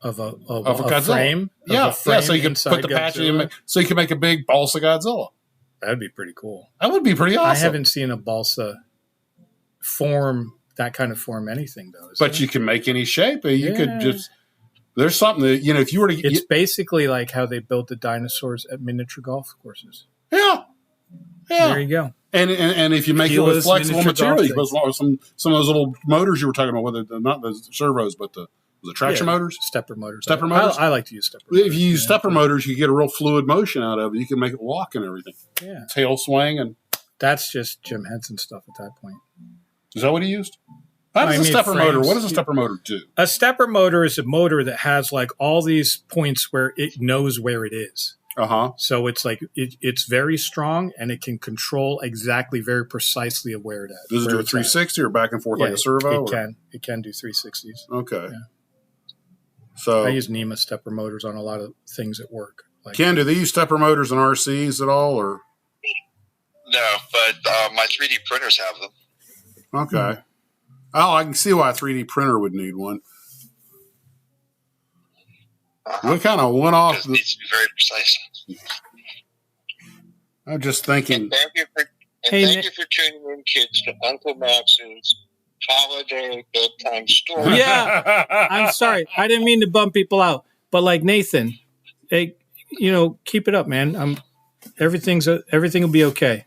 Of a Godzilla. Frame? Yeah, so you can put the patch in, so you can make a big balsa Godzilla. That'd be pretty cool. That would be pretty awesome. I haven't seen a balsa form, that kind of form anything, though. But you can make any shape. You could just... There's something that, if you were to... It's basically like how they built the dinosaurs at miniature golf courses. Yeah. There you go. And if you make it with flexible material, you put some of those little motors you were talking about, whether not the servos, but the traction motors? Stepper motors. I like to use stepper motors. If you use stepper motors, you get a real fluid motion out of it. You can make it walk and everything. Yeah. Tail swing. And that's just Jim Henson stuff at that point. Is that what he used? How does a stepper motor? What does a stepper motor do? A stepper motor is a motor that has like all these points where it knows where it is. So it's like it's very strong and it can control exactly very precisely of where it is. Does it do a 360 or back and forth like a servo? It can do 360s. Okay. Yeah. So I use NEMA stepper motors on a lot of things at work. Ken, do they use stepper motors in RCs at all, or? No, but my 3D printers have them. Okay. Oh, I can see why a 3D printer would need one. We kind of went off. It needs to be very precise. I'm just thinking. And thank you for tuning in, kids, to Uncle Max's holiday bedtime story. Yeah, I'm sorry. I didn't mean to bump people out, but like Nathan, hey, keep it up, man. Everything will be okay.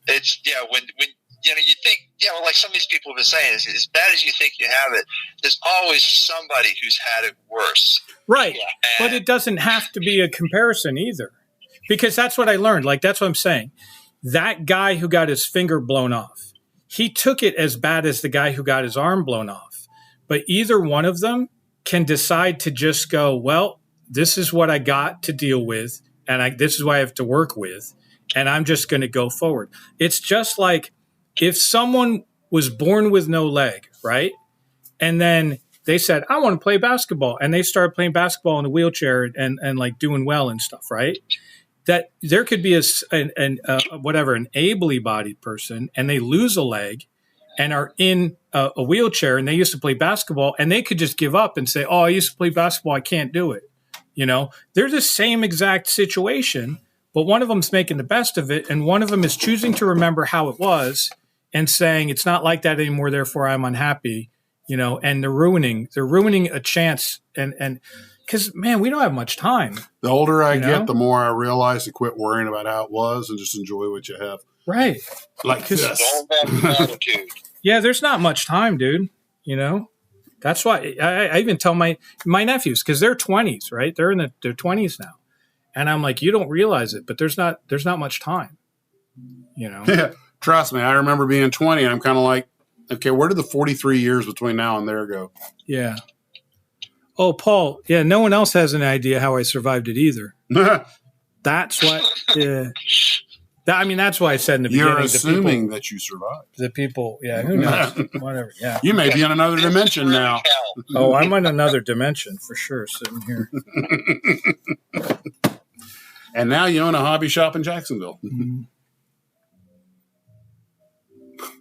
It's when you think, like some of these people have been saying, as bad as you think you have it, there's always somebody who's had it worse. Right. But it doesn't have to be a comparison either. Because that's what I learned. Like, that's what I'm saying. That guy who got his finger blown off, he took it as bad as the guy who got his arm blown off. But either one of them can decide to just go, well, this is what I got to deal with, and this is what I have to work with, and I'm just going to go forward. It's just like if someone was born with no leg, right? And then they said, I want to play basketball. And they started playing basketball in a wheelchair and like doing well and stuff, right? That there could be an ably bodied person and they lose a leg and are in a wheelchair and they used to play basketball and they could just give up and say, oh, I used to play basketball. I can't do it. They're the same exact situation, but one of them's making the best of it. And one of them is choosing to remember how it was and saying, it's not like that anymore. Therefore I'm unhappy, and they're ruining a chance. And because, man, we don't have much time. The older I get, the more I realize to quit worrying about how it was and just enjoy what you have. Right. Like this. All about attitude. Yeah, there's not much time, dude. That's why I even tell my nephews, because they're 20s, right? They're in their 20s now. And I'm like, you don't realize it, but there's not much time, Yeah, trust me. I remember being 20 and I'm kind of like, okay, where did the 43 years between now and there go? Yeah. Oh, Paul. Yeah, no one else has an idea how I survived it either. That's what. That's why I said in the beginning. You're assuming that you survived. The people, who knows? Whatever. Yeah. You may be in another dimension now. Oh, I'm in another dimension for sure, sitting here. And now you own a hobby shop in Jacksonville. Mm-hmm.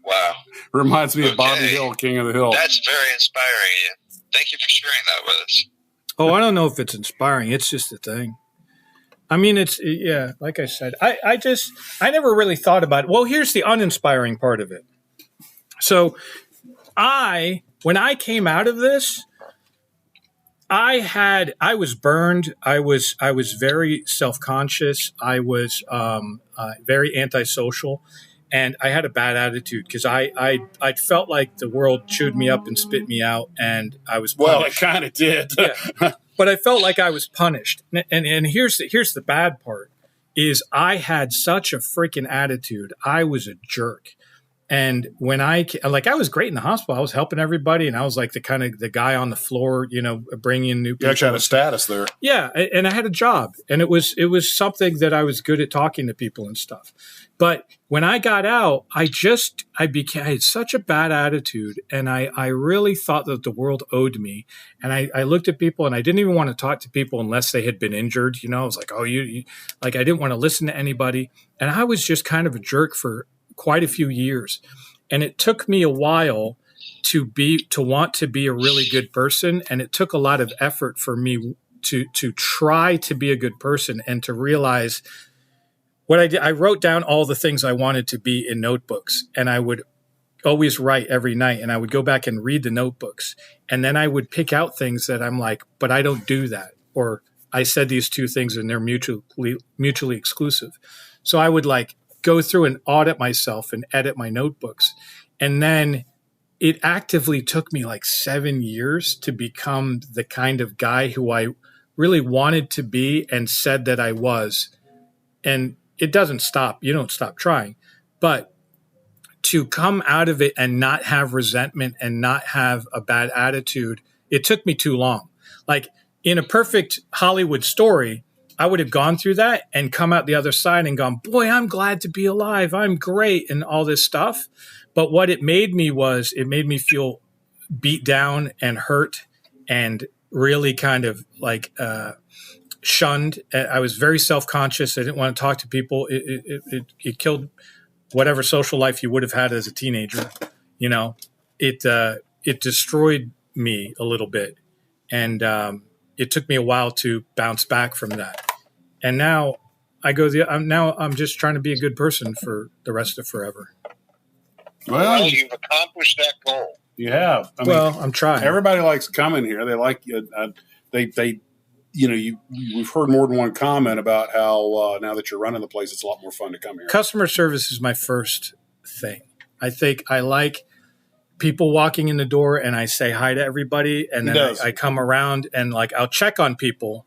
Wow. Reminds me of Bobby Hill, King of the Hill. That's very inspiring of you. Thank you for sharing that with us. Oh, I don't know if it's inspiring. It's just a thing. Like I said, I never really thought about it. Well, here's the uninspiring part of it. So when I came out of this, I was burned. I was very self-conscious. I was very antisocial. And I had a bad attitude because I felt like the world chewed me up and spit me out, and I was punished. Well, it kind of did. Yeah. But I felt like I was punished. And here's the bad part is I had such a freaking attitude. I was a jerk. And when I was great in the hospital. I was helping everybody, and I was like the guy on the floor, bringing in new people. You actually had a status there. Yeah, and I had a job, and it was something that I was good at talking to people and stuff. But when I got out, I had such a bad attitude, and I really thought that the world owed me. And I looked at people, and I didn't even want to talk to people unless they had been injured. I was like, oh, you like, I didn't want to listen to anybody, and I was just kind of a jerk for quite a few years. And it took me a while to want to be a really good person. And it took a lot of effort for me to try to be a good person and to realize what I did. I wrote down all the things I wanted to be in notebooks, and I would always write every night, and I would go back and read the notebooks. And then I would pick out things that I'm like, but I don't do that. Or I said these two things and they're mutually exclusive. So I would go through and audit myself and edit my notebooks. And then it actively took me 7 years to become the kind of guy who I really wanted to be and said that I was. And it doesn't stop. You don't stop trying. But to come out of it and not have resentment and not have a bad attitude, it took me too long. In a perfect Hollywood story, I would have gone through that and come out the other side and gone, boy, I'm glad to be alive. I'm great and all this stuff. But what it made me feel beat down and hurt and really kind of shunned. I was very self-conscious. I didn't want to talk to people. It killed whatever social life you would have had as a teenager. It destroyed me a little bit. And it took me a while to bounce back from that. And now I'm just trying to be a good person for the rest of forever. Well, you've accomplished that goal. You have. I'm trying. Everybody likes coming here. They like we've heard more than one comment about how now that you're running the place, it's a lot more fun to come here. Customer service is my first thing. I think I like people walking in the door and I say hi to everybody, and then I come around and I'll check on people.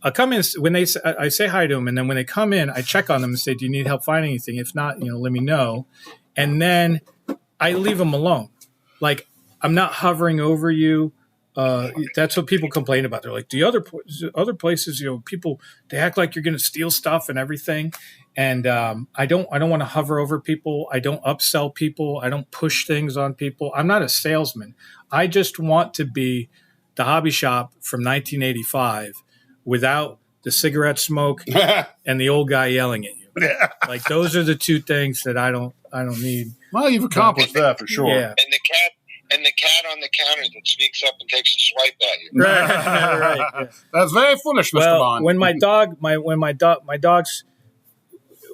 I'll come in when I say hi to them, and then when they come in, I check on them and say, "Do you need help finding anything? If not, let me know." And then I leave them alone. I'm not hovering over you. That's what people complain about. They're like, the other places, people, they act like you're going to steal stuff and everything. And I don't want to hover over people. I don't upsell people. I don't push things on people. I'm not a salesman. I just want to be the hobby shop from 1985 without the cigarette smoke and the old guy yelling at you. Those are the two things that I don't need. Well, you've accomplished that for sure. Yeah. And the cat on the counter that sneaks up and takes a swipe at you. Right. Yeah. That's very foolish, Mr. Bond. When my dog's,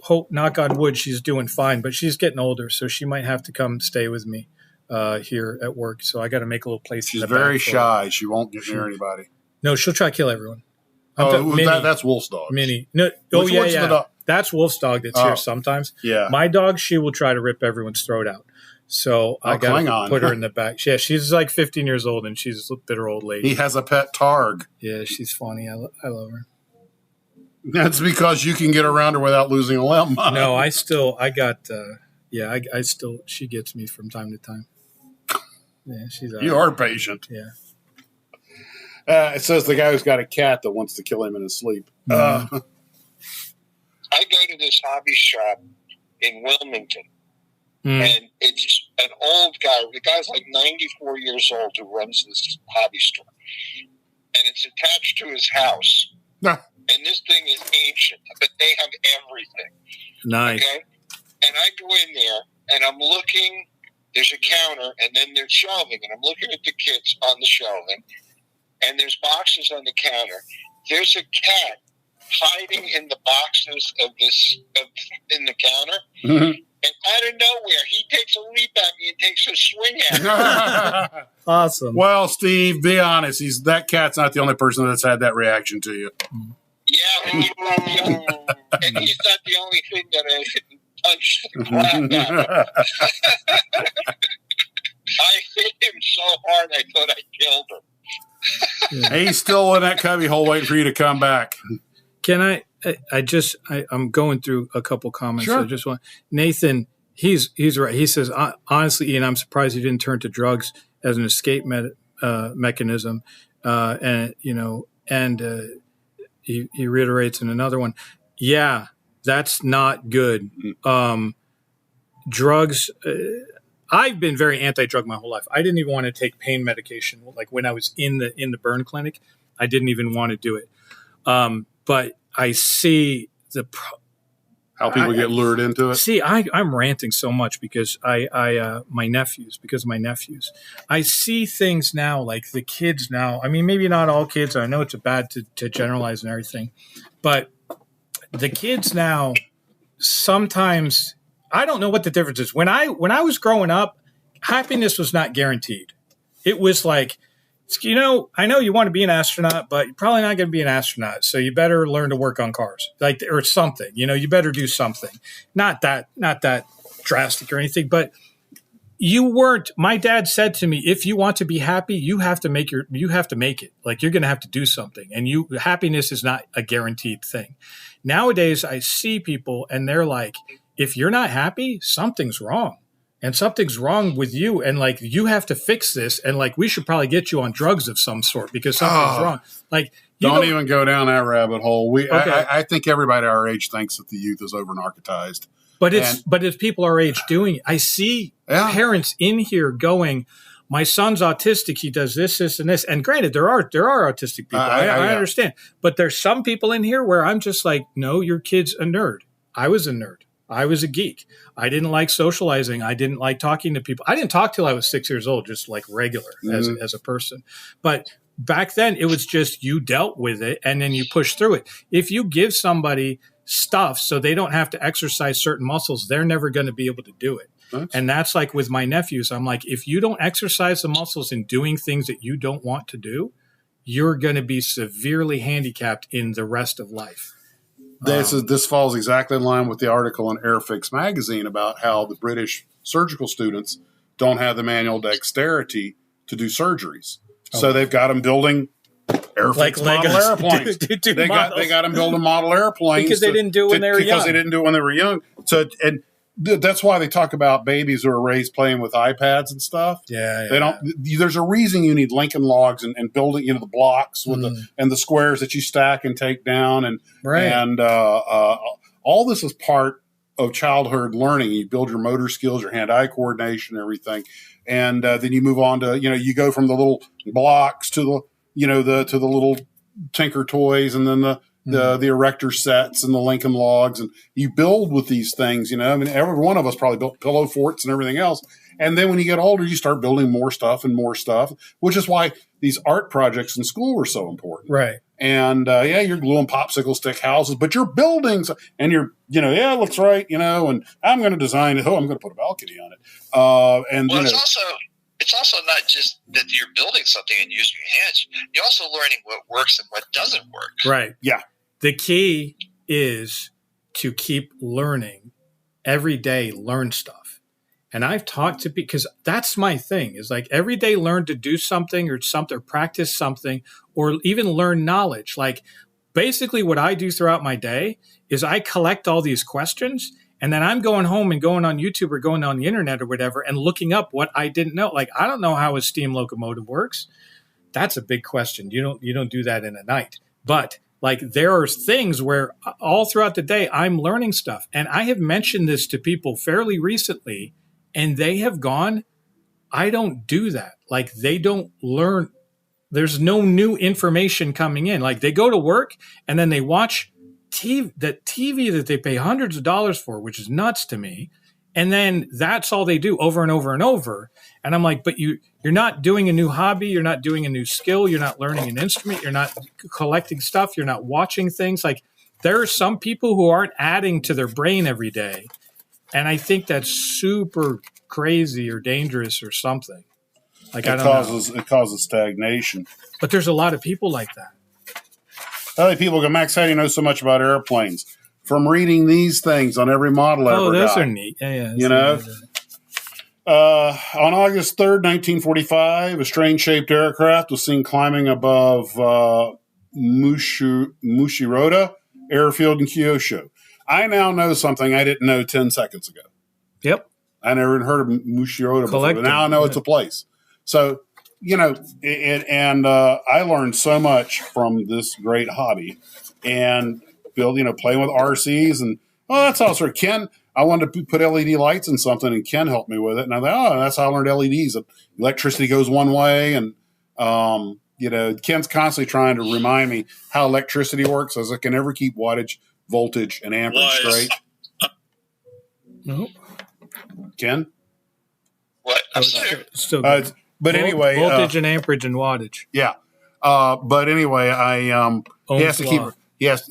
hope, knock on wood, she's doing fine, but she's getting older, so she might have to come stay with me here at work. So I got to make a little place. She's very shy. She won't get near anybody. No, she'll try to kill everyone. That's Wolf's dog. Minnie. No, that's Wolf's dog that's here sometimes. Yeah. My dog, she will try to rip everyone's throat out. So I got to put her in the back. Yeah, she's 15 years old, and she's a bitter old lady. He has a pet targ. Yeah, she's funny. I love her. That's because you can get around her without losing a limb. No, she gets me from time to time. Yeah, you are patient. Yeah. It says the guy who's got a cat that wants to kill him in his sleep. I go to this hobby shop in Wilmington, and it's an old guy. The guy's 94 years old who runs this hobby store, and it's attached to his house. And this thing is ancient, but they have everything. Nice. Okay? And I go in there, and I'm looking. There's a counter, and then there's shelving, and I'm looking at the kits on the shelving, and there's boxes on the counter. There's a cat hiding in the boxes in the counter, and out of nowhere, he takes a leap at me and takes a swing at me. Awesome. Well, Steve, be honest. That cat's not the only person that's had that reaction to you. Yeah, and he's not the only thing that I didn't punch the crap out of. I hit him so hard I thought I killed him. He's still in that cubby hole waiting for you to come back. Can I'm going through a couple comments. Sure. I just want Nathan. He's right. He says, honestly, Ian, I'm surprised you didn't turn to drugs as an escape mechanism. And he reiterates in another one, yeah, that's not good. Drugs. I've been very anti-drug my whole life. I didn't even want to take pain medication. Like when I was in the burn clinic, I didn't even want to do it. But I see how people get lured into it. See, I'm ranting so much because my nephews. I see things now, like the kids now. I mean, maybe not all kids. I know it's bad to generalize and everything, but the kids now, sometimes I don't know what the difference is. When I was growing up, happiness was not guaranteed. It was like, I know you want to be an astronaut, but you're probably not going to be an astronaut. So you better learn to work on cars, or something. You better do something. Not that drastic or anything, but you weren't. My dad said to me, if you want to be happy, you have to make it. Like you're going to have to do something, and happiness is not a guaranteed thing. Nowadays, I see people, and they're like, if you're not happy, something's wrong. And something's wrong with you, and like you have to fix this, and like we should probably get you on drugs of some sort because something's wrong. Like don't even go down that rabbit hole. I think everybody our age thinks that the youth is over narcotized. But it's people our age doing it. I see parents in here going, my son's autistic. He does this, and this. And granted, there are autistic people. I understand, but there's some people in here where I'm just like, no, your kid's a nerd. I was a nerd. I was a geek. I didn't like socializing. I didn't like talking to people. I didn't talk till I was 6 years old, just like regular as a person. But back then it was just you dealt with it and then you push through it. If you give somebody stuff so they don't have to exercise certain muscles, they're never going to be able to do it. And that's like with my nephews. I'm like, if you don't exercise the muscles in doing things that you don't want to do, you're going to be severely handicapped in the rest of life. This falls exactly in line with the article in Airfix magazine about how the British surgical students don't have the manual dexterity to do surgeries. So they've got them building Airfix model airplanes. They got them building model airplanes because they didn't do it when they were young. Because they didn't do it when they were young. So that's why they talk about babies who are raised playing with iPads and stuff. They don't. There's a reason you need Lincoln Logs and building, the blocks with the squares that you stack and take down, and all this is part of childhood learning. You build your motor skills, your hand-eye coordination, everything, and then you move on to you go from the little blocks to the little Tinker toys, and then the erector sets and the Lincoln Logs, and you build with these things, I mean, every one of us probably built pillow forts and everything else. And then when you get older, you start building more stuff, which is why these art projects in school were so important. Right. And you're gluing popsicle stick houses, but you're building, and you're, it looks right, and I'm going to design it. Oh, I'm going to put a balcony on it. It's also not just that you're building something and using your hands. You're also learning what works and what doesn't work. Right. Yeah. The key is to keep learning every day, learn stuff. And I've talked to people, because that's my thing, is like every day learn to do something or practice something, or even learn knowledge. Like basically what I do throughout my day is I collect all these questions, and then I'm going home and going on YouTube or going on the internet or whatever and looking up what I didn't know. Like, I don't know how a steam locomotive works. That's a big question. You don't do that in a night. But like there are things where all throughout the day I'm learning stuff. And I have mentioned this to people fairly recently, and they have gone, I don't do that. Like they don't learn. There's no new information coming in. Like they go to work and then they watch TV that they pay hundreds of dollars for, which is nuts to me. And then that's all they do over and over and over. And I'm like, but you're not doing a new hobby. You're not doing a new skill. You're not learning an instrument. You're not collecting stuff. You're not watching things. Like there are some people who aren't adding to their brain every day. And I think that's super crazy or dangerous or something. Like it causes stagnation. But there's a lot of people like that. Other people go, Max, how do you know so much about airplanes? From reading these things on every model ever got. Oh, those are neat. Yeah. On August 3rd, 1945, a strange-shaped aircraft was seen climbing above Mushiroda Airfield in Kyushu. I now know something I didn't know 10 seconds ago. Yep. I never even heard of Mushiroda before, but now I know it's a place. So, I learned so much from this great hobby and playing with RCs and, that's also Ken. I wanted to put LED lights in something and Ken helped me with it. And I thought, that's how I learned LEDs. Electricity goes one way. And, Ken's constantly trying to remind me how electricity works as I can never keep wattage, voltage, and amperage straight. Nope. Ken? What? I'm sorry. Still but anyway, voltage and amperage and wattage. Yeah. But anyway, he has to keep. He has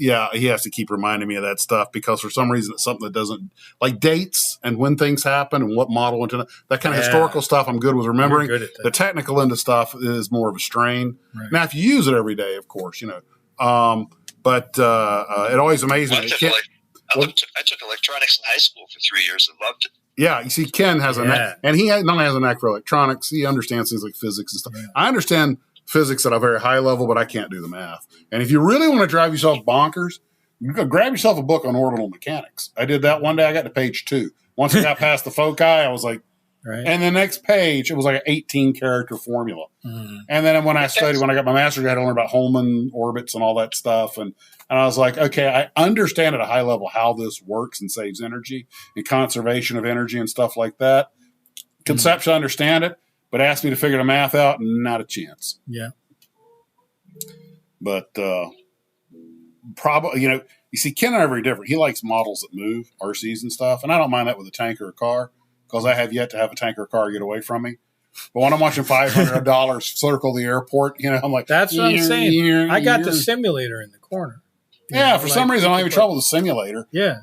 to keep reminding me of that stuff because for some reason it's something that doesn't like dates and when things happen and what model into that kind of historical stuff. I'm good with remembering. Good at that. The technical end of stuff is more of a strain. Right. Now, if you use it every day, of course, but it always amazes me. I took electronics in high school for 3 years and loved it. Yeah, you see, Ken has a knack, and he not only has a knack for electronics, he understands things like physics and stuff. Yeah. I understand physics at a very high level, but I can't do the math. And if you really want to drive yourself bonkers, you can grab yourself a book on orbital mechanics. I did that one day. I got to page 2. Once I got past the foci, I was like, and the next page, it was like an 18-character formula. Mm-hmm. And then when I got my master's, I had to learn about Holman orbits and all that stuff. And I was like, okay, I understand at a high level how this works and saves energy and conservation of energy and stuff like that. Conceptually, I understand it. But asked me to figure the math out, not a chance. Yeah. But probably, you see, Ken and I are very different. He likes models that move, RCs and stuff, and I don't mind that with a tank or a car because I have yet to have a tank or a car get away from me. But when I'm watching $500 circle the airport, I'm like, that's what I'm saying. I got the simulator in the corner. For some reason, I'm having trouble with the simulator. Yeah.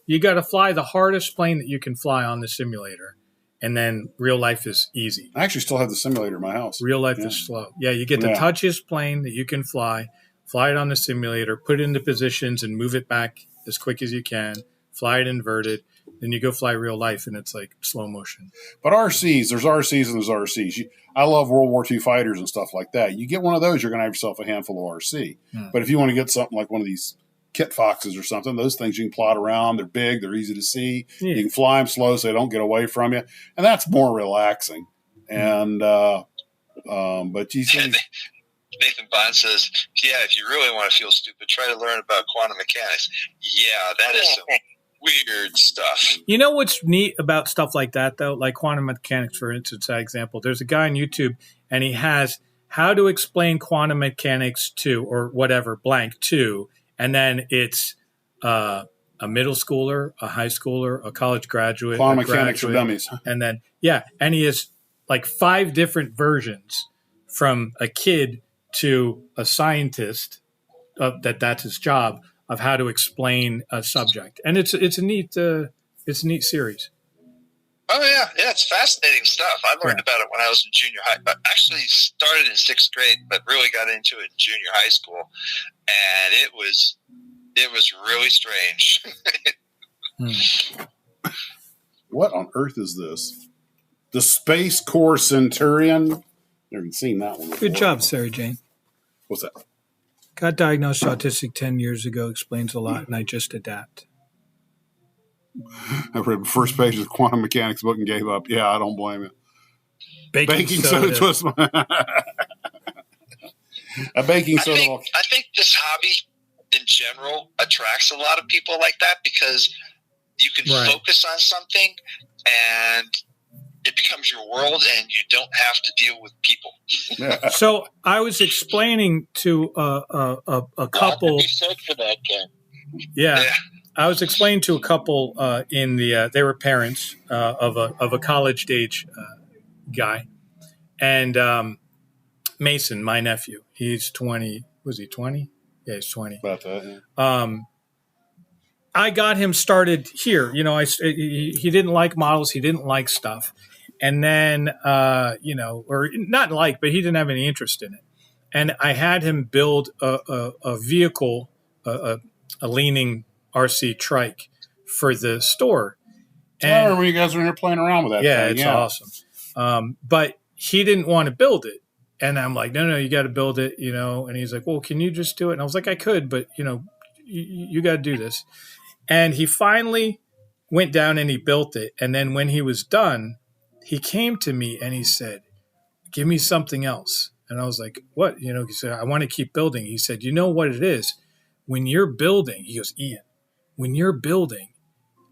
You got to fly the hardest plane that you can fly on the simulator. And then real life is easy. I actually still have the simulator in my house. Real life is slow. Yeah, you get the touchiest plane that you can fly it on the simulator, put it into positions and move it back as quick as you can, fly it inverted. Then you go fly real life and it's like slow motion. But RCs, there's RCs and there's RCs. I love World War II fighters and stuff like that. You get one of those, you're going to have yourself a handful of RC. But if you want to get something like one of these Kit Foxes or something, those things you can plot around. They're big, they're easy to see. Yeah. You can fly them slow so they don't get away from you, and that's more relaxing. And but you see, Nathan Bond says, if you really want to feel stupid, try to learn about quantum mechanics. Yeah, that is some weird stuff. You know what's neat about stuff like that, though? Like quantum mechanics, for instance, that example. There's a guy on YouTube, and he has how to explain quantum mechanics to, or whatever, blank to. And then it's a middle schooler, a high schooler, a college graduate. Quantum mechanics for dummies. And then, and he has like 5 different versions from a kid to a scientist that's his job of how to explain a subject. And it's a neat series. Oh, yeah, it's fascinating stuff. I learned about it when I was in junior high. I actually started in 6th grade, but really got into it in junior high school. And it was really strange. What on earth is this? The Space Corps Centurion? Never even seen that one before. Good job, Sarah Jane. What's that? Got diagnosed autistic 10 years ago. Explains a lot, and I just adapt. I read the first page of the quantum mechanics book and gave up. Yeah, I don't blame you. Baking soda twist. A baking soda. I think this hobby in general attracts a lot of people like that because you can focus on something and it becomes your world and you don't have to deal with people. Yeah. So I was explaining to a couple. Yeah. I was explaining to a couple they were parents of a college age guy, and Mason, my nephew, he's 20. Was he 20? Yeah, he's 20. About that. Yeah. I got him started here. He didn't like models. He didn't like stuff, and then or not like, but he didn't have any interest in it. And I had him build a vehicle, a leaning RC trike for the store. And I remember you guys were in here playing around with that thing. It's awesome. But he didn't want to build it. And I'm like, no, you got to build it, And he's like, well, can you just do it? And I was like, I could, but, you got to do this. And he finally went down and he built it. And then when he was done, he came to me and he said, give me something else. And I was like, what? You know, he said, I want to keep building. He said, you know what it is? When you're building, he goes, Ian, when you're building,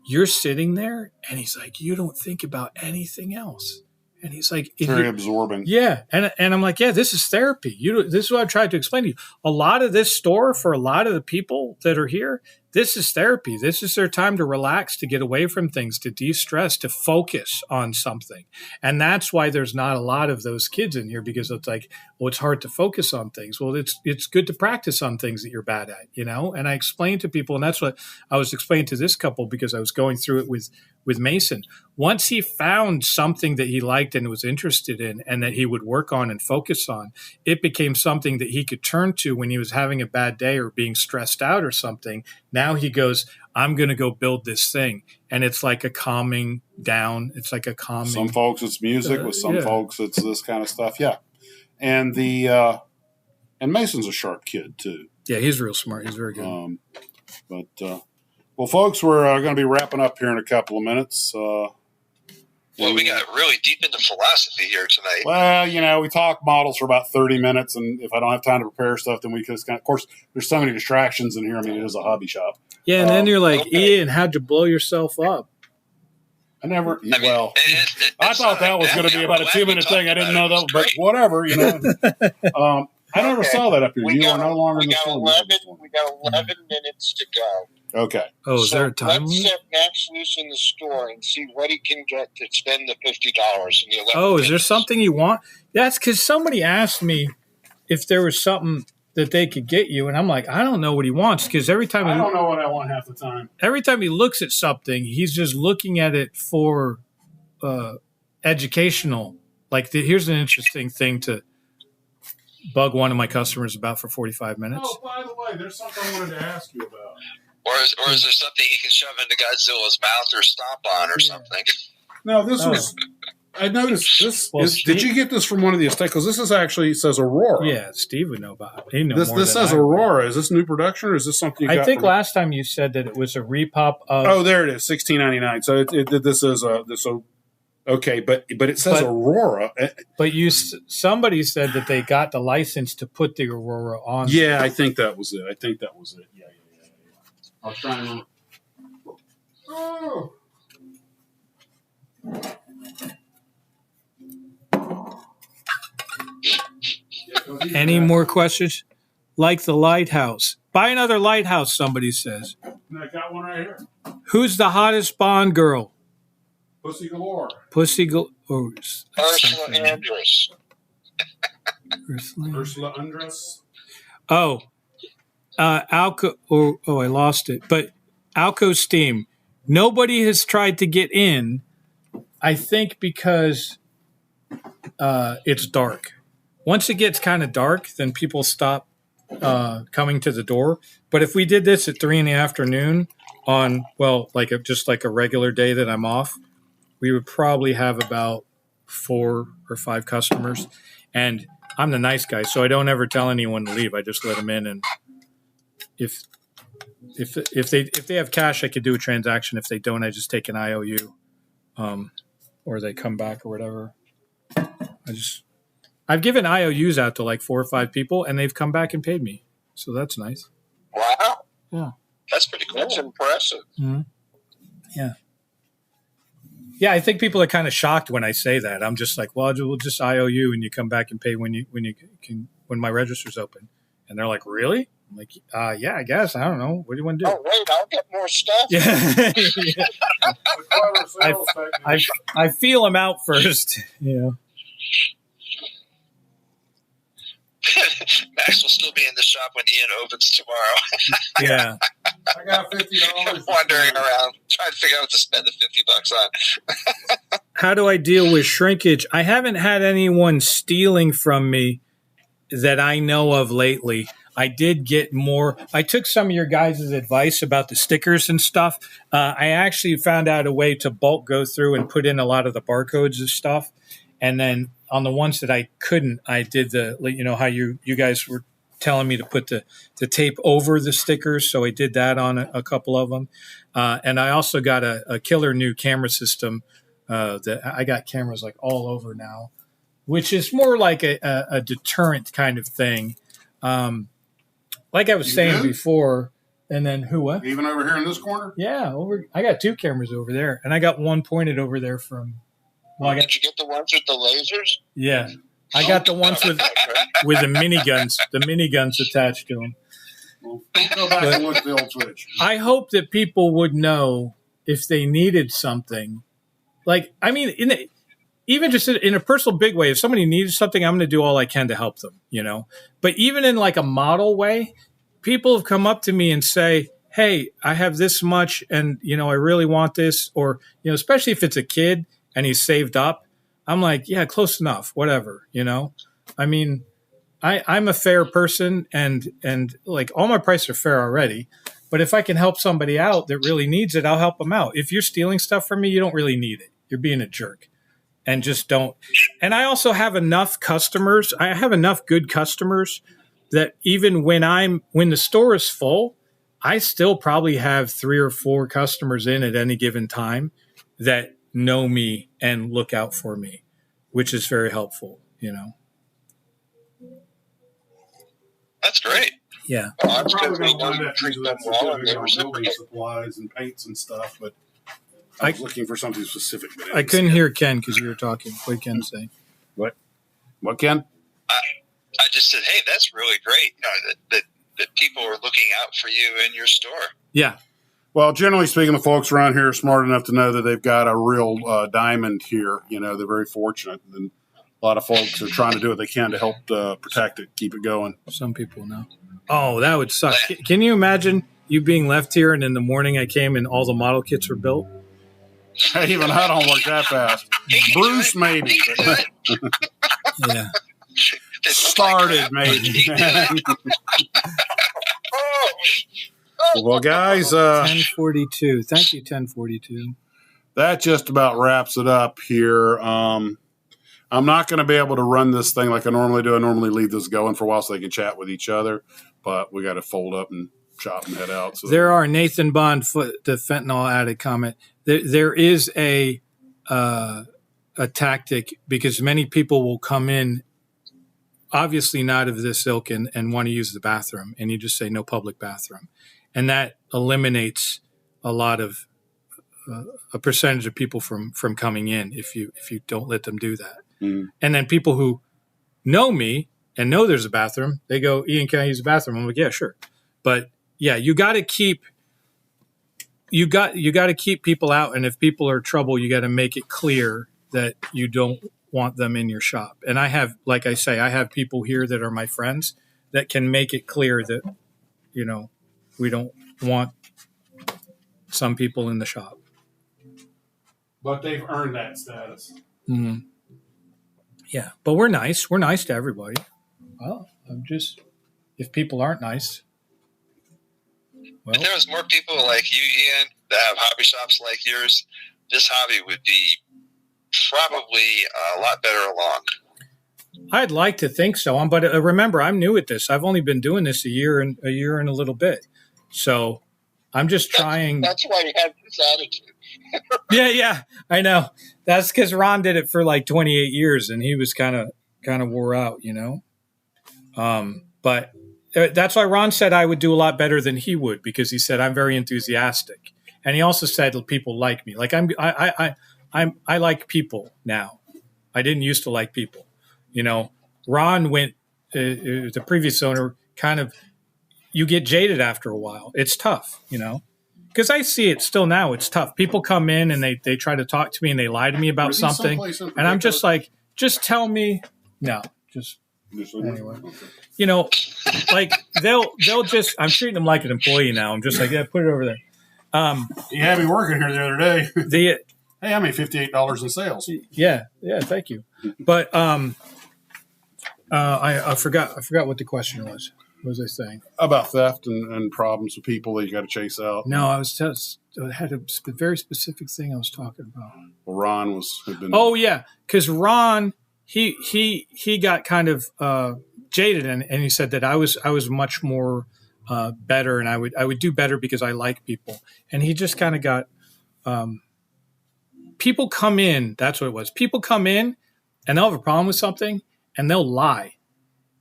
you're sitting there, and he's like, you don't think about anything else. And he's like, very absorbing. Yeah. And I'm like, yeah, this is therapy. This is what I tried to explain to you. A lot of this store, for a lot of the people that are here, this is therapy. This is their time to relax, to get away from things, to de-stress, to focus on something. And that's why there's not a lot of those kids in here, because it's like, well, it's hard to focus on things. Well, it's good to practice on things that you're bad at, you know? And I explained to people, and that's what I was explaining to this couple, because I was going through it with Mason. Once he found something that he liked and was interested in and that he would work on and focus on, it became something that he could turn to when he was having a bad day or being stressed out or something. Now he goes, I'm going to go build this thing. And it's like a calming down. It's like a calming. Some folks it's music. With some folks it's this kind of stuff. Yeah. And and Mason's a sharp kid too. Yeah, he's real smart. He's very good. Well, folks, we're going to be wrapping up here in a couple of minutes. Well, we got really deep into philosophy here tonight. Well, you know, we talk models for about 30 minutes, and if I don't have time to prepare stuff, then we just of course, there's so many distractions in here. I mean, it is a hobby shop. Yeah, and then you're like, Ian, how'd you blow yourself up? I thought that was going to be about a 2-minute thing. I didn't know that, but whatever, you know. I never saw that up here. You are no longer in the store. We got 11 minutes to go. Okay. Oh, is there a time Let's limit? set Max loose in the store and see what he can get to spend the $50 in the 11 Oh, is there minutes. something you want? That's because somebody asked me if there was something that they could get you, and I'm like, I don't know what he wants, because every time I don't know what I want half the time. Every time he looks at something, he's just looking at it for educational. Like, here's an interesting thing to bug one of my customers about for 45 minutes. Oh, by the way, there's something I wanted to ask you about. Or is there something he can shove into Godzilla's mouth or stomp on or something? No, this was. I noticed this. Did you get this from one of the estates? Because this is actually says Aurora. Yeah, Steve would know about it. He knows This more than says I would. Aurora. Is this new production, or is this something you got? I think from, last time you said that it was a repop of. Oh, there it is, $16.99. So this is this. Okay, but it says Aurora. But somebody said that they got the license to put the Aurora on. Yeah, I think that was it. Yeah. I was trying to remember. Oh. Any more questions? Like the lighthouse. Buy another lighthouse, somebody says. I got one right here. Who's the hottest Bond girl? Pussy galore. Ursula Andress. Ursula Andress. Oh, Alco. Oh, I lost it. But Alco Steam. Nobody has tried to get in. I think because it's dark. Once it gets kind of dark, then people stop coming to the door. But if we did this at 3 p.m. on, well, just like a regular day that I'm off, we would probably have about 4 or 5 customers. And I'm the nice guy, so I don't ever tell anyone to leave. I just let them in, and if they have cash, I could do a transaction. If they don't, I just take an IOU, or they come back or whatever. I've given IOUs out to like 4 or 5 people, and they've come back and paid me. So that's nice. Wow. Yeah. That's pretty cool. That's impressive. Mm-hmm. Yeah. Yeah, I think people are kind of shocked when I say that. I'm just like, well, we'll just IOU, and you come back and pay when my register's open. And they're like, really? I'm like, yeah, I guess. I don't know. What do you want to do? Oh, wait, I'll get more stuff. Yeah. I feel them out first. Yeah. Max will still be in the shop when Ian opens tomorrow. Yeah. I got $50. Wandering around, trying to figure out what to spend the $50 on. How do I deal with shrinkage? I haven't had anyone stealing from me that I know of lately. I did get more. I took some of your guys' advice about the stickers and stuff. I actually found out a way to bulk go through and put in a lot of the barcodes and stuff. And then on the ones that I couldn't, I did how you guys were telling me to put the tape over the stickers. So I did that on a couple of them. And I also got a killer new camera system that I got cameras like all over now, which is more like a deterrent kind of thing. Like I was saying before, and then what? Even over here in this corner? Yeah, I got 2 cameras over there, and I got one pointed over there from. Well, did you get the ones with the lasers? Yeah, I got the ones with the miniguns attached to them. Well, go back and look at the old footage. I hope that people would know if they needed something. Like, I mean, even just in a personal big way, if somebody needs something, I'm going to do all I can to help them, you know. But even in like a model way, people have come up to me and say, hey, I have this much and, you know, I really want this. Or, you know, especially if it's a kid and he's saved up, I'm like, yeah, close enough, whatever, you know. I mean, I'm a fair person and like all my prices are fair already. But if I can help somebody out that really needs it, I'll help them out. If you're stealing stuff from me, you don't really need it. You're being a jerk. And just don't. And I also have enough customers. I have enough good customers that even when the store is full, I still probably have 3 or 4 customers in at any given time that know me and look out for me, which is very helpful, you know. That's great. Yeah. Well, that's Probably because we gonna know find you that treat through them that well and they specific on building reciprocate. supplies and paints and stuff, but I was looking for something specific. But I couldn't hear Ken because you were talking. What did Ken say? What, Ken? I just said, hey, that's really great. You know, that people are looking out for you in your store. Yeah. Well, generally speaking, the folks around here are smart enough to know that they've got a real diamond here. You know, they're very fortunate. And a lot of folks are trying to do what they can to help protect it, keep it going. Some people know. Oh, that would suck. Can you imagine you being left here and in the morning I came and all the model kits were built? Hey, even I don't work that fast. Bruce, maybe. Yeah. Started, maybe. Well, guys, 1042. Thank you, 1042. that just about wraps it up here. I'm not going to be able to run this thing like I normally do. I normally leave this going for a while so they can chat with each other, but we got to fold up and chop and head out. So There are Nathan Bond, the fentanyl addict comment. There is a tactic because many people will come in, obviously not of this ilk, and want to use the bathroom, and you just say no public bathroom, and that eliminates a lot of a percentage of people from coming in if you don't let them do that. Mm. And then people who know me and know there's a bathroom, they go, Ian, can I use the bathroom? I'm like, yeah, sure. But yeah, you got to keep people out. And if people are trouble, you got to make it clear that you don't want them in your shop. And I have, like I say, I have people here that are my friends that can make it clear that, you know, we don't want some people in the shop. but they've earned that status. Mm-hmm. Yeah, but we're nice. We're nice to everybody. Well, if people aren't nice, well, If there was more people like you, Ian, that have hobby shops like yours, this hobby would be probably a lot better along. I'd like to think so. But remember, I'm new at this. I've only been doing this a year and a little bit. So I'm just trying. That's why you have this attitude. Yeah, I know. That's because Ron did it for like 28 years, and he was kind of wore out, you know. But that's why Ron said I would do a lot better than he would, because he said I'm very enthusiastic, and he also said people like me. Like I like people now. I didn't used to like people, you know. Ron went the previous owner kind of. You get jaded after a while. It's tough, you know. Because I see it still now. It's tough. People come in and they try to talk to me and they lie to me about something. And I'm just like, just tell me. No, just anyway. You know, like they'll just, I'm treating them like an employee now. I'm just like, yeah, put it over there. You had me working here the other day. Hey, I made $58 in sales. Yeah, thank you. But I forgot what the question was. What was I saying? About theft and problems with people that you got to chase out. No, I had a very specific thing I was talking about. Well, Ron had been. Oh yeah, because Ron he got kind of jaded, and he said that I was much more better, and I would do better because I like people. And he just kind of got people come in. That's what it was. People come in and they'll have a problem with something and they'll lie.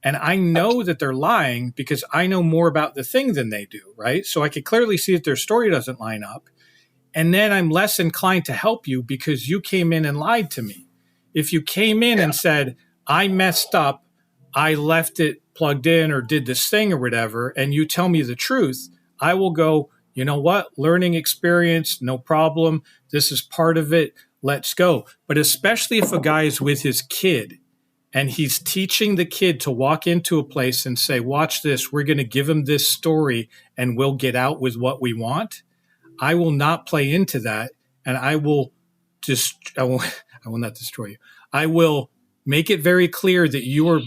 And I know that they're lying because I know more about the thing than they do, right? So I could clearly see that their story doesn't line up. And then I'm less inclined to help you because you came in and lied to me. If you came in and said, I messed up, I left it plugged in or did this thing or whatever, and you tell me the truth, I will go, you know what? Learning experience, no problem. This is part of it. Let's go. But especially if a guy is with his kid and he's teaching the kid to walk into a place and say, watch this, we're going to give him this story and we'll get out with what we want. I will not play into that. And I will not destroy you. I will make it very clear that you are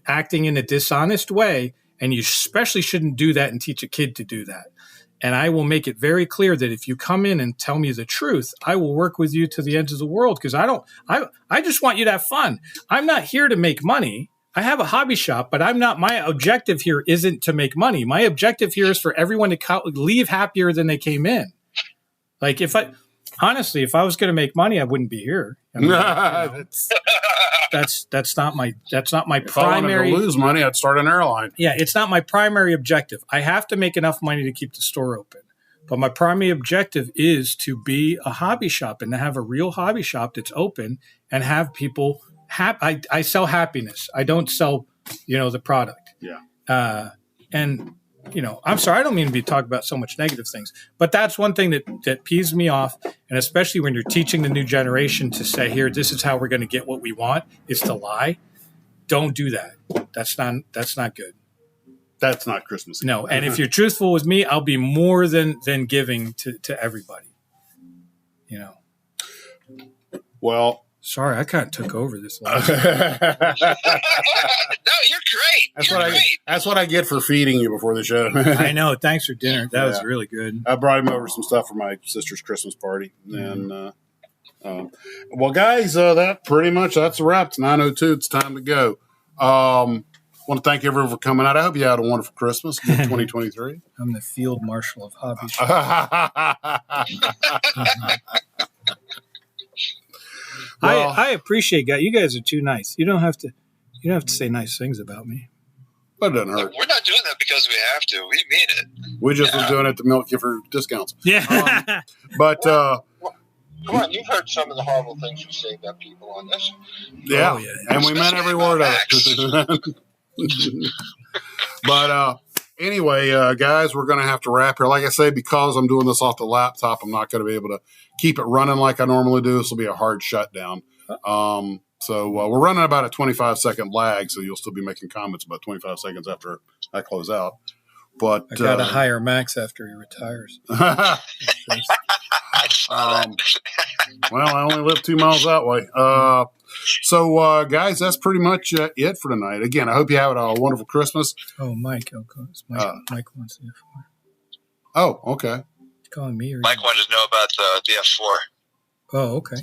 acting in a dishonest way. And you especially shouldn't do that and teach a kid to do that. And I will make it very clear that if you come in and tell me the truth, I will work with you to the ends of the world because I just want you to have fun. I'm not here to make money. I have a hobby shop, but my objective here isn't to make money. My objective here is for everyone to leave happier than they came in. Like honestly, if I was going to make money, I wouldn't be here. I mean, that's not my if primary. If I wanted to lose money, I'd start an airline. Yeah, it's not my primary objective. I have to make enough money to keep the store open. But my primary objective is to be a hobby shop and to have a real hobby shop that's open and have people happy. I sell happiness. I don't sell, the product. Yeah. And I'm sorry, I don't mean to be talking about so much negative things, but that's one thing that peeves me off. And especially when you're teaching the new generation to say, here, this is how we're going to get what we want, is to lie. Don't do that. That's not good. That's not Christmas. No. And if you're truthful with me, I'll be more than giving to everybody, Well, sorry, I kind of took over this. No, you're great. That's what I get for feeding you before the show. I know. Thanks for dinner. That was really good. I brought him over some stuff for my sister's Christmas party. And, well, guys, that's a wrap. It's 9:02. It's time to go. Want to thank everyone for coming out. I hope you had a wonderful Christmas, 2023. I'm the field marshal of hobby Well, I appreciate you guys are too nice. You don't have to say nice things about me. But it doesn't hurt. We're not doing that because we have to. We mean it. We just was doing it to milk you for discounts. Yeah. But Come on, you've heard some of the horrible things we say about people on this. yeah, Oh, yeah. and we meant every word of it. But anyway, guys, we're going to have to wrap here. Like I say, because I'm doing this off the laptop, I'm not going to be able to keep it running like I normally do. This will be a hard shutdown. So we're running about a 25-second lag, so you'll still be making comments about 25 seconds after I close out. But I got to hire Max after he retires. Well, I only live 2 miles that way. So, guys, that's pretty much it for tonight. Again, I hope you have a wonderful Christmas. Oh, Mike. Mike wants the F4. Oh, okay. He's calling me. Or Mike wanted to know about the F4. Oh, okay.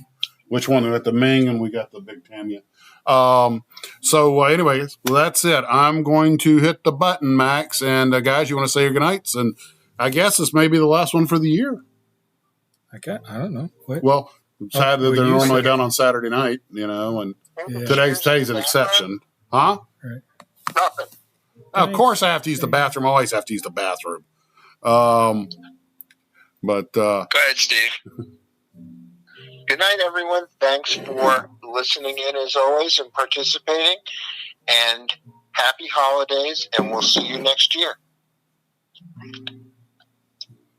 Which one? We got the Ming and we got the Big Tamiya. Anyways, well, that's it. I'm going to hit the button, Max. And, guys, you want to say your goodnights? And I guess this may be the last one for the year. I don't know. What? Well, sad that they're normally said- done on Saturday night, and Yeah. today's an exception. Huh? Right. Nothing. Of course I have to use the bathroom. I always have to use the bathroom. But Go ahead, Steve. Good night, everyone. Thanks for listening in as always and participating. And happy holidays, and we'll see you next year.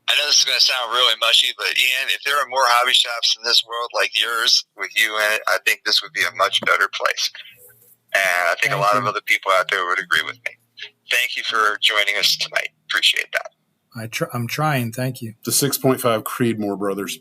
I know this is going to sound really mushy, but Ian, if there are more hobby shops in this world like yours with you in it, I think this would be a much better place. And I think a lot of other people out there would agree with me. Thank you for joining us tonight. Appreciate that. I'm trying. Thank you. the 6.5 Creedmoor brothers.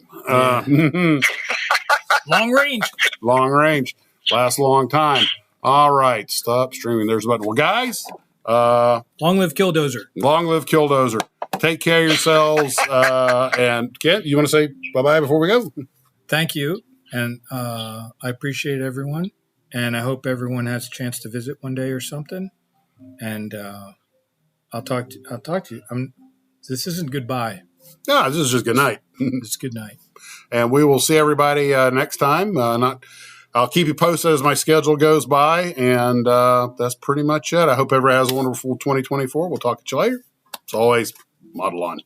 Long range. Long range. Lasts a long time. All right. Stop streaming. There's a button. Well, guys, Long live Killdozer. long live Killdozer. Take care of yourselves. And Kent, you want to say bye-bye before we go? Thank you. And I appreciate everyone. And I hope everyone has a chance to visit one day or something. and I'll talk to you. This isn't goodbye. No, this is just good night. It's good night. And we will see everybody next time. I'll keep you posted as my schedule goes by, and that's pretty much it. I hope everyone has a wonderful 2024. We'll talk to you later. As always, model on.